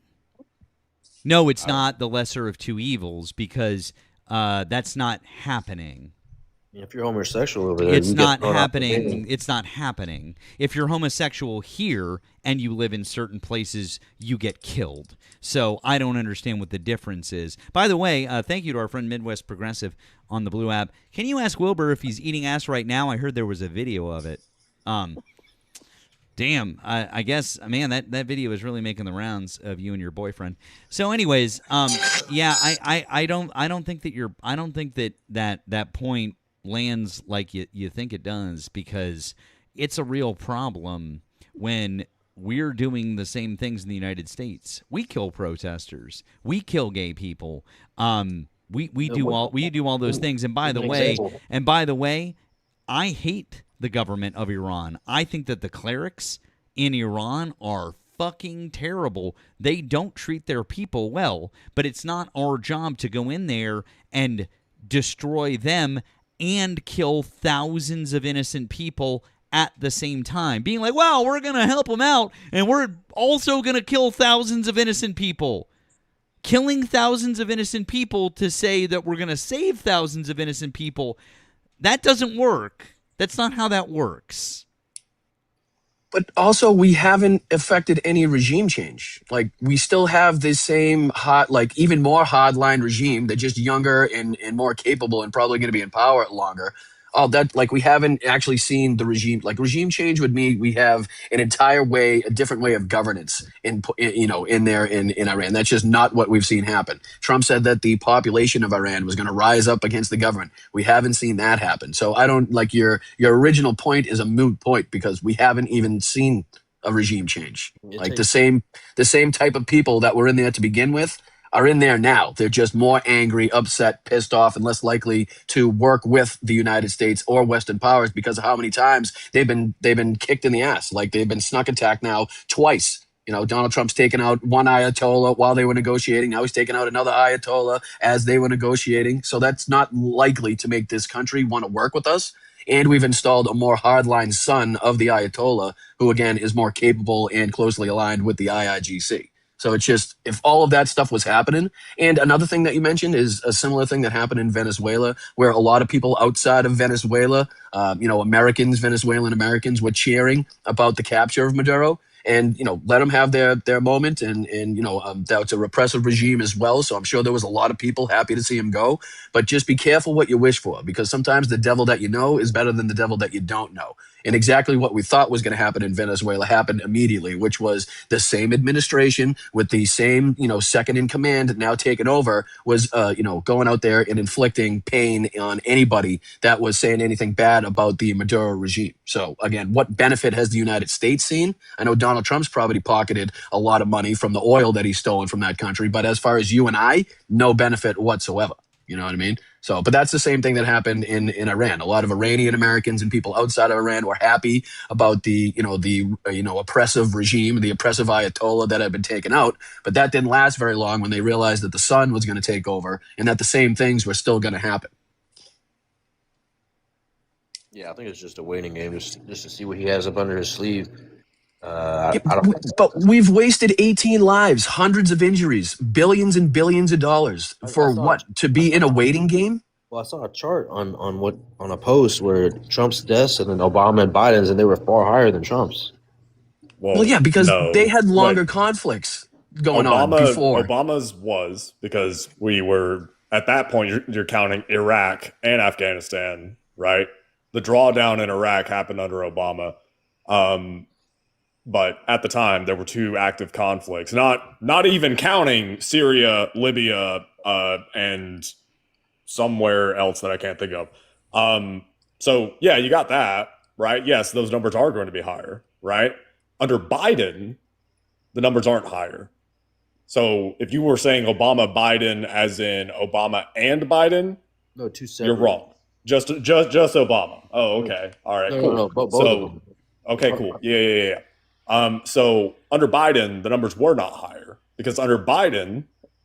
No, it's not the lesser of two evils, because that's not happening. If you're homosexual over there, it's not happening. It's not happening. If you're homosexual here and you live in certain places, you get killed. So I don't understand what the difference is. By the way, thank you to our friend Midwest Progressive on the Blue app. Can you ask Wilbur if he's eating ass right now? I heard there was a video of it. Damn, I guess, man, that video is really making the rounds of you and your boyfriend. So, anyways, yeah, I don't think that point lands like you think it does, because it's a real problem when we're doing the same things in the United States. We kill protesters, we kill gay people, we do all those things. And by the way, I hate the government of Iran. I think that the clerics in Iran are fucking terrible. They don't treat their people well, but it's not our job to go in there and destroy them and kill thousands of innocent people at the same time. Being like, wow, we're going to help them out, and we're also going to kill thousands of innocent people. Killing thousands of innocent people to say that we're going to save thousands of innocent people, that doesn't work. That's not how that works. But also, we haven't affected any regime change. Like, we still have this same even more hardline regime that's just younger and more capable and probably going to be in power longer. All that, like, we haven't actually seen the regime. Like, regime change would mean we have an entire way, a different way of governance in Iran. That's just not what we've seen happen. Trump said that the population of Iran was going to rise up against the government. We haven't seen that happen. So I don't like your original point is a moot point because we haven't even seen a regime change. Like the same type of people that were in there to begin with are in there now. They're just more angry, upset, pissed off, and less likely to work with the United States or Western powers because of how many times they've been kicked in the ass. Like, they've been snuck attacked now twice. You know, Donald Trump's taken out one Ayatollah while they were negotiating. Now he's taken out another Ayatollah as they were negotiating. So that's not likely to make this country want to work with us. And we've installed a more hardline son of the Ayatollah, who, again, is more capable and closely aligned with the IIGC. So it's just, if all of that stuff was happening, and another thing that you mentioned is a similar thing that happened in Venezuela, where a lot of people outside of Venezuela, Americans, Venezuelan Americans, were cheering about the capture of Maduro. And, let them have their moment. And that's a repressive regime as well. So I'm sure there was a lot of people happy to see him go. But just be careful what you wish for, because sometimes the devil that you know is better than the devil that you don't know. And exactly what we thought was going to happen in Venezuela happened immediately, which was the same administration with the same, second in command now taken over was, going out there and inflicting pain on anybody that was saying anything bad about the Maduro regime. So again, what benefit has the United States seen? I know Donald Trump's probably pocketed a lot of money from the oil that he's stolen from that country, but as far as you and I, no benefit whatsoever. You know what I mean? So, but that's the same thing that happened in Iran. A lot of Iranian Americans and people outside of Iran were happy about the oppressive regime, the oppressive Ayatollah that had been taken out. But that didn't last very long when they realized that the sun was going to take over and that the same things were still going to happen. Yeah, I think it's just a waiting game, just to see what he has up under his sleeve. But we've wasted 18 lives, hundreds of injuries, billions and billions of dollars for what? To be in a waiting game? Well, I saw a chart on a post where Trump's deaths and then Obama and Biden's, and they were far higher than Trump's. Well, yeah, because they had longer conflicts going on before. Obama's was because we were at that point. You're counting Iraq and Afghanistan, right? The drawdown in Iraq happened under Obama. But at the time, there were two active conflicts, not even counting Syria, Libya, and somewhere else that I can't think of. So, yeah, you got that, right? Yes, those numbers are going to be higher, right? Under Biden, the numbers aren't higher. So if you were saying Obama, Biden, as in Obama and Biden, no, two separate. You're wrong. Just Obama. Oh, okay. All right, cool. No, both of them. Okay, cool. Yeah. So under Biden, the numbers were not higher because under Biden,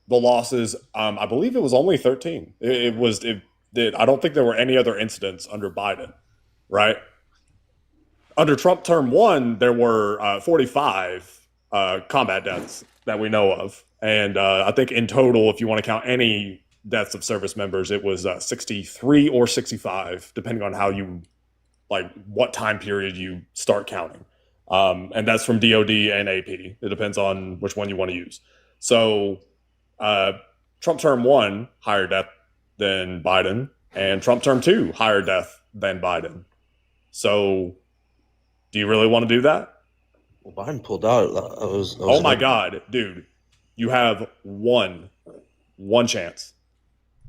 the losses, I believe it was only 13. I don't think there were any other incidents under Biden, right? Under Trump term one, there were 45 combat deaths that we know of. And I think in total, if you want to count any deaths of service members, it was 63 or 65, depending on what time period you start counting. And that's from DOD and AP. It depends on which one you want to use. So Trump term one, higher death than Biden, and Trump term two, higher death than Biden. So do you really want to do that? Well, Biden pulled out. Oh my God, dude. You have one chance.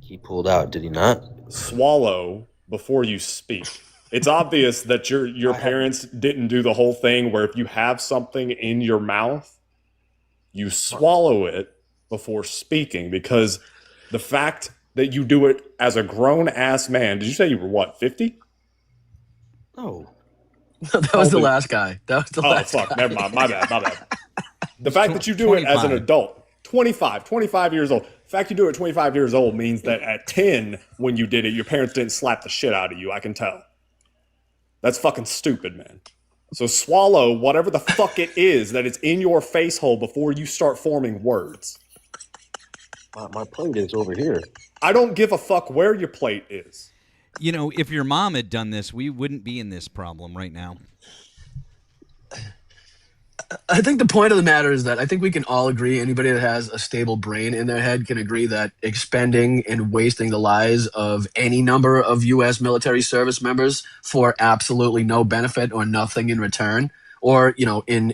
He pulled out, did he not? Swallow before you speak. It's obvious that your parents didn't do the whole thing where if you have something in your mouth, you swallow it before speaking, because the fact that you do it as a grown-ass man, did you say you were, what, 50? No. That was the last guy. That was the last guy. Oh, fuck. Never mind. My bad. The fact that you do it as an adult, 25 years old. The fact you do it at 25 years old means that at 10, when you did it, your parents didn't slap the shit out of you. I can tell. That's fucking stupid, man. So swallow whatever the fuck it is that is in your face hole before you start forming words. My plate is over here. I don't give a fuck where your plate is. You know, if your mom had done this, we wouldn't be in this problem right now. I think the point of the matter is that I think we can all agree, anybody that has a stable brain in their head can agree that expending and wasting the lives of any number of U.S. military service members for absolutely no benefit or nothing in return, or, you know, in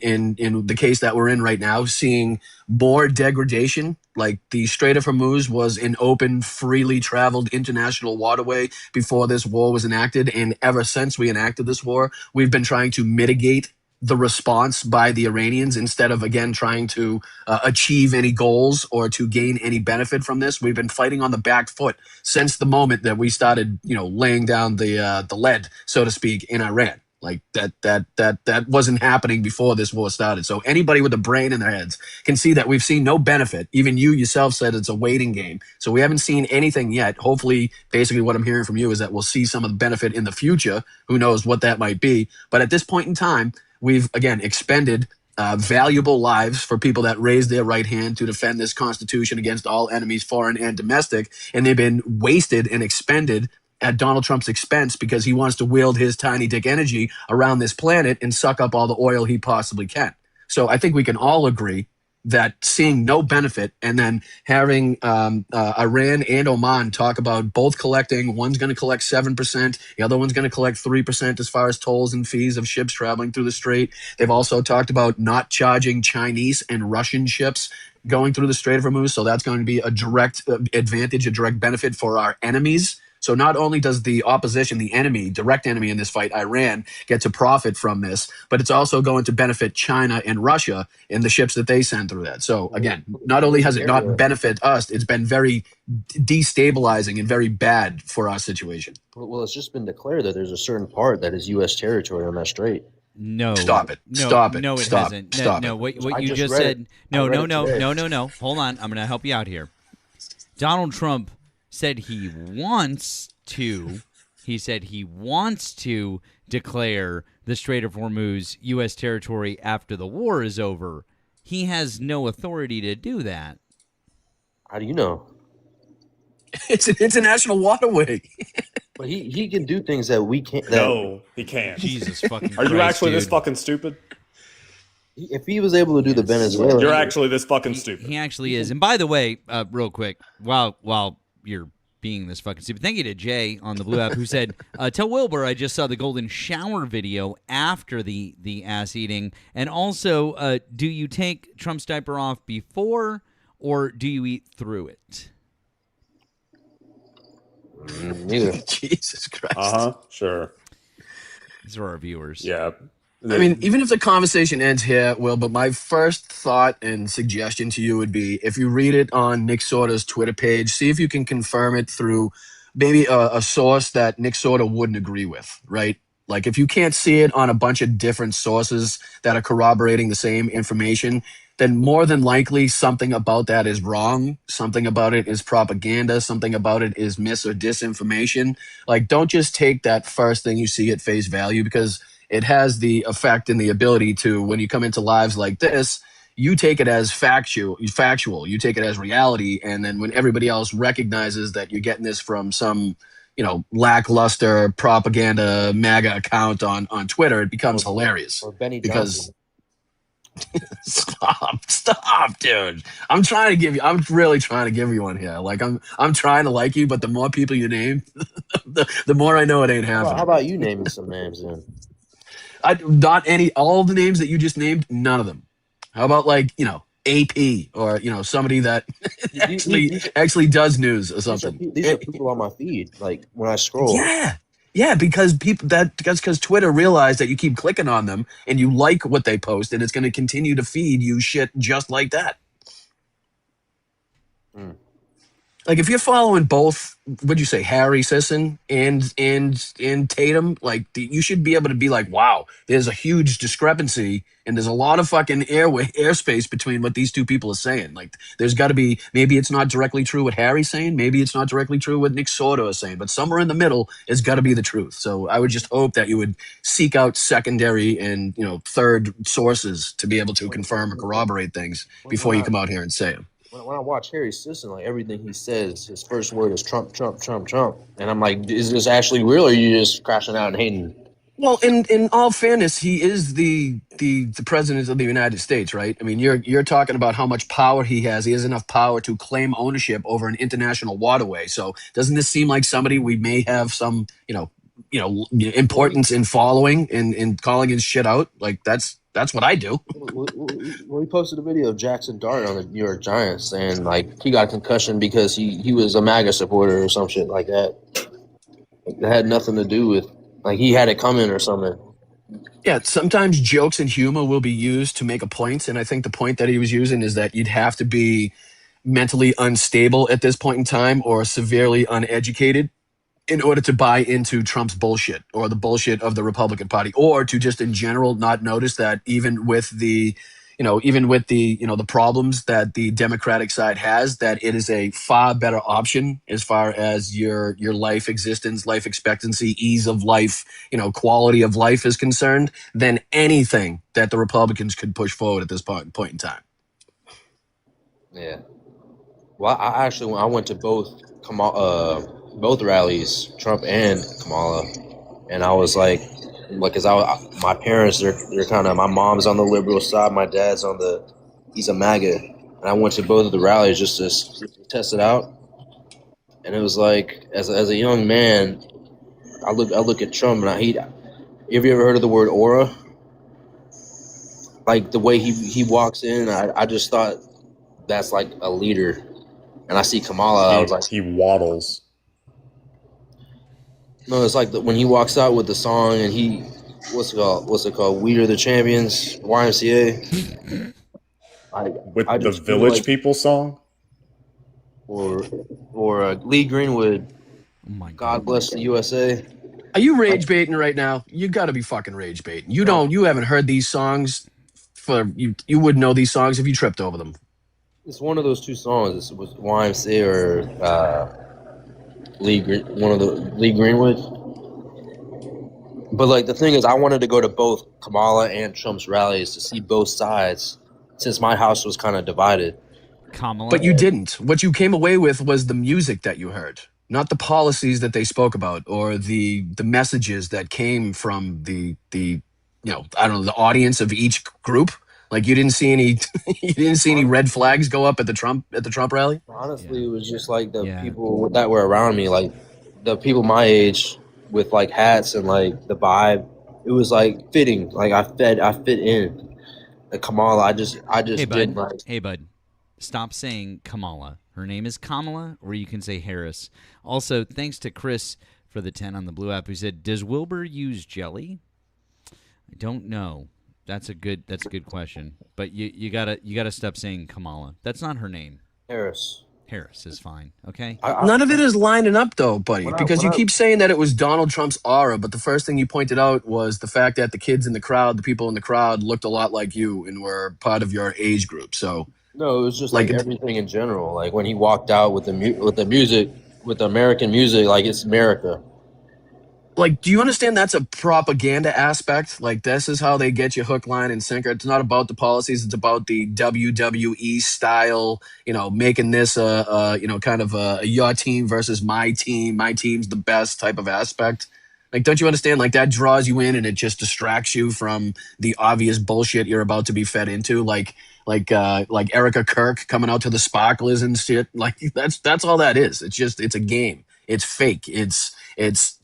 the case that we're in right now, seeing more degradation, like the Strait of Hormuz was an open, freely traveled international waterway before this war was enacted. And ever since we enacted this war, we've been trying to mitigate the response by the Iranians instead of, again, trying to achieve any goals or to gain any benefit from this. We've been fighting on the back foot since the moment that we started, you know, laying down the lead, so to speak, in Iran. Like that wasn't happening before this war started. So anybody with a brain in their heads can see that we've seen no benefit. Even you yourself said it's a waiting game. So we haven't seen anything yet. Hopefully, basically what I'm hearing from you is that we'll see some of the benefit in the future. Who knows what that might be. But at this point in time, we've, again, expended valuable lives for people that raised their right hand to defend this Constitution against all enemies, foreign and domestic. And they've been wasted and expended at Donald Trump's expense because he wants to wield his tiny dick energy around this planet and suck up all the oil he possibly can. So I think we can all agree that seeing no benefit and then having Iran and Oman talk about both collecting, one's going to collect 7%, the other one's going to collect 3% as far as tolls and fees of ships traveling through the Strait. They've also talked about not charging Chinese and Russian ships going through the Strait of Hormuz. So that's going to be a direct advantage, a direct benefit for our enemies. So not only does the opposition, the enemy, direct enemy in this fight, Iran, get to profit from this, but it's also going to benefit China and Russia in the ships that they send through that. So again, not only has it not benefit us, it's been very destabilizing and very bad for our situation. Well, it's just been declared that there's a certain part that is U.S. territory on that strait. No. Stop it. No, Stop it. No, it Stop. hasn't. Stop No, it. what you just said. No. Hold on. I'm going to help you out here. Donald Trump said he wants to declare the Strait of Hormuz U.S. territory after the war is over. He has no authority to do that. How do you know? It's an international waterway. But he can do things that we can't. No, he can't. Jesus fucking Are you Christ, actually dude. this fucking stupid? If he was able to do the Venezuela, you're actually this fucking stupid. He actually is. And by the way, real quick, while you're being this fucking stupid, thank you to Jay on the Blue app who said, tell Wilbur I just saw the golden shower video after the ass eating. And also, do you take Trump's diaper off before or do you eat through it? Neither. Jesus Christ. Sure. These are our viewers. Yeah. I mean, even if the conversation ends here, Will, but my first thought and suggestion to you would be if you read it on Nick Sorda's Twitter page, see if you can confirm it through maybe a source that Nick Sorda wouldn't agree with, right? Like if you can't see it on a bunch of different sources that are corroborating the same information, then more than likely something about that is wrong. Something about it is propaganda. Something about it is mis or disinformation. Like don't just take that first thing you see at face value because it has the effect and the ability to, when you come into lives like this, you take it as factual, you take it as reality. And then when everybody else recognizes that you're getting this from some, you know, lackluster propaganda MAGA account on Twitter, it becomes hilarious. Or Benny because Johnson. Stop, dude. I'm really trying to give you one here. Like I'm trying to like you, but the more people you name, the more I know it ain't happening. How about you naming some names then? All the names that you just named, none of them. How about like, you know, AP or, you know, somebody that actually does news or something. These are people on my feed, like when I scroll. Yeah, because Twitter realized that you keep clicking on them and you like what they post and it's going to continue to feed you shit just like that. Like if you're following both, what'd you say, Harry Sisson and Tatum, like you should be able to be like, wow, there's a huge discrepancy and there's a lot of fucking airspace between what these two people are saying. Like there's got to be, maybe it's not directly true what Harry's saying, maybe it's not directly true what Nick Sordo is saying, but somewhere in the middle has got to be the truth. So I would just hope that you would seek out secondary and third sources to be able to confirm or corroborate things before you come out here and say them. When I watch Harry Sisson, like everything he says, his first word is Trump, Trump, Trump, Trump, and I'm like, is this actually real, or are you just crashing out and hating? Well, in all fairness, he is the president of the United States, right? I mean, you're talking about how much power he has. He has enough power to claim ownership over an international waterway. So, doesn't this seem like somebody we may have some, importance in following and calling his shit out? Like that's what I do. Well, he posted a video of Jackson Dart on the New York Giants saying like he got a concussion because he was a MAGA supporter or some shit like that. Like, that had nothing to do with like he had it coming or something. Yeah, sometimes jokes and humor will be used to make a point, and I think the point that he was using is that you'd have to be mentally unstable at this point in time or severely uneducated in order to buy into Trump's bullshit or the bullshit of the Republican Party, or to just in general not notice that even with the the problems that the Democratic side has, that it is a far better option as far as your life existence, life expectancy, ease of life, quality of life is concerned than anything that the Republicans could push forward at this point in time. Yeah. Well, I went to both rallies, Trump and Kamala, and I was like, because my parents, they're kind of, my mom's on the liberal side, my dad's he's a MAGA, and I went to both of the rallies just to test it out, and it was like, as a young man, I look at Trump and have you ever heard of the word aura? Like the way he walks in, I just thought that's like a leader. And I see Kamala, I was like, he waddles. No, it's like when he walks out with the song and what's it called? We Are the Champions, YMCA. With the Village People song? Or Lee Greenwood, God Bless the USA. Are you rage baiting right now? You got to be fucking rage baiting. You haven't heard these songs you wouldn't know these songs if you tripped over them. It's one of those two songs. It was YMCA or Lee Greenwood. But like the thing is, I wanted to go to both Kamala and Trump's rallies to see both sides, since my house was kind of divided. Kamala, but you didn't. What you came away with was the music that you heard, not the policies that they spoke about or the messages that came from the the audience of each group. Like you didn't see any red flags go up at the Trump rally. Honestly, it was just like the people that were around me, like the people my age with like hats and like the vibe. It was like fitting. Like I fit in. Like Kamala, I just did like. Hey bud, stop saying Kamala. Her name is Kamala, or you can say Harris. Also, thanks to Chris for the 10 on the Blue app, who said, "Does Wilbur use jelly?" I don't know. That's a good question. But you gotta stop saying Kamala. That's not her name. Harris is fine. Okay. None of it is lining up though, buddy, because you keep saying that it was Donald Trump's aura, but the first thing you pointed out was the fact that the kids in the crowd, the people in the crowd, looked a lot like you and were part of your age group. So no, it was just like everything in general. Like when he walked out with the music, with the American music, like it's America. Like, do you understand that's a propaganda aspect? Like, this is how they get you hook, line, and sinker. It's not about the policies. It's about the WWE style, making this kind of a your team versus my team. My team's the best type of aspect. Like, don't you understand? Like, that draws you in and it just distracts you from the obvious bullshit you're about to be fed into. Like Erika Kirk coming out to the sparklers and shit. Like, that's all that is. It's a game. It's fake. It's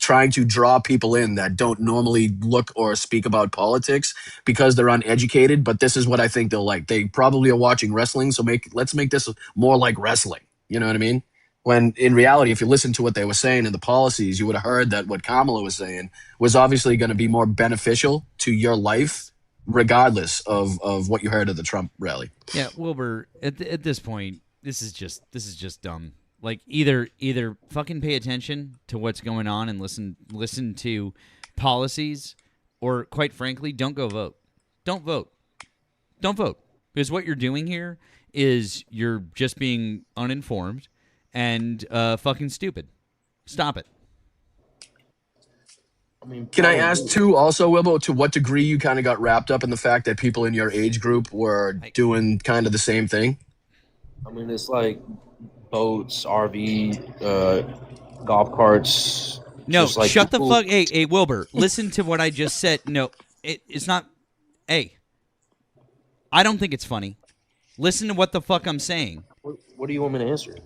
trying to draw people in that don't normally look or speak about politics because they're uneducated. But this is what I think they'll like. They probably are watching wrestling, so let's make this more like wrestling. You know what I mean? When in reality, if you listen to what they were saying in the policies, you would have heard that what Kamala was saying was obviously going to be more beneficial to your life, regardless of what you heard at the Trump rally. Yeah, Wilbur. At this point, this is just dumb. Like either fucking pay attention to what's going on and listen to policies, or quite frankly, don't go vote. Don't vote. Don't vote. Because what you're doing here is you're just being uninformed and fucking stupid. Stop it. I mean, Can I ask too, also, Wilbo, to what degree you kind of got wrapped up in the fact that people in your age group were doing kind of the same thing? I mean, it's like boats, RV, golf carts. No, just like shut people- the fuck. Hey, Wilbur, listen to what I just said. No, it's not. Hey, I don't think it's funny. Listen to what the fuck I'm saying. What do you want me to answer?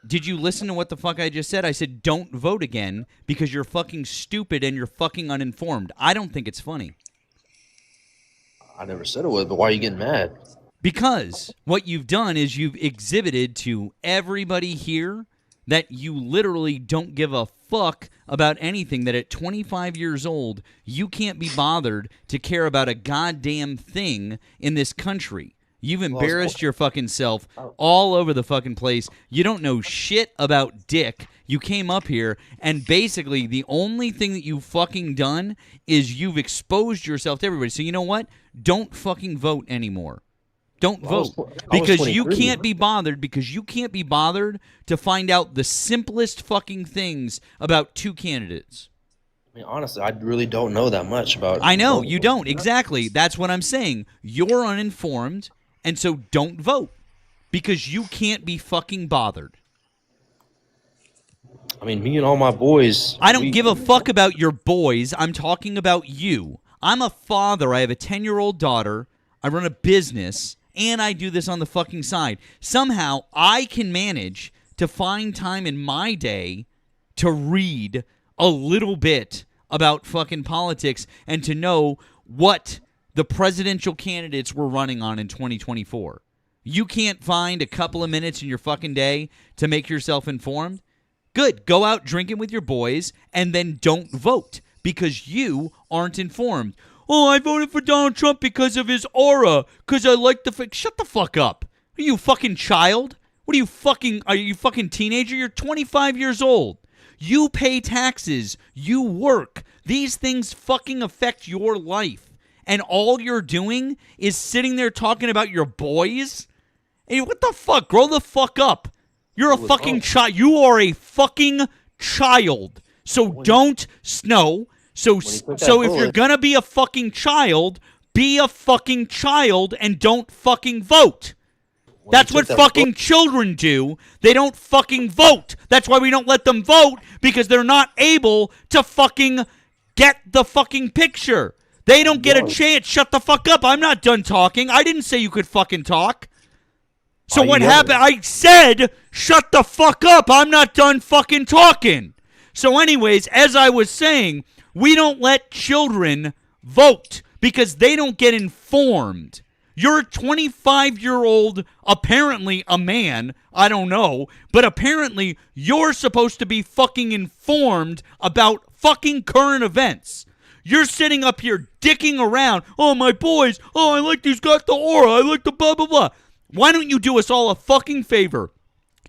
Did you listen to what the fuck I just said? I said don't vote again because you're fucking stupid and you're fucking uninformed. I don't think it's funny. I never said it was, but why are you getting mad? Because what you've done is you've exhibited to everybody here that you literally don't give a fuck about anything, that at 25 years old, you can't be bothered to care about a goddamn thing in this country. You've embarrassed your fucking self all over the fucking place. You don't know shit about dick. You came up here, and basically the only thing that you've fucking done is you've exposed yourself to everybody. So you know what? Don't fucking vote anymore. Don't vote. Because you can't be bothered, to find out the simplest fucking things about two candidates. I mean, honestly, I really don't know that much about. I know, you don't. Exactly. That's what I'm saying. You're uninformed. And so don't vote because you can't be fucking bothered. I mean, me and all my boys. I don't give a fuck about your boys. I'm talking about you. I'm a father. I have a 10-year-old daughter. I run a business, and I do this on the fucking side. Somehow, I can manage to find time in my day to read a little bit about fucking politics and to know what the presidential candidates were running on in 2024. You can't find a couple of minutes in your fucking day to make yourself informed? Good. Go out drinking with your boys and then don't vote because you aren't informed. Oh, I voted for Donald Trump because of his aura, because I like the... Shut the fuck up. Are you a fucking child? Are you fucking teenager? You're 25 years old. You pay taxes. You work. These things fucking affect your life. And all you're doing is sitting there talking about your boys? Hey, what the fuck? Grow the fuck up. You're a fucking child. You are a fucking child. So don't snow. So if you're gonna be a fucking child, be a fucking child and don't fucking vote. That's what fucking children do. They don't fucking vote. That's why we don't let them vote, because they're not able to fucking get the fucking picture. They don't get a chance. Shut the fuck up. I'm not done talking. I didn't say you could fucking talk. So what happened? I said, shut the fuck up. I'm not done fucking talking. So anyways, as I was saying, we don't let children vote because they don't get informed. You're a 25-year-old, apparently a man, I don't know, but apparently you're supposed to be fucking informed about fucking current events. You're sitting up here dicking around. Oh, my boys. Oh, I like these got the aura. I like the blah, blah, blah. Why don't you do us all a fucking favor?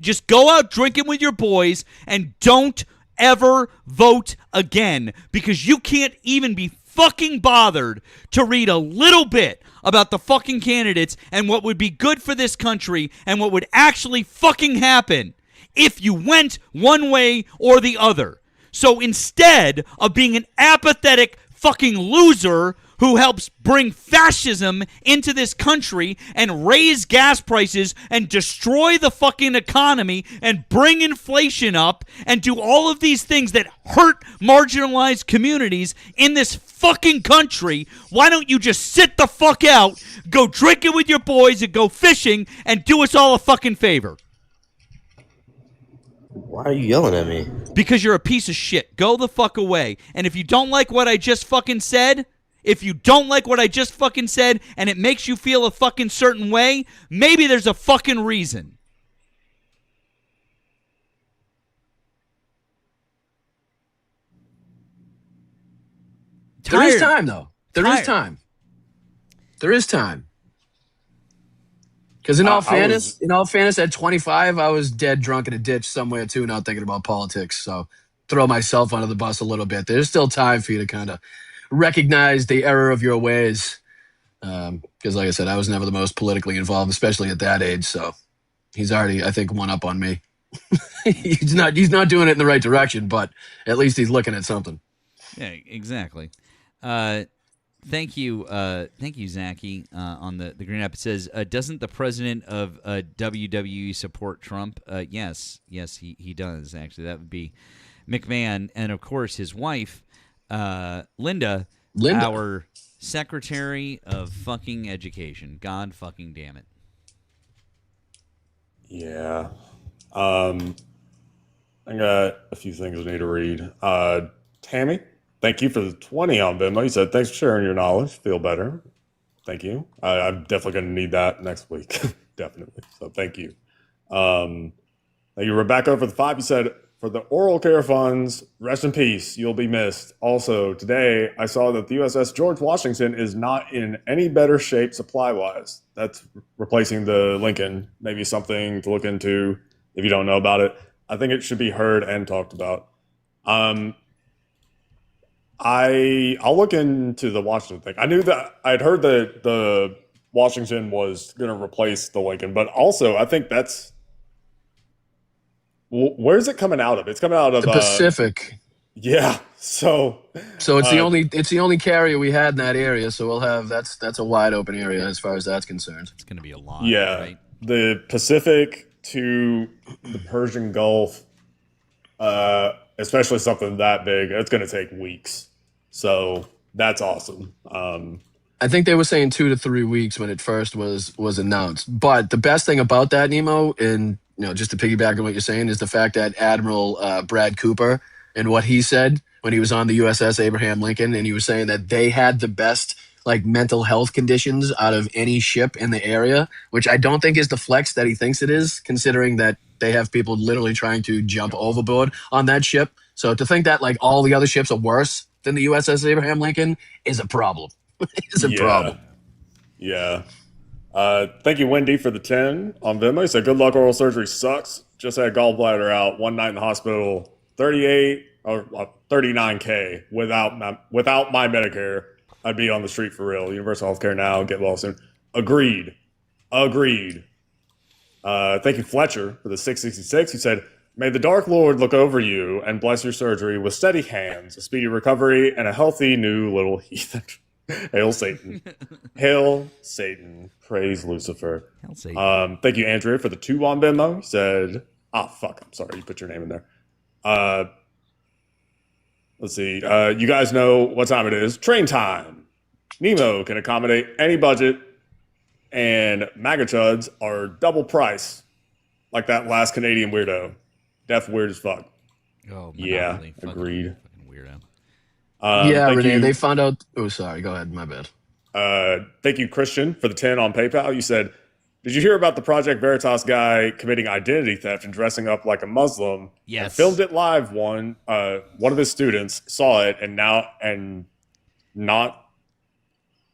Just go out drinking with your boys and don't ever vote again, because you can't even be fucking bothered to read a little bit about the fucking candidates and what would be good for this country and what would actually fucking happen if you went one way or the other. So instead of being an apathetic fucking loser who helps bring fascism into this country and raise gas prices and destroy the fucking economy and bring inflation up and do all of these things that hurt marginalized communities in this fucking country, why don't you just sit the fuck out, go drinking with your boys and go fishing and do us all a fucking favor? Why are you yelling at me? Because you're a piece of shit. Go the fuck away. And if you don't like what I just fucking said, and it makes you feel a fucking certain way, maybe there's a fucking reason. There is time, though. There is time. Because I was in all fairness, at 25, I was dead drunk in a ditch somewhere too, not thinking about politics. So throw myself under the bus a little bit. There's still time for you to kind of recognize the error of your ways. Because, like I said, I was never the most politically involved, especially at that age. So he's already, I think, one up on me. He's not doing it in the right direction, but at least he's looking at something. Yeah, exactly. Thank you, Zachy, on the green app. It says, doesn't the president of WWE support Trump? Yes, he does, actually. That would be McMahon. And, of course, his wife, Linda, our Secretary of fucking Education. God fucking damn it. Yeah. I got a few things I need to read. Tammy, thank you for the 20 on Venmo. You said, thanks for sharing your knowledge. Feel better. Thank you. I'm definitely going to need that next week. Definitely. So thank you. Thank you, Rebecca, for the 5. You said, for the oral care funds, rest in peace. You'll be missed. Also, today I saw that the USS George Washington is not in any better shape supply-wise. That's replacing the Lincoln. Maybe something to look into if you don't know about it. I think it should be heard and talked about. I'll look into the Washington thing. I knew that I'd heard that the Washington was going to replace the Lincoln, but also I think that's where's it coming out of? It's coming out of the Pacific. Yeah, so it's the only carrier we had in that area. So we'll have that's a wide open area as far as that's concerned. It's going to be a lot. Yeah, right? The Pacific to the Persian Gulf, especially something that big, it's going to take weeks. So that's awesome. I think they were saying 2 to 3 weeks when it first was announced. But the best thing about that, Nemo, and just to piggyback on what you're saying, is the fact that Admiral Brad Cooper and what he said when he was on the USS Abraham Lincoln, and he was saying that they had the best mental health conditions out of any ship in the area, which I don't think is the flex that he thinks it is, considering that they have people literally trying to jump overboard on that ship. So to think that all the other ships are worse than the USS Abraham Lincoln is a problem. It's a problem. Yeah. Thank you, Wendy, for the 10 on Venmo. You said, good luck, oral surgery sucks. Just had gallbladder out, 1 night in the hospital, 38 or 39K without my Medicare. I'd be on the street for real. Universal healthcare now, get well soon. Agreed. Thank you, Fletcher, for the 666. He said, may the Dark Lord look over you and bless your surgery with steady hands, a speedy recovery, and a healthy new little heathen. Hail Satan. Hail Satan. Praise Lucifer. Hail Satan. Thank you, Andrea, for the 2 on Venmo. He said, I'm sorry, you put your name in there. Let's see. You guys know what time it is. Train time. Nemo can accommodate any budget, and MAGA chuds are double price, like that last Canadian weirdo. Def weird as fuck. Oh, yeah, fucking agreed. Fucking weirdo. Renee, they found out. Oh, sorry. Go ahead. My bad. Thank you, Christian, for the 10 on PayPal. You said, did you hear about the Project Veritas guy committing identity theft and dressing up like a Muslim? Yes. And filmed it live. One of his students saw it, and now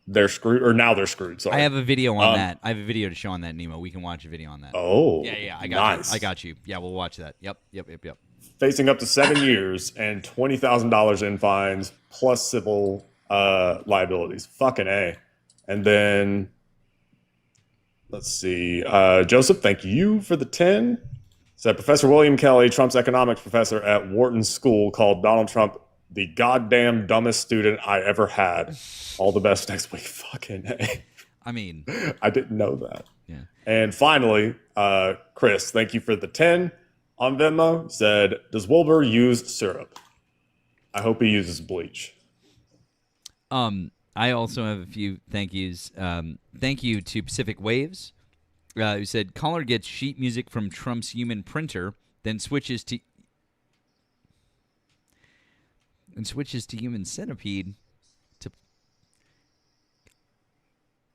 they're screwed. Sorry. I have a video on that. I have a video to show on that, Nemo. We can watch a video on that. Oh, yeah. I got nice. you. I got you. Yeah, we'll watch that. Yep. Facing up to 7 years and $20,000 in fines plus civil liabilities. Fucking A. And then let's see. Joseph, thank you for the 10. Said Professor William Kelly, Trump's economics professor at Wharton School, called Donald Trump the goddamn dumbest student I ever had. All the best next week. Fucking A. I mean, I didn't know that. Yeah. And finally, Chris, thank you for the 10 on Venmo. Said, does Wilbur use syrup? I hope he uses bleach. I also have a few thank yous. Thank you to Pacific Waves, who said, caller gets sheet music from Trump's human printer, then switches to human centipede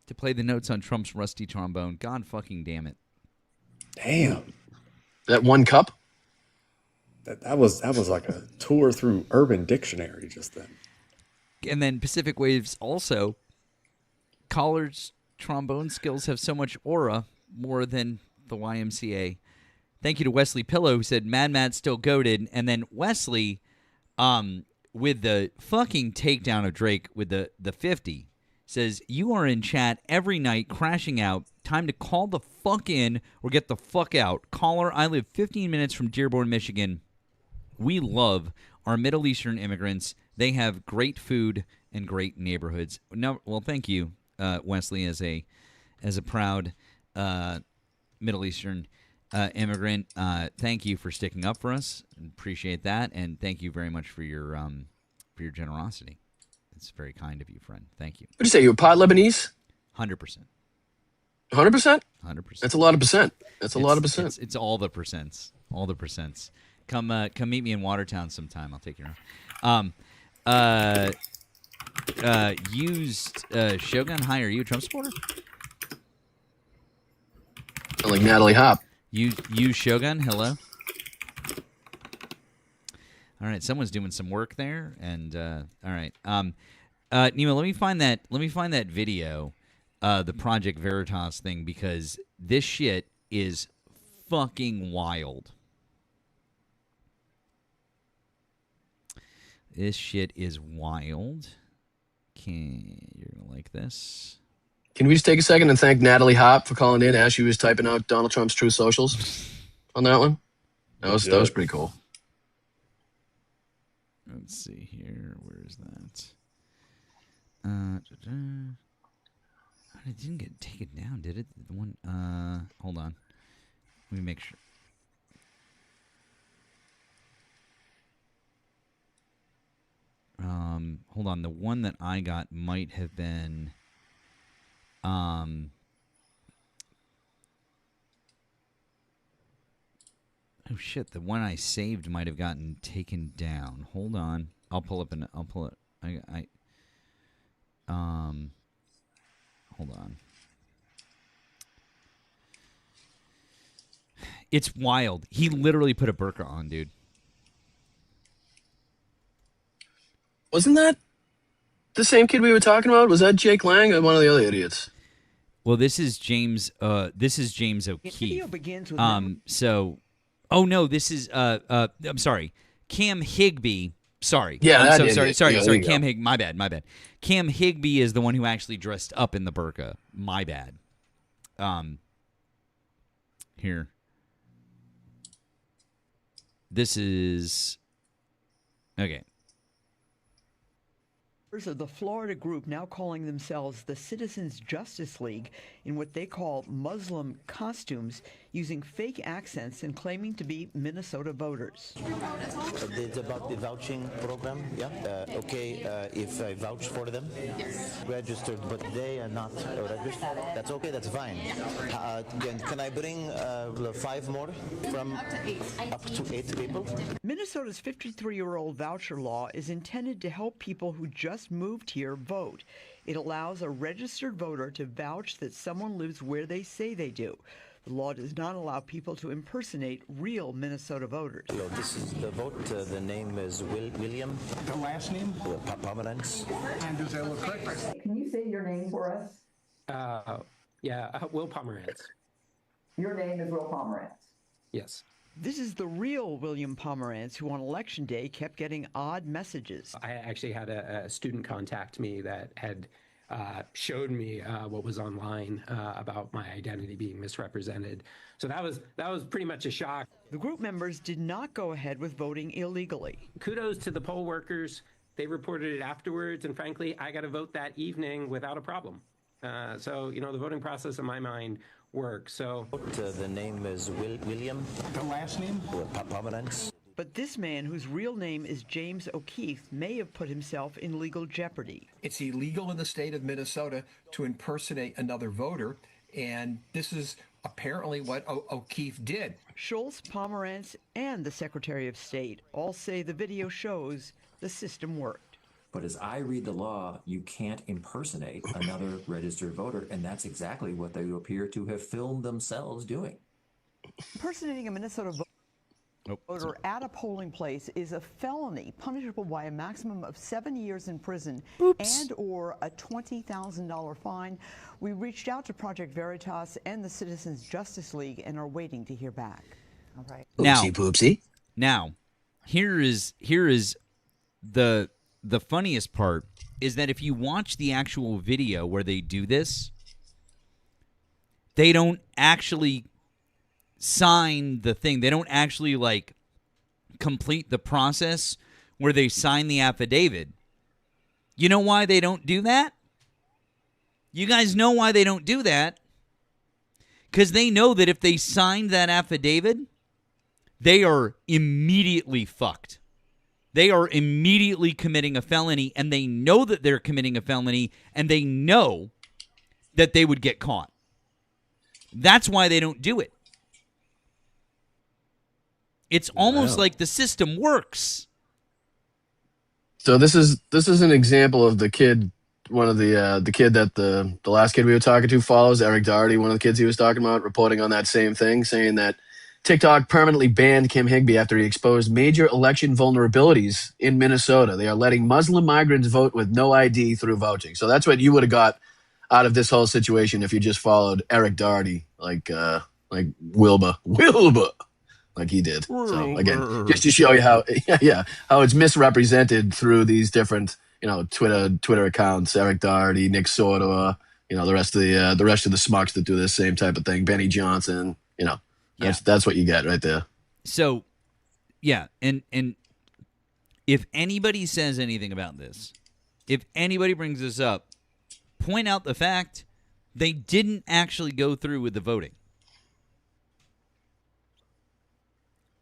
to play the notes on Trump's rusty trombone. God fucking damn it. Damn. That one cup? That was like a tour through Urban Dictionary just then. And then Pacific Waves also, caller's trombone skills have so much aura more than the YMCA. Thank you to Wesley Pillow, who said Mad Matt's still goated. And then Wesley, with the fucking takedown of Drake with the 50, says, you are in chat every night crashing out. Time to call the fuck in or get the fuck out. Caller, I live 15 minutes from Dearborn, Michigan. We love our Middle Eastern immigrants. They have great food and great neighborhoods. No, well, thank you, Wesley, as a proud Middle Eastern immigrant. Thank you for sticking up for us. Appreciate that, and thank you very much for your generosity. It's very kind of you, friend. Thank you. What did you say? You were part Lebanese? 100%. 100%? 100%. That's a lot of percent. That's a lot of percent. It's all the percents. All the percents. Come meet me in Watertown sometime. I'll take you around. Used Shogun High. Are you a Trump supporter? Like Natalie Hop. Use Shogun. Hello. All right, someone's doing some work there, and all right. Nemo, let me find that video, the Project Veritas thing, because this shit is fucking wild. This shit is wild. You're gonna like this. Can we just take a second and thank Natalie Hop for calling in as she was typing out Donald Trump's True Socials on that one? That was pretty cool. Let's see here. Where is that? It didn't get taken down, did it? The one. Hold on. Let me make sure. Hold on. The one that I got might have been. Oh shit! The one I saved might have gotten taken down. Hold on. I'll pull it. Hold on. It's wild. He literally put a burqa on, dude. Wasn't that the same kid we were talking about? Was that Jake Lang or one of the other idiots? Well, this is James. This is James O'Keefe. Video begins with So, oh no, this is. I'm sorry, Cam Higbee. Sorry. Yeah, I'm that so idiot. sorry. Yeah, Sorry. there you Cam go. My bad. Cam Higbee is the one who actually dressed up in the burqa. My bad. Here. This is. Okay. of the Florida group now calling themselves the Citizens Justice League in what they call Muslim costumes, using fake accents and claiming to be Minnesota voters. It's about the vouching program, yeah? If I vouch for them? Yes. Registered, but they are not registered? That's okay, that's fine. Can I bring 5 more from up to 8 people? Minnesota's 53-year-old voucher law is intended to help people who just moved here vote. It allows a registered voter to vouch that someone lives where they say they do. The law does not allow people to impersonate real Minnesota voters. Hello, this is the vote. The name is William. The last name? Pomerantz. And does that look correct? Can you say your name for us? Will Pomerantz. Your name is Will Pomerantz. Yes. This is the real William Pomerantz, who on Election Day kept getting odd messages. I actually had a student contact me that had showed me what was online about my identity being misrepresented. So that was pretty much a shock. The group members did not go ahead with voting illegally. Kudos to the poll workers. They reported it afterwards, and frankly, I got to vote that evening without a problem. So, the voting process in my mind works. So the name is William. The last name? Pomerantz. But this man, whose real name is James O'Keefe, may have put himself in legal jeopardy. It's illegal in the state of Minnesota to impersonate another voter, and this is apparently what O'Keefe did. Schultz, Pomerantz, and the Secretary of State all say the video shows the system worked. But as I read the law, you can't impersonate another registered voter, and that's exactly what they appear to have filmed themselves doing. Impersonating a Minnesota voter. voter at a polling place is a felony punishable by a maximum of 7 years in prison and or a $20,000 fine. We reached out to Project Veritas and the Citizens Justice League and are waiting to hear back. All right. Now, Poopsie. Now, here is the funniest part is that if you watch the actual video where they do this, they don't actually sign the thing. They don't actually like complete the process where they sign the affidavit. You know why they don't do that? You guys know why they don't do that? Because they know that if they signed that affidavit, they are immediately fucked. They are immediately committing a felony, and they know that they're committing a felony, and they know that they would get caught. That's why they don't do it. It's almost like the system works. So this is an example of the kid, one of the kid that the last kid we were talking to follows, Eric Doherty, one of the kids he was talking about, reporting on that same thing, saying that TikTok permanently banned Kim Higbee after he exposed major election vulnerabilities in Minnesota. They are letting Muslim migrants vote with no ID through vouching. So that's what you would have got out of this whole situation if you just followed Eric Doherty like Wilbur, like he did. So again, just to show you how how it's misrepresented through these different Twitter accounts. Eric Doherty, Nick Sortor, the rest of the schmucks that do this same type of thing. Benny Johnson, that's what you get right there. So, yeah, and if anybody says anything about this, if anybody brings this up, point out the fact they didn't actually go through with the voting.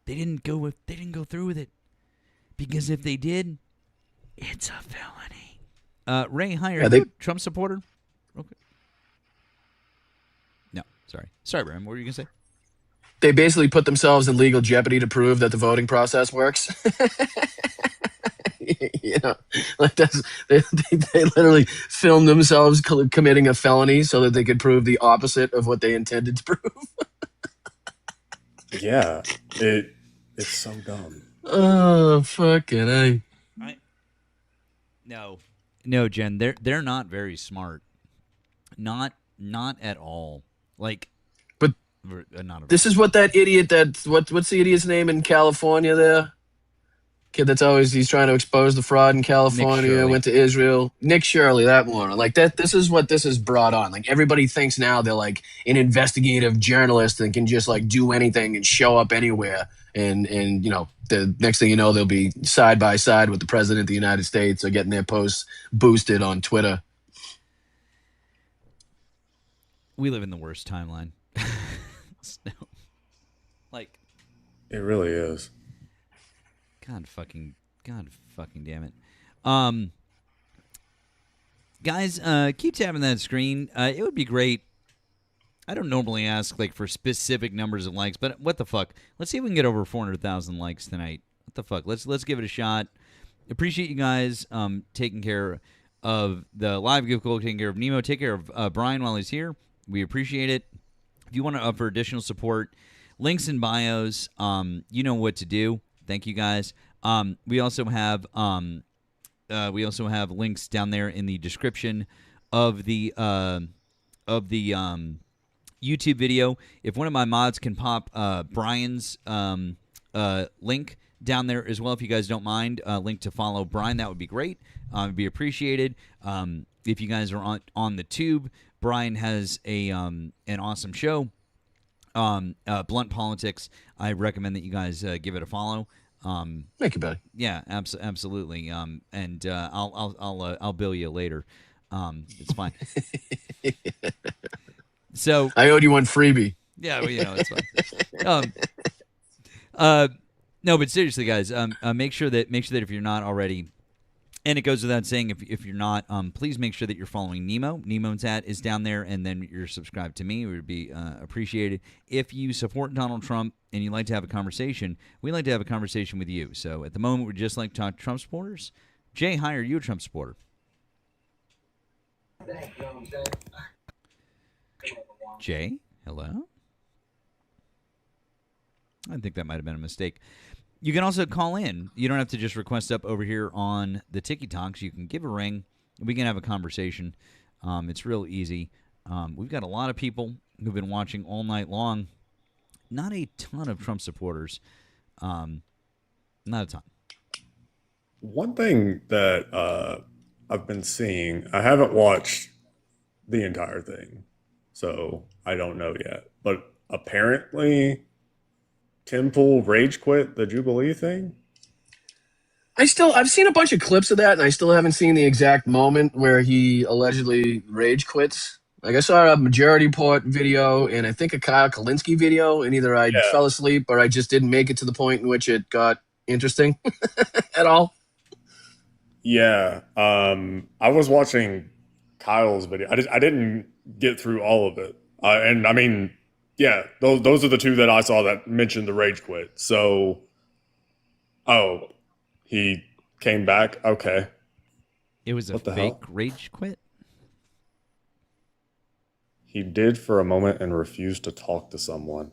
They didn't go through with it, because if they did, it's a felony. Ray, hi, are you a Trump supporter? Okay. No, sorry, Brian. What were you gonna say? They basically put themselves in legal jeopardy to prove that the voting process works. Like they literally filmed themselves committing a felony so that they could prove the opposite of what they intended to prove. Yeah, it's so dumb. Oh, fucking A. No, Jen, they're not very smart. Not at all. Like, but not at this all. is what that idiot what's the idiot's name in California there? Kid that's he's trying to expose the fraud in California, went to Israel. Nick Shirley, that moron. Like that, this is what this has brought on. Like everybody thinks now they're like an investigative journalist and can just like do anything and show up anywhere. And the next thing you know, they'll be side by side with the president of the United States or getting their posts boosted on Twitter. We live in the worst timeline. Like, it really is. God fucking damn it. Guys, keep tapping that screen. It would be great. I don't normally ask like for specific numbers of likes, but what the fuck? Let's see if we can get over 400,000 likes tonight. What the fuck? Let's give it a shot. Appreciate you guys taking care of the live gift goal, taking care of Nemo, take care of Brian while he's here. We appreciate it. If you want to offer additional support, links in bios. You know what to do. Thank you guys. We also have links down there in the description of the YouTube video. If one of my mods can pop Brian's link down there as well, if you guys don't mind, link to follow Brian, that would be great. It'd be appreciated. If you guys are on the tube, Brian has an awesome show. Blunt Politics. I recommend that you guys give it a follow. Thank you, buddy. Yeah, absolutely. And I'll bill you later. It's fine. So I owed you one freebie. Yeah, well, it's fine. No, but seriously, guys, make sure that if you're not already. And it goes without saying, if you're not, please make sure that you're following Nemo. Nemo's is down there, and then you're subscribed to me. It would be appreciated. If you support Donald Trump and you'd like to have a conversation, we'd like to have a conversation with you. So at the moment, we'd just like to talk to Trump supporters. Jay, hi, are you a Trump supporter? Jay, hello? I think that might have been a mistake. You can also call in. You don't have to just request up over here on the Tiki Talks. You can give a ring. We can have a conversation. It's real easy. We've got a lot of people who've been watching all night long. Not a ton of Trump supporters. Not a ton. One thing that I've been seeing, I haven't watched the entire thing, so I don't know yet. But apparently, Tim Pool rage quit the Jubilee thing. I've seen a bunch of clips of that, and I still haven't seen the exact moment where he allegedly rage quits. Like I saw a Majority Report video and I think a Kyle Kalinske video, and either I fell asleep or I just didn't make it to the point in which it got interesting at all. Yeah, I was watching Kyle's video. I didn't get through all of it, and I mean, yeah, those are the two that I saw that mentioned the rage quit. So, he came back. Okay, it was a fake rage quit. He did for a moment and refused to talk to someone.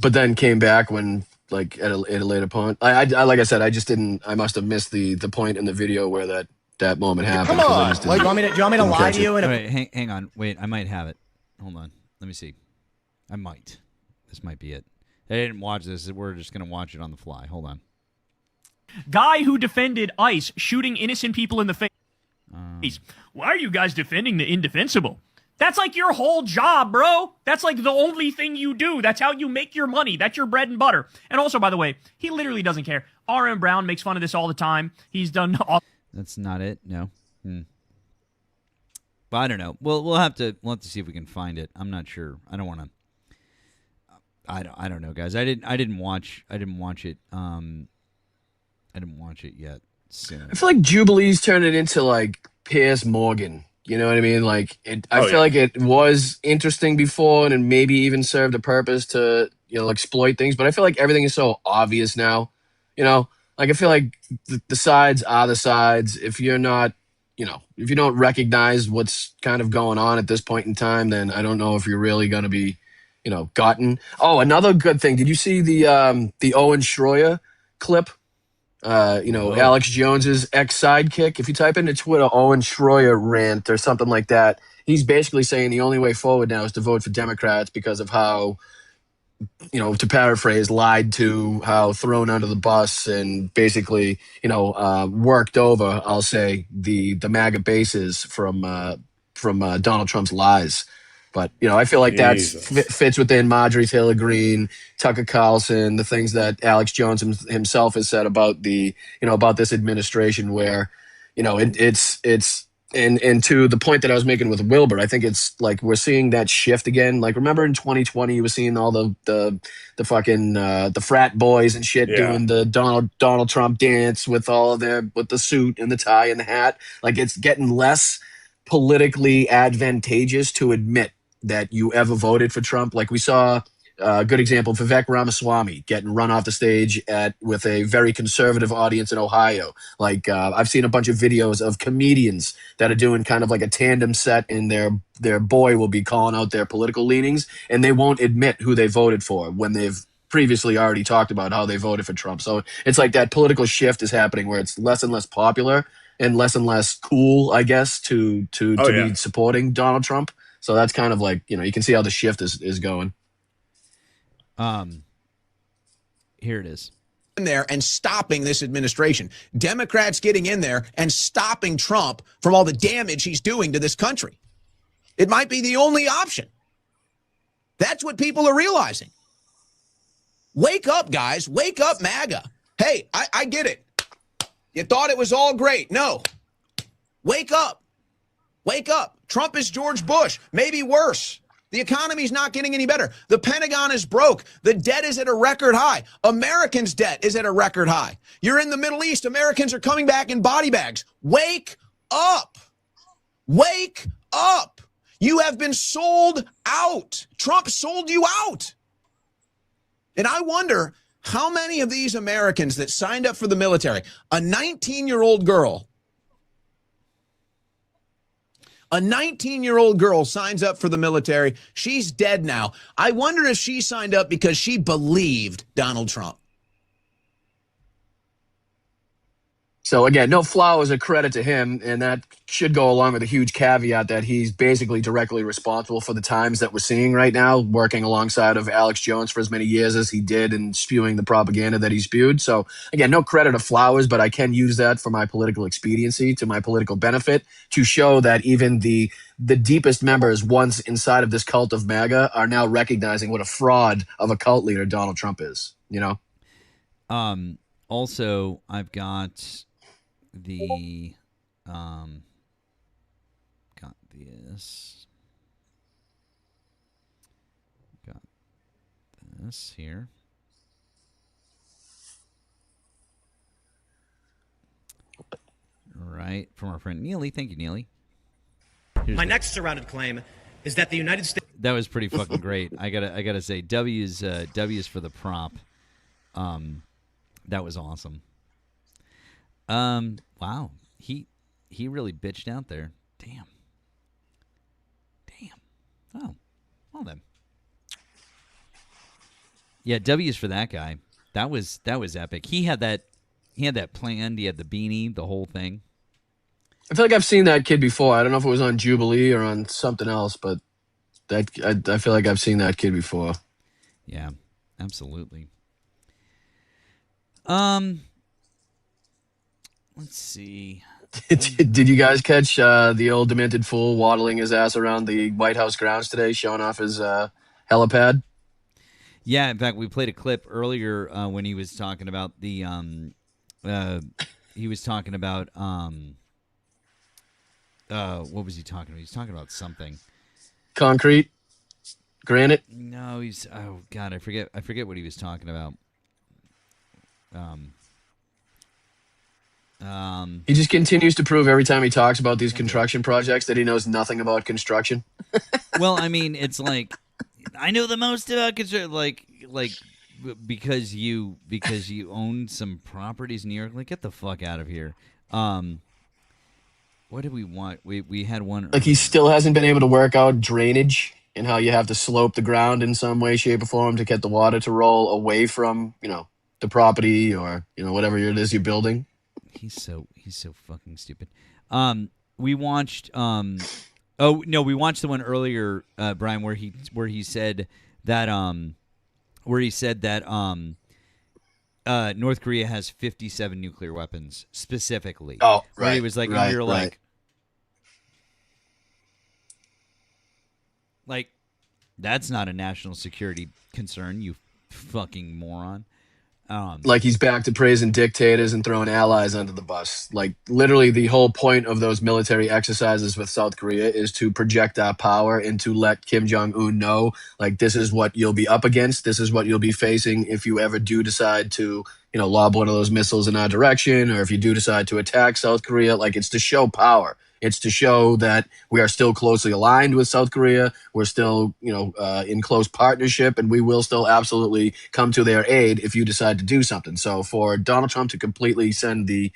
But then came back when, like, at a later point. I like I said, I just didn't. I must have missed the point in the video where that moment happened. Come on, do you want me to lie to you? Wait, hang on. Wait, I might have it. Hold on. Let me see. I might. This might be it. I didn't watch this. We're just gonna watch it on the fly. Hold on. Guy who defended ICE shooting innocent people in the face. Why are you guys defending the indefensible? That's like your whole job, bro. That's like the only thing you do. That's how you make your money. That's your bread and butter. And also, by the way, he literally doesn't care. R.M. Brown makes fun of this all the time. He's done all... That's not it. No. But I don't know. We'll have to see if we can find it. I'm not sure. I don't want to. I don't know, guys. I didn't watch it. I didn't watch it yet. Soon. I feel like Jubilee's turned it into like Piers Morgan. You know what I mean? Like I feel like it was interesting before, and it maybe even served a purpose to exploit things. But I feel like everything is so obvious now. Like I feel like the sides are the sides. If you're not, if you don't recognize what's kind of going on at this point in time, then I don't know if you're really going to be, gotten. Oh, another good thing. Did you see the Owen Schroyer clip? Alex Jones's ex-sidekick. If you type into Twitter Owen Schroyer rant or something like that, he's basically saying the only way forward now is to vote for Democrats because of how, to paraphrase, lied to, how thrown under the bus and basically, worked over, I'll say, the MAGA bases from Donald Trump's lies. But, I feel like that fits within Marjorie Taylor Greene, Tucker Carlson, the things that Alex Jones himself has said about about this administration where, it's and to the point that I was making with Wilbur, I think it's like we're seeing that shift again. Like, remember in 2020, you were seeing all the fucking the frat boys and shit doing the Donald Trump dance with the suit and the tie and the hat. Like, it's getting less politically advantageous to admit that you ever voted for Trump. Like we saw a good example, Vivek Ramaswamy getting run off the stage with a very conservative audience in Ohio. Like I've seen a bunch of videos of comedians that are doing kind of like a tandem set, and their boy will be calling out their political leanings, and they won't admit who they voted for when they've previously already talked about how they voted for Trump. So it's like that political shift is happening where it's less and less popular and less cool, I guess, to be supporting Donald Trump. So that's kind of like, you can see how the shift is going. Here it is. In there and stopping this administration. Democrats getting in there and stopping Trump from all the damage he's doing to this country. It might be the only option. That's what people are realizing. Wake up, guys. Wake up, MAGA. Hey, I get it. You thought it was all great. No. Wake up. Wake up. Trump is George Bush, maybe worse. The economy's not getting any better. The Pentagon is broke. The debt is at a record high. Americans' debt is at a record high. You're in the Middle East. Americans are coming back in body bags. Wake up. Wake up. You have been sold out. Trump sold you out. And I wonder how many of these Americans that signed up for the military, a 19-year-old girl, A 19-year-old girl signs up for the military. She's dead now. I wonder if she signed up because she believed Donald Trump. So again, no flowers or credit to him, and that should go along with a huge caveat that he's basically directly responsible for the times that we're seeing right now, working alongside of Alex Jones for as many years as he did and spewing the propaganda that he spewed. So again, no credit or flowers, but I can use that for my political expediency, to my political benefit, to show that even the deepest members once inside of this cult of MAGA are now recognizing what a fraud of a cult leader Donald Trump is, you know? Also, I've got the got this here. Right, from our friend Neely. Thank you, Neely. My next surrounded claim is that the United States. That was pretty fucking great. I gotta say, W's for the prop. That was awesome. Wow. He really bitched out there. Damn. Oh. Well then. Yeah, W's for that guy. That was epic. He had that planned. He had the beanie, the whole thing. I feel like I've seen that kid before. I don't know if it was on Jubilee or on something else, but I feel like I've seen that kid before. Yeah, absolutely. Let's see. Did you guys catch the old demented fool waddling his ass around the White House grounds today, showing off his helipad? Yeah, in fact, we played a clip earlier when he was talking about the he was talking about what was he talking about? He was talking about something. Concrete? Granite? No, oh god, I forget what he was talking about. He just continues to prove every time he talks about these construction projects that he knows nothing about construction. Well, I mean, it's like I know the most about construction, like because you own some properties in New York. Like, get the fuck out of here. What did we want? We had one. Like, he still hasn't been able to work out drainage and how you have to slope the ground in some way, shape, or form to get the water to roll away from, the property or, whatever it is you're building. He's so fucking stupid. We watched we watched the one earlier, Brian, where he said that North Korea has 57 nuclear weapons specifically. Oh, right. Where he was like, right, and we were right. like, that's not a national security concern, you fucking moron. Like, he's back to praising dictators and throwing allies under the bus. Like, literally the whole point of those military exercises with South Korea is to project our power and to let Kim Jong-un know, like, this is what you'll be up against. This is what you'll be facing if you ever do decide to, lob one of those missiles in our direction, or if you do decide to attack South Korea. Like, it's to show power. It's to show that we are still closely aligned with South Korea. We're still, in close partnership, and we will still absolutely come to their aid if you decide to do something. So for Donald Trump to completely send the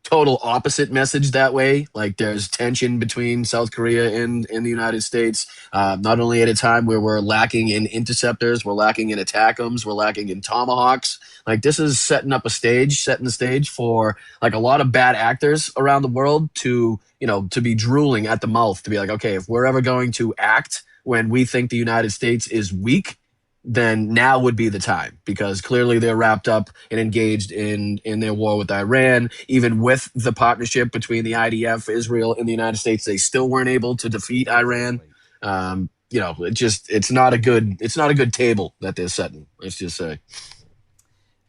total opposite message that way, like there's tension between South Korea and the United States, not only at a time where we're lacking in interceptors, we're lacking in ATACMs, we're lacking in Tomahawks. Like, this is setting the stage for like a lot of bad actors around the world to be drooling at the mouth, to be like, okay, if we're ever going to act when we think the United States is weak, then now would be the time, because clearly they're wrapped up and engaged in their war with Iran. Even with the partnership between the IDF, Israel, and the United States, they still weren't able to defeat Iran. It's not a good table that they're setting. Let's just say.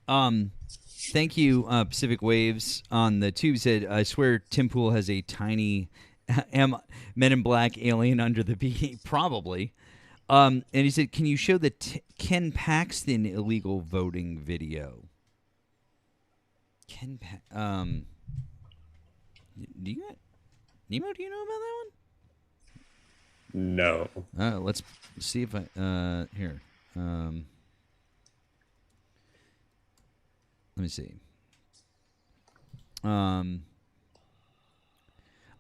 Thank you, Pacific Waves on the tube said, I swear Tim Pool has a tiny Men in Black alien under the beanie. Probably. And he said, can you show the Ken Paxton illegal voting video? Nemo, do you know about that one? No. Let's see if I here. Let me see.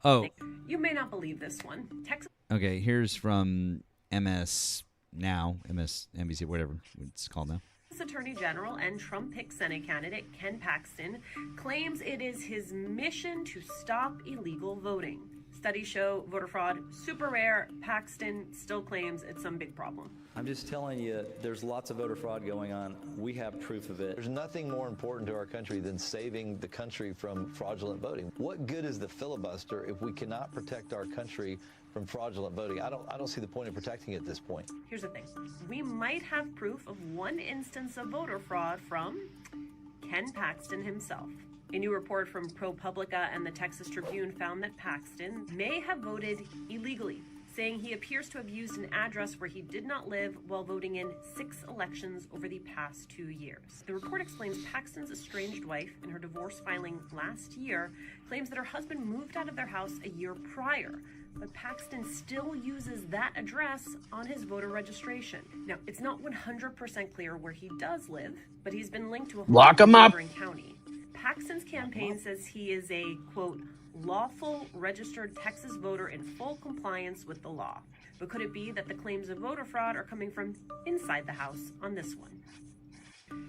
Oh, You may not believe this one. Texas. okay. Here's from MS Now, MSNBC, whatever it's called now. Attorney General and Trump pick Senate candidate Ken Paxton claims it is his mission to stop illegal voting. Studies show voter fraud super rare. Paxton still claims it's some big problem. I'm just telling you, there's lots of voter fraud going on. We have proof of it. There's nothing more important to our country than saving the country from fraudulent voting. What good is the filibuster if we cannot protect our country from fraudulent voting? I don't see the point of protecting it at this point. Here's the thing. We might have proof of one instance of voter fraud from Ken Paxton himself. A new report from ProPublica and the Texas Tribune found that Paxton may have voted illegally, saying he appears to have used an address where he did not live while voting in 6 elections over the past 2 years. The report explains Paxton's estranged wife, in her divorce filing last year, claims that her husband moved out of their house a year prior, but Paxton still uses that address on his voter registration. Now, it's not 100% clear where he does live, but he's been linked to a Lock him up. neighboring county. Paxton's campaign says he is a, quote, lawful registered Texas voter in full compliance with the law. But could it be that the claims of voter fraud are coming from inside the house on this one?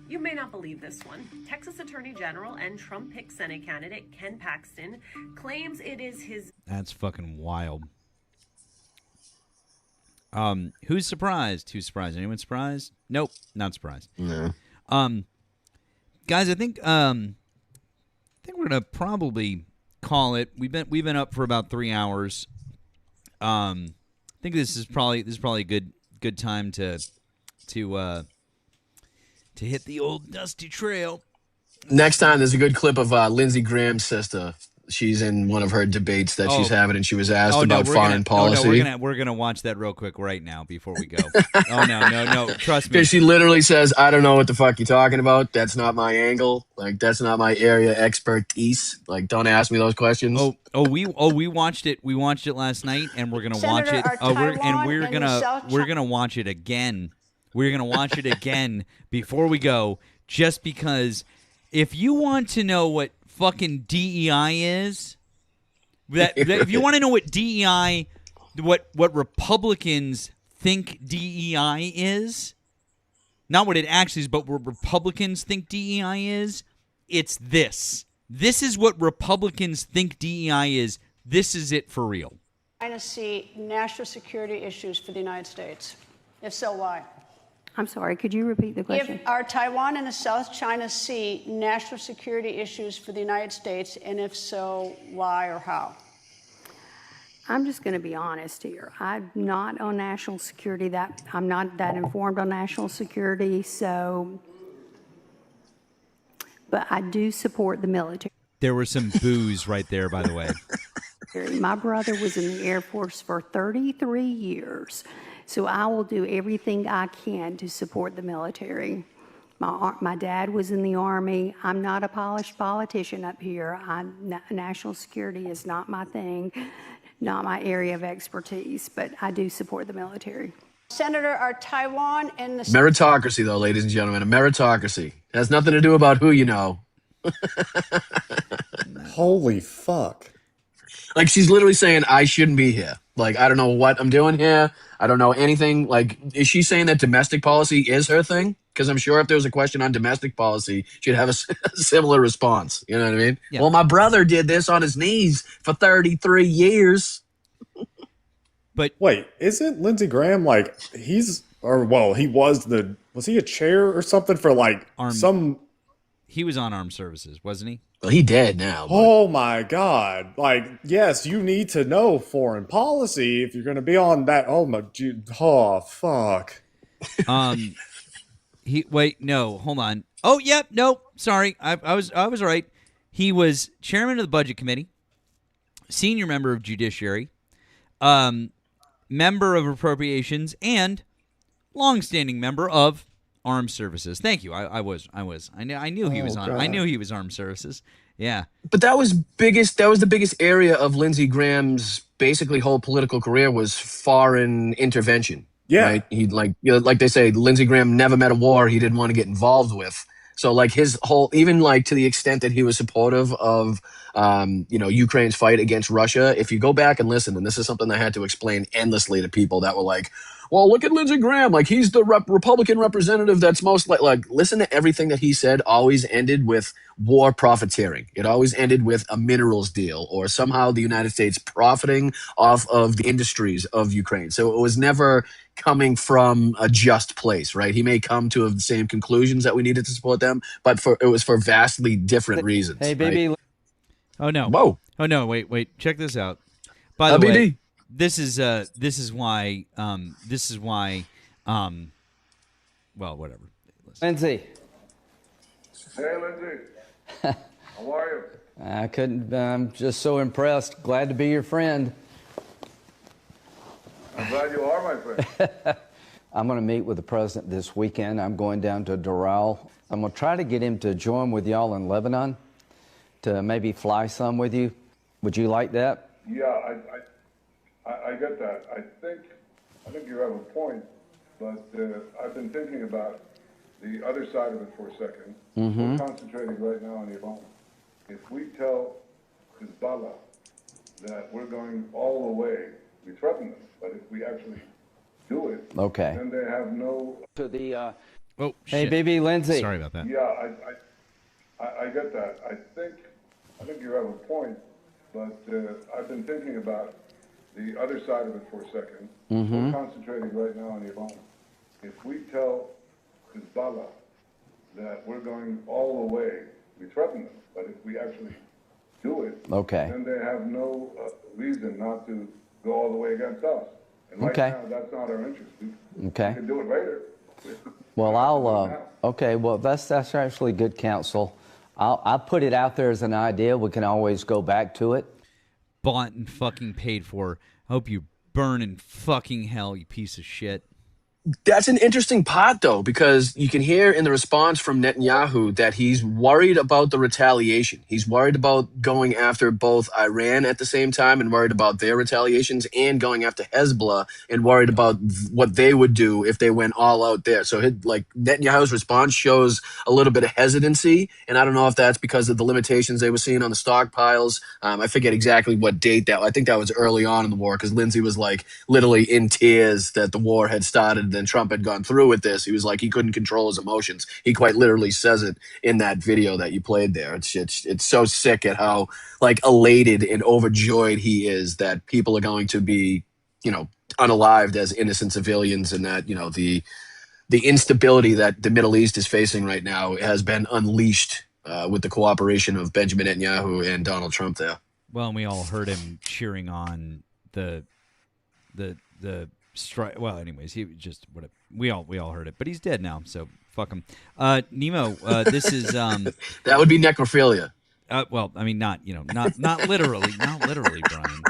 You may not believe this one. Texas Attorney General and Trump pick Senate candidate Ken Paxton claims it is his... That's fucking wild. Who's surprised? Who's surprised? Anyone surprised? Nope, not surprised. No. Guys, I think we're gonna probably call it. We've been up for about 3 hours. I think this is probably a good time to hit the old dusty trail. Next time, there's a good clip of Lindsey Graham's sister. She's in one of her debates that she's having, and she was asked about foreign policy. We're gonna watch that real quick right now before we go. Oh no, trust me. Because she literally says, "I don't know what the fuck you're talking about. That's not my angle. Like, that's not my area expertise. Like, don't ask me those questions." We watched it. We watched it last night, and we're gonna watch it. We're gonna watch it again. We're gonna watch it again before we go, just because if you want to know what fucking DEI is, if you want to know what DEI, what Republicans think DEI is, not what it actually is, but what Republicans think DEI is, it's this. This is what Republicans think DEI is. This is it for real. China see national security issues for the United States? If so, why? I'm sorry, could you repeat the question? If are Taiwan and the South China Sea national security issues for the United States, and if so, why or how? I'm just going to be honest here. I'm not on national security. I'm not that informed on national security, but I do support the military. There was some booze right there, by the way. My brother was in the Air Force for 33 years. So I will do everything I can to support the military. My dad was in the Army. I'm not a polished politician up here. National security is not my thing, not my area of expertise, but I do support the military. Senator, are Taiwan and the... Meritocracy, though, ladies and gentlemen. A meritocracy. It has nothing to do about who you know. Holy fuck. Like, she's literally saying, I shouldn't be here. Like, I don't know what I'm doing here. I don't know anything. Like, is she saying that domestic policy is her thing? Because I'm sure if there was a question on domestic policy, she'd have a similar response. You know what I mean? Yeah. Well, my brother did this on his knees for 33 years. But wait, isn't Lindsey Graham like he was he a chair or something for like some? He was on armed services, wasn't he? Well, he dead now. But... Oh my God! Like, yes, you need to know foreign policy if you're going to be on that. Oh fuck. Hold on. Oh, yep, no, sorry, I was right. He was chairman of the Budget Committee, senior member of Judiciary, member of Appropriations, and longstanding member of Armed Services. Thank you. I knew he was on. God. I knew he was Armed Services. Yeah. But that was the biggest area of Lindsey Graham's basically whole political career was foreign intervention. Yeah. Right? He like they say, Lindsey Graham never met a war he didn't want to get involved with. So like his whole, even like to the extent that he was supportive of, Ukraine's fight against Russia. If you go back and listen, and this is something I had to explain endlessly to people that were like, well, look at Lindsey Graham. Like he's the Republican representative that's most like, listen to everything that he said always ended with war profiteering. It always ended with a minerals deal or somehow the United States profiting off of the industries of Ukraine. So it was never coming from a just place, right? He may come to the same conclusions that we needed to support them, but it was for vastly different reasons. Hey, baby. Right? Oh no! Whoa! Oh no! Wait! Check this out. By the way, this is why. Well, whatever. Lindsay. Hey, Lindsay. How are you? I'm just so impressed. Glad to be your friend. I'm glad you are my friend. I'm going to meet with the president this weekend. I'm going down to Doral. I'm going to try to get him to join with y'all in Lebanon to maybe fly some with you. Would you like that? Yeah, I get that. I think you have a point, but I've been thinking about the other side of it for a second. We're concentrating right now on Iran. If we tell Hezbollah that we're going all the way, we threaten them, but if we actually do it, okay, then they have no... To the, oh, hey, shit. baby, Lindsay. Sorry about that. Yeah, I get that. I think you have a point, but I've been thinking about the other side of it for a second. We're concentrating right now on Iran. If we tell Hezbollah that we're going all the way, we threaten them, but if we actually do it, okay, then they have no reason not to go all the way against us. And right now, that's not our interest. We can do it later. Well, okay, well, that's actually good counsel. I'll put it out there as an idea. We can always go back to it. Bought and fucking paid for. I hope you burn in fucking hell, you piece of shit. That's an interesting part, though, because you can hear in the response from Netanyahu that he's worried about the retaliation. He's worried about going after both Iran at the same time and worried about their retaliations and going after Hezbollah and worried about what they would do if they went all out there. So Netanyahu's response shows a little bit of hesitancy, and I don't know if that's because of the limitations they were seeing on the stockpiles. I forget exactly what date I think that was early on in the war because Lindsey was like literally in tears that the war had started. Then Trump had gone through with this. He was like, he couldn't control his emotions. He quite literally says it in that video that you played there. It's so sick at how like elated and overjoyed he is that people are going to be, unalived as innocent civilians, and that, the instability that the Middle East is facing right now has been unleashed with the cooperation of Benjamin Netanyahu and Donald Trump there. Well, and we all heard him cheering on the strike. Well, anyways, he just whatever. We all heard it, but he's dead now, so fuck him. Nemo, this is that would be necrophilia. Well, I mean, not literally, Brian.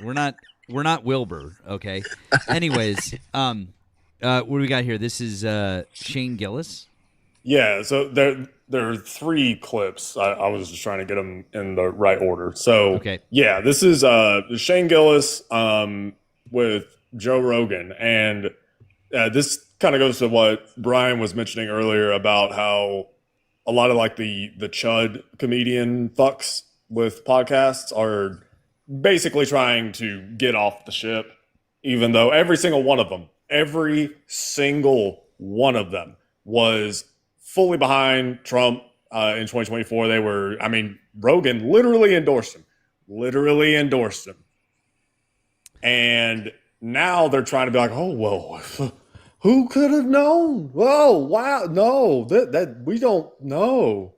We're not Wilbur, okay. Anyways, what do we got here? This is Shane Gillis. Yeah, so there are 3 clips. I was just trying to get them in the right order. So okay, yeah, this is Shane Gillis with Joe Rogan, and this kind of goes to what Brian was mentioning earlier about how a lot of like the chud comedian fucks with podcasts are basically trying to get off the ship, even though every single one of them was fully behind Trump in 2024. They were, Rogan literally endorsed him. And now they're trying to be like, oh, well, who could have known? Oh, wow. No, that we don't know.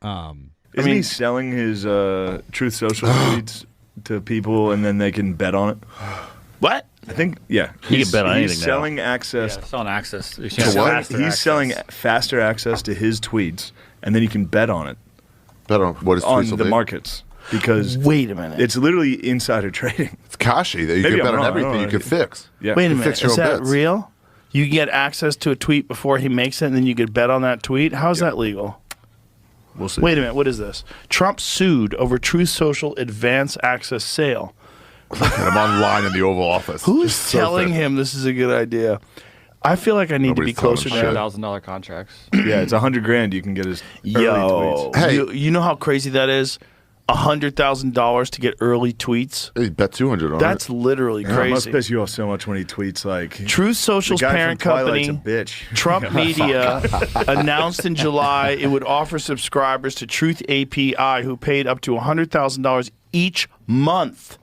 Isn't he selling his Truth Social tweets to people and then they can bet on it? What? I think, yeah. You can bet on anything He's selling access. Yeah, selling access. He's selling faster access to his tweets, and then you can bet on it. Bet on what his tweets will the be? markets. Because wait a minute, it's literally insider trading. It's Kashi. You can bet on everything you can fix. Yeah. Wait a minute, fix your is own that bets. real? You get access to a tweet before he makes it, and then you could bet on that tweet? How's that legal? We'll see. Wait a minute, what is this? Trump sued over Truth Social advance access sale. And I'm online in the Oval Office. Who's telling him this is a good idea? I feel like I need to be closer to $100,000 contracts. Yeah, it's $100,000 you can get his early tweets. Hey, you know how crazy that is? $100,000 to get early tweets. Hey, bet $200 on That's literally It crazy. must piss you off so much when he tweets like Truth Social's the guy parent from Twilight's company, a bitch. Trump Media, announced in July it would offer subscribers to Truth API who paid up to $100,000 each month.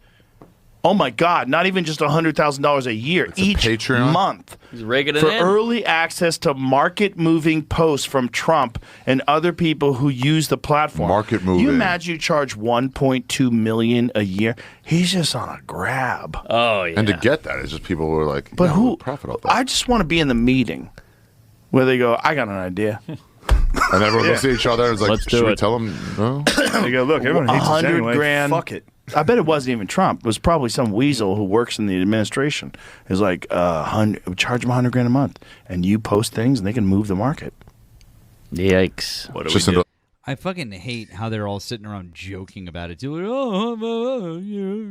Oh my God! Not even just $100,000 a year, each month. He's raking it for in. early access to market-moving posts from Trump and other people who use the platform. Market moving. You imagine you charge $1.2 million a year? He's just on a grab. Oh yeah. And to get that, it's just people who are like, But yeah, who we'll profit off that. I just want to be in the meeting where they go, "I got an idea." And everyone looks at each other and is like, Let's do should we it. tell them no? They go, look, everyone hates us anyway. $100,000. Fuck it. I bet it wasn't even Trump. It was probably some weasel who works in the administration. It's like, charge them $100,000 a month, and you post things, and they can move the market. Yikes! What do we do? I fucking hate how they're all sitting around joking about it too.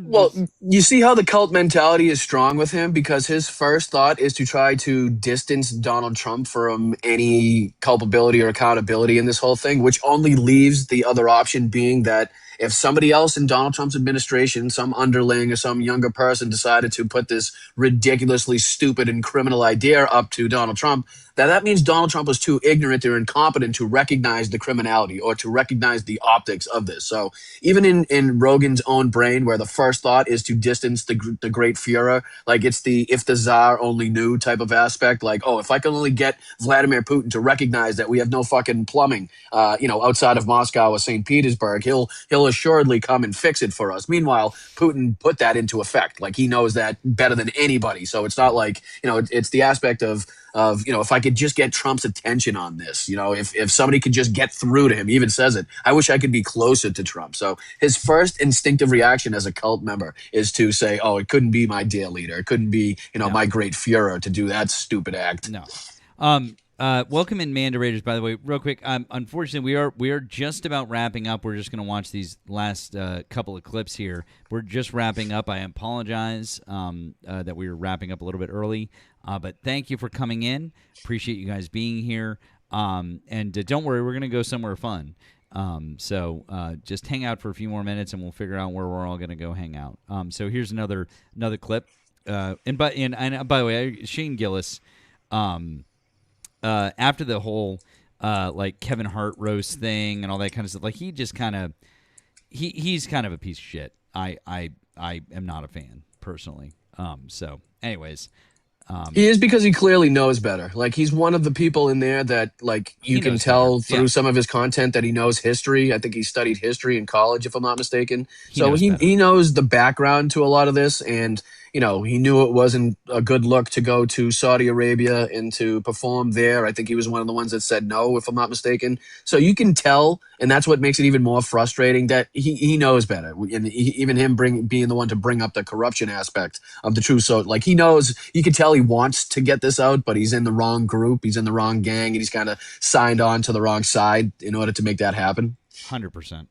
Well, you see how the cult mentality is strong with him because his first thought is to try to distance Donald Trump from any culpability or accountability in this whole thing, which only leaves the other option being that if somebody else in Donald Trump's administration, some underling or some younger person decided to put this ridiculously stupid and criminal idea up to Donald Trump, that means Donald Trump was too ignorant or incompetent to recognize the criminality or to recognize the optics of this. So even in Rogan's own brain, where the first thought is to distance the great Führer, like it's the if the Tsar only knew type of aspect, like, oh, if I can only get Vladimir Putin to recognize that we have no fucking plumbing, outside of Moscow or St. Petersburg, he'll assuredly come and fix it for us. Meanwhile, Putin put that into effect. Like he knows that better than anybody. So it's not like, it's the aspect of if I could just get Trump's attention on this, if somebody could just get through to him, he even says it, I wish I could be closer to Trump. So his first instinctive reaction as a cult member is to say, oh, it couldn't be my dear leader. It couldn't be, my great Führer to do that stupid act. No. Welcome in, Mandarators, by the way. Real quick, unfortunately, we are just about wrapping up. We're just going to watch these last couple of clips here. We're just wrapping up. I apologize that we were wrapping up a little bit early, but thank you for coming in. Appreciate you guys being here. And don't worry, we're going to go somewhere fun. So just hang out for a few more minutes, and we'll figure out where we're all going to go hang out. So here's another clip. And by the way, Shane Gillis. After the whole like Kevin Hart roast thing and all that kind of stuff, like he just kind of he's kind of a piece of shit. I am not a fan personally. So anyways, he is because he clearly knows better. Like he's one of the people in there that like you can tell through some of his content that he knows history. I think he studied history in college, if I'm not mistaken. So he knows the background to a lot of this, and he knew it wasn't a good look to go to Saudi Arabia and to perform there. I think he was one of the ones that said no, if I'm not mistaken. So you can tell, and that's what makes it even more frustrating, that he knows better. And even him being the one to bring up the corruption aspect of the truth. So like he knows, you can tell he wants to get this out, but he's in the wrong group. He's in the wrong gang, and he's kind of signed on to the wrong side in order to make that happen. 100%.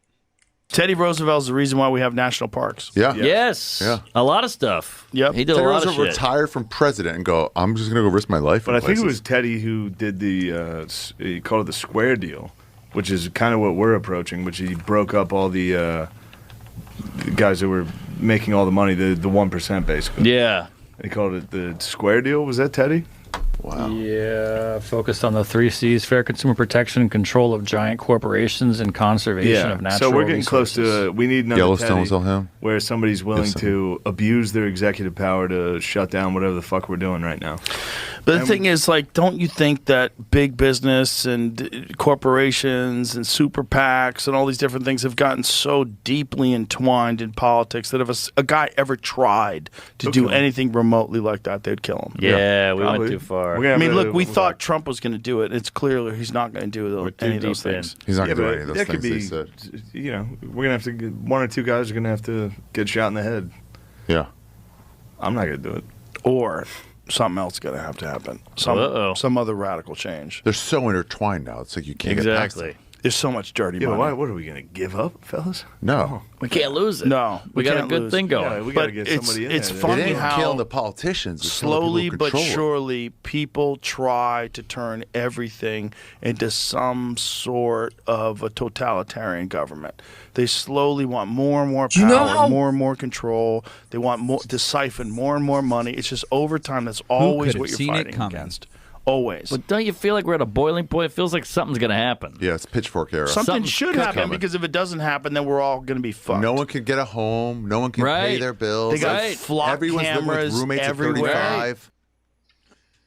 Teddy Roosevelt's the reason why we have national parks. Yeah. Yes. Yeah. A lot of stuff. Yep. He did Teddy a lot of Roosevelt shit. retired from president and go, I'm just going to go risk my life. But I think it was Teddy who did he called it the square deal, which is kind of what we're approaching, which he broke up all the guys that were making all the money, the 1% basically. Yeah. He called it the square deal. Was that Teddy? Wow. Yeah, focused on the 3 C's: fair consumer protection, control of giant corporations, and conservation of natural resources. So we're getting resources. close to we need another Yellowstone Teddy him. where somebody's willing to abuse their executive power to shut down whatever the fuck we're doing right now. But the thing is, like, don't you think that big business and corporations and super PACs and all these different things have gotten so deeply entwined in politics that if a guy ever tried to do anything remotely like that, they'd kill him? Yeah, we went too far. I mean, look, we thought Trump was going to do it. It's clear he's not going to do any of those things. He's not going to do any of those things be, they said. We're going to have to get, one or two guys are going to have to get shot in the head. Yeah. I'm not going to do it. Or something else is going to have to happen. Some other radical change. They're so intertwined now. It's like you can't get past it. There's so much dirty Yeah, money. but what are we gonna give up, fellas? No. We can't lose it. No, we got a can't good lose. thing going. Yeah, we But gotta get somebody in it's there. funny It ain't how killing the politicians. It's killing the people slowly who but control it. surely people try to turn everything into some sort of a totalitarian government. They slowly want more and more Do you know power, how- more and more control. They want more to siphon more and more money. It's just over time. That's always could what have you're seen it fighting coming? against. Always. But don't you feel like we're at a boiling point? It feels like something's going to happen. Yeah, it's pitchfork era. Something should It's happen coming. because if it doesn't happen, then we're all going to be fucked. No one can get a home. No one can pay Right. their bills. They got Like, flock everyone's living cameras with roommates everywhere. at 35.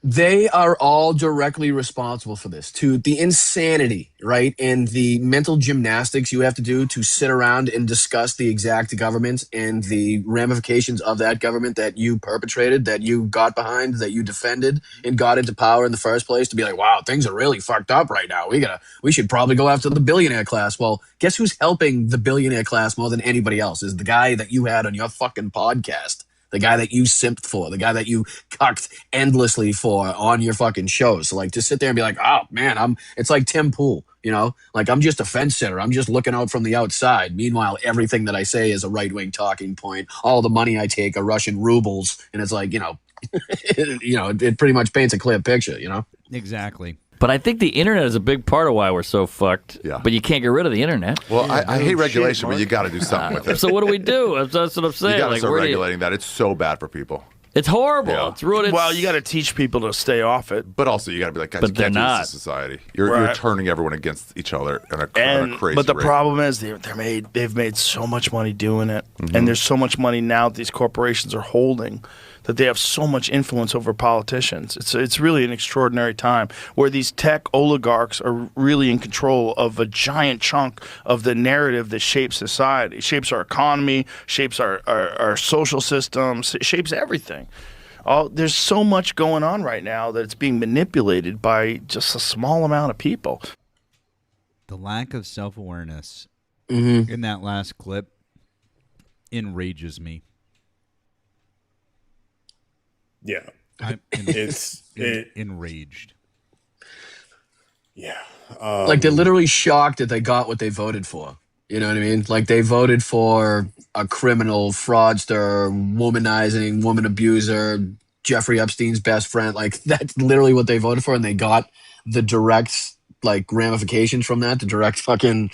They are all directly responsible for this, to the insanity, right? And the mental gymnastics you have to do to sit around and discuss the exact government and the ramifications of that government that you perpetrated, that you got behind, that you defended and got into power in the first place, to be like, wow, things are really fucked up right now. We should probably go after the billionaire class. Well, guess who's helping the billionaire class more than anybody else? Is the guy that you had on your fucking podcast. The guy that you simped for, the guy that you cucked endlessly for on your fucking shows. So like, to sit there and be like, oh man, it's like Tim Pool, you know, like I'm just a fence sitter. I'm just looking out from the outside. Meanwhile, everything that I say is a right-wing talking point. All the money I take are Russian rubles. And it's like, it pretty much paints a clear picture, you know? Exactly. But I think the internet is a big part of why we're so fucked. Yeah. But you can't get rid of the internet. Well, I hate regulation, but you got to do something with it. So what do we do? That's what I'm saying. You got to Like, start where do you- regulating that. It's so bad for people. It's horrible. Yeah. It's ruined. Well, you got to teach people to stay off it. But also, you got to be like, guys, But you can't they're do not. this to society. You're Right. turning everyone against each other on a crazy But the rate. problem is they've made so much money doing it, Mm-hmm. and there's so much money now that these corporations are holding that they have so much influence over politicians. It's really an extraordinary time where these tech oligarchs are really in control of a giant chunk of the narrative that shapes society, shapes our economy, shapes our social systems, shapes everything. There's so much going on right now that it's being manipulated by just a small amount of people. The lack of self-awareness Mm-hmm. in that last clip enrages me. Yeah. I'm It's enraged. Yeah. Like they're literally shocked that they got what they voted for. You know what I mean? Like they voted for a criminal, fraudster, womanizing, woman abuser, Jeffrey Epstein's best friend. Like that's literally what they voted for, and they got the direct like ramifications from that, the direct fucking,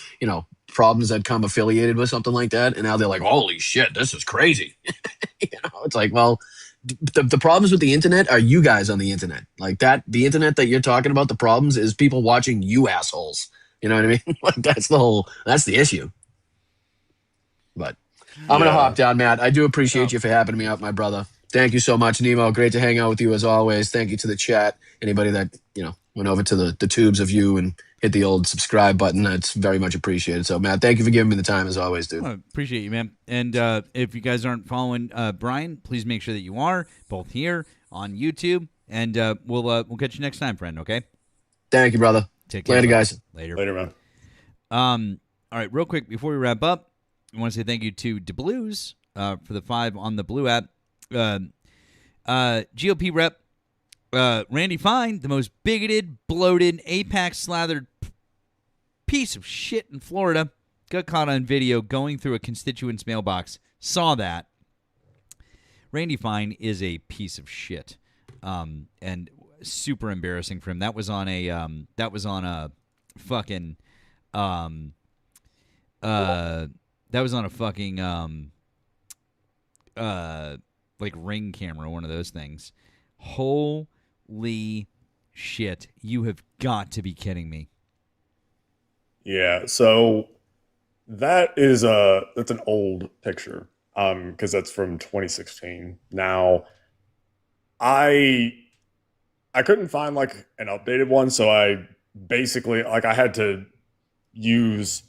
problems that come affiliated with something like that. And now they're like, holy shit, this is crazy. It's like, well, the problems with the internet are you guys on the internet. Like that, the internet that you're talking about, the problems is people watching you assholes. You know what I mean? Like that's the issue. But I'm going to hop down, Matt. I do appreciate you for having me up, my brother. Thank you so much, Nemo. Great to hang out with you as always. Thank you to the chat. Anybody that, went over to the tubes of you and hit the old subscribe button. That's very much appreciated. So, Matt, thank you for giving me the time as always, dude. I appreciate you, man. And if you guys aren't following Brian, please make sure that you are, both here on YouTube. And we'll catch you next time, friend, okay? Thank you, brother. Take care. Later, guys. Later, man. All right, real quick, before we wrap up, I want to say thank you to DeBlues for the 5 on the Blue app. GOP rep Randy Fine, the most bigoted, bloated, Apex-slathered piece of shit in Florida, got caught on video going through a constituent's mailbox. Saw that. Randy Fine is a piece of shit, and super embarrassing for him. That was on a fucking like Ring camera, one of those things. Holy shit. You have got to be kidding me. Yeah, so that's an old picture, because that's from 2016. Now, I couldn't find like an updated one, so I basically I had to use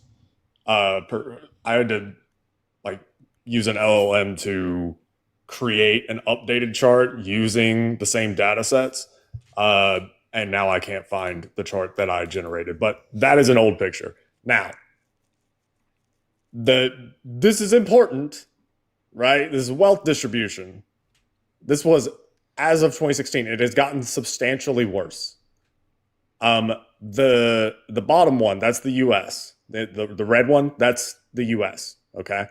use an LLM to create an updated chart using the same data sets. And now I can't find the chart that I generated, but that is an old picture. Now, this is important, right? This is wealth distribution. This was as of 2016. It has gotten substantially worse. The bottom one, that's the U.S. The red one, that's the U.S. Okay,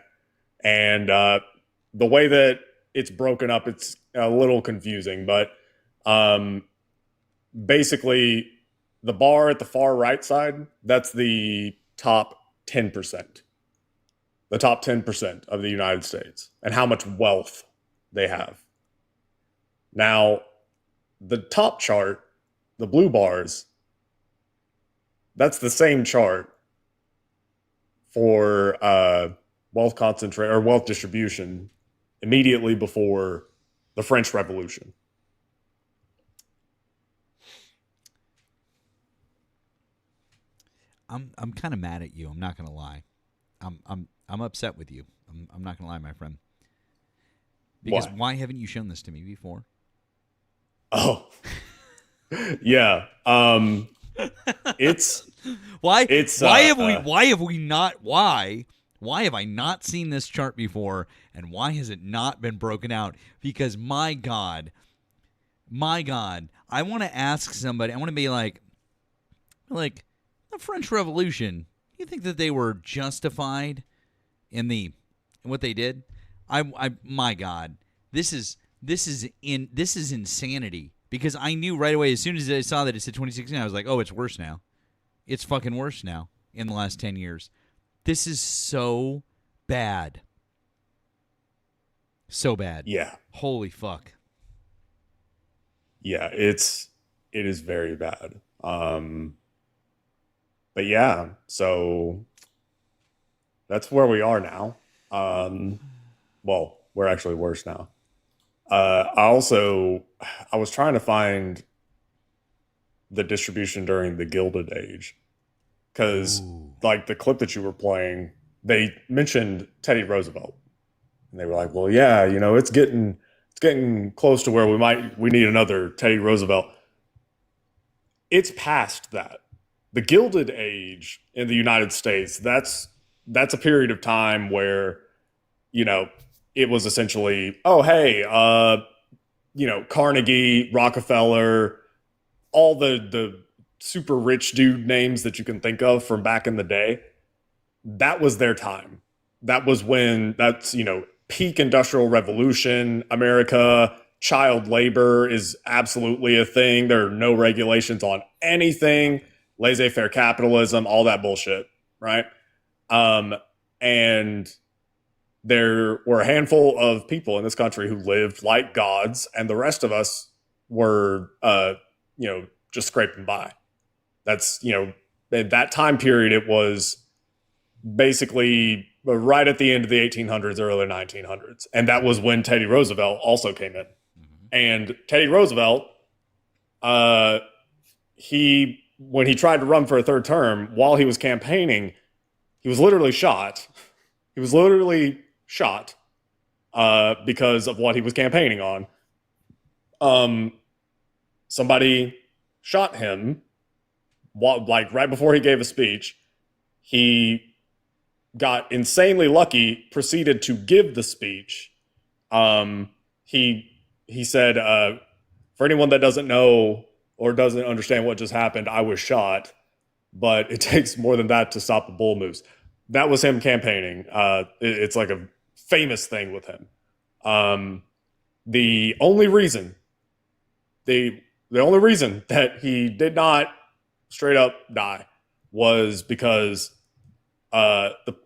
and the way that it's broken up, it's a little confusing, but basically, the bar at the far right side, that's the top 10%. The top 10% of the United States and how much wealth they have. Now, the top chart, the blue bars, that's the same chart for wealth concentration or wealth distribution immediately before the French Revolution. I'm kind of mad at you. I'm not gonna lie. I'm upset with you. I'm not gonna lie, my friend. Because why haven't you shown this to me before? Oh, yeah. It's why have I not seen this chart before, and why has it not been broken out? Because my God, I want to ask somebody. I want to be like the French Revolution. You think that they were justified in what they did? My God, this is insanity. Because I knew right away as soon as I saw that it said 2016, I was like, oh, it's worse now. It's fucking worse now in the last 10 years. This is so bad. So bad. Yeah. Holy fuck. Yeah, it is very bad. But yeah, so that's where we are now. Well, we're actually worse now. I was trying to find the distribution during the Gilded Age, because like the clip that you were playing, they mentioned Teddy Roosevelt, and they were like, "Well, yeah, it's getting close to where we need another Teddy Roosevelt." It's past that. The Gilded Age in the United States, that's a period of time where, it was essentially, oh, hey, Carnegie, Rockefeller, all the super rich dude names that you can think of from back in the day. That was their time. That was when peak industrial revolution, America, child labor is absolutely a thing. There are no regulations on anything, laissez-faire capitalism, all that bullshit, right? And there were a handful of people in this country who lived like gods, and the rest of us were, just scraping by. That's, at that time period, it was basically right at the end of the 1800s, early 1900s. And that was when Teddy Roosevelt also came in. And Teddy Roosevelt, when he tried to run for a third term, while he was campaigning, he was literally shot. He was literally shot because of what he was campaigning on. Somebody shot him right before he gave a speech. He got insanely lucky, proceeded to give the speech. He said, for anyone that doesn't know or doesn't understand what just happened, I was shot, but it takes more than that to stop the bull moves. That was him campaigning. It's like a famous thing with him. The only reason that he did not straight up die was because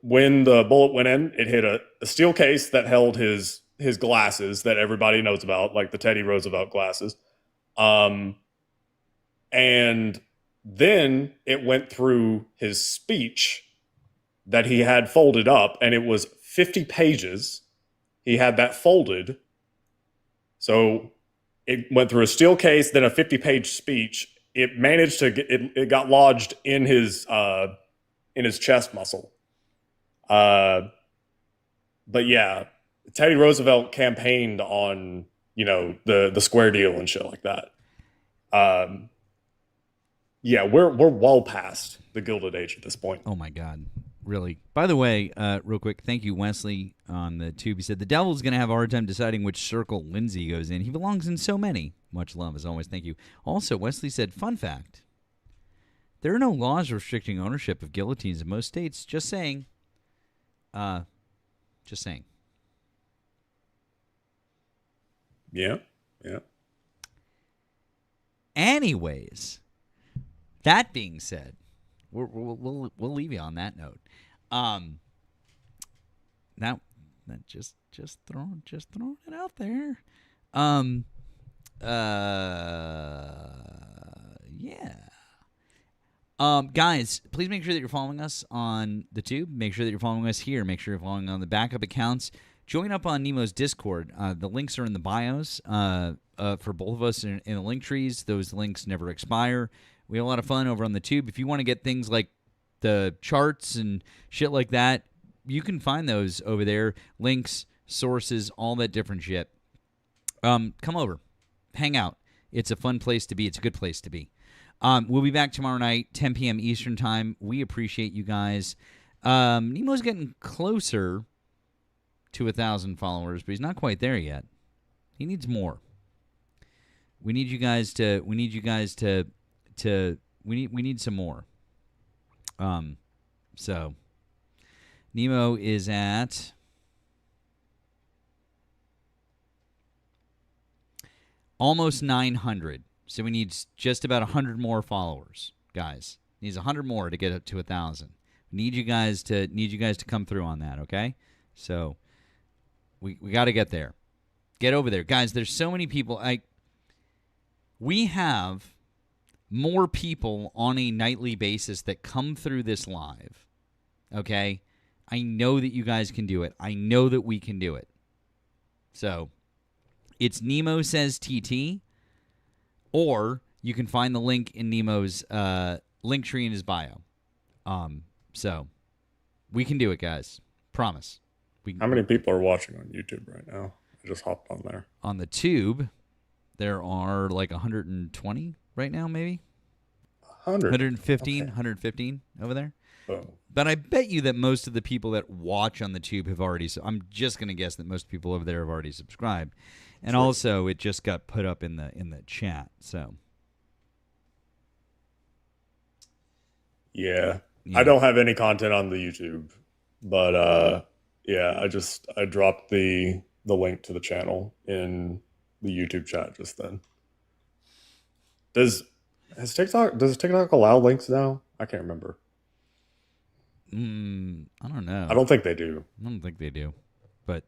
when the bullet went in, it hit a steel case that held his glasses that everybody knows about, like the Teddy Roosevelt glasses. And then it went through his speech that he had folded up, and it was 50 pages. He had that folded. So it went through a steel case, then a 50-page speech. It managed to it got lodged in his chest muscle. But yeah, Teddy Roosevelt campaigned on, the square deal and shit like that. Yeah, we're well past the Gilded Age at this point. Oh my God. Really. By the way, real quick, thank you, Wesley, on the tube. He said, the devil's going to have a hard time deciding which circle Lindsay goes in. He belongs in so many. Much love, as always. Thank you. Also, Wesley said, fun fact, There are no laws restricting ownership of guillotines in most states. Just saying. Just saying. Yeah. Anyways, that being said, we'll leave you on that note. Now, just throwing it out there. Yeah. Guys, please make sure that you're following us on the tube. Make sure that you're following us here. Make sure you're following on the backup accounts. Join up on Nemo's Discord. The links are in the bios for both of us in the link trees. Those links never expire. We have a lot of fun over on the tube. If you want to get things like the charts and shit like that, you can find those over there. Links, sources, all that different shit. Come over. Hang out. It's a fun place to be. It's a good place to be. We'll be back tomorrow night, 10 p.m. Eastern Time. We appreciate you guys. Nemo's getting closer to 1,000 followers, but he's not quite there yet. He needs more. We need you guys to. We need some more. So Nemo is at almost 900. So we need just about 100 more followers, guys. Needs 100 more to get up to 1,000. Need you guys to come through on that, okay? So we got to get there. Get over there, guys. There's so many people. We have more people on a nightly basis that come through this live. Okay? I know that you guys can do it. I know that we can do it. So it's Nemo Says TT. Or you can find the link in Nemo's link tree in his bio. So we can do it, guys. Promise. How many people are watching on YouTube right now? I just hopped on there. On the tube, there are like 120 right now, maybe? 115, okay. 115 over there. Oh. But I bet you that most of the people that watch on the tube have already... I'm just going to guess that most people over there have already subscribed. And also, it just got put up in the chat, so. Yeah. I don't have any content on the YouTube, but yeah, I dropped the link to the channel in the YouTube chat just then. Does TikTok allow links now? I can't remember. I don't know. I don't think they do. I don't think they do. But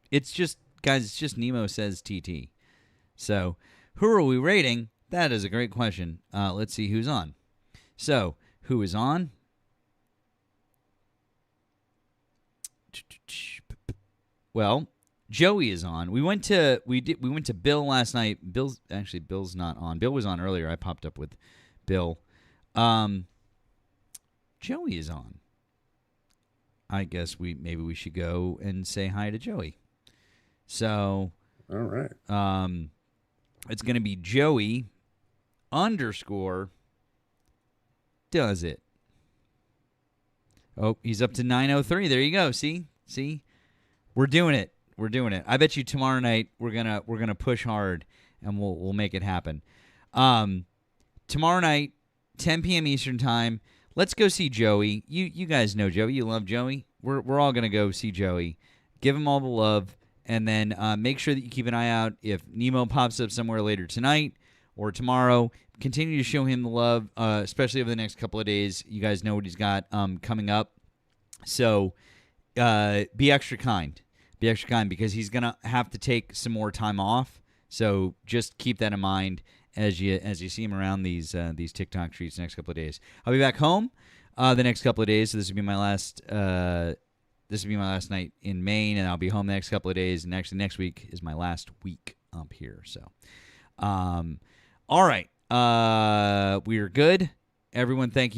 it's just, guys, it's just Nemo Says TT. So, who are we rating? That is a great question. Let's see who's on. So, who is on? Well, Joey is on. We went to Bill last night. Bill's not on. Bill was on earlier. I popped up with Bill. Joey is on. I guess maybe we should go and say hi to Joey. So, all right. It's going to be Joey _ does it. Oh, he's up to 903. There you go. See? We're doing it. I bet you tomorrow night we're gonna push hard and we'll make it happen. Tomorrow night, 10 p.m. Eastern Time. Let's go see Joey. You guys know Joey. You love Joey. We're all gonna go see Joey. Give him all the love, and then make sure that you keep an eye out if Nemo pops up somewhere later tonight or tomorrow. Continue to show him the love, especially over the next couple of days. You guys know what he's got coming up. So be extra kind. Be extra kind because he's going to have to take some more time off. So just keep that in mind as you see him around these TikTok streets the next couple of days. I'll be back home the next couple of days. So this will be my last night in Maine, and I'll be home the next couple of days. And actually next week is my last week up here. So all right. We are good. Everyone, thank you.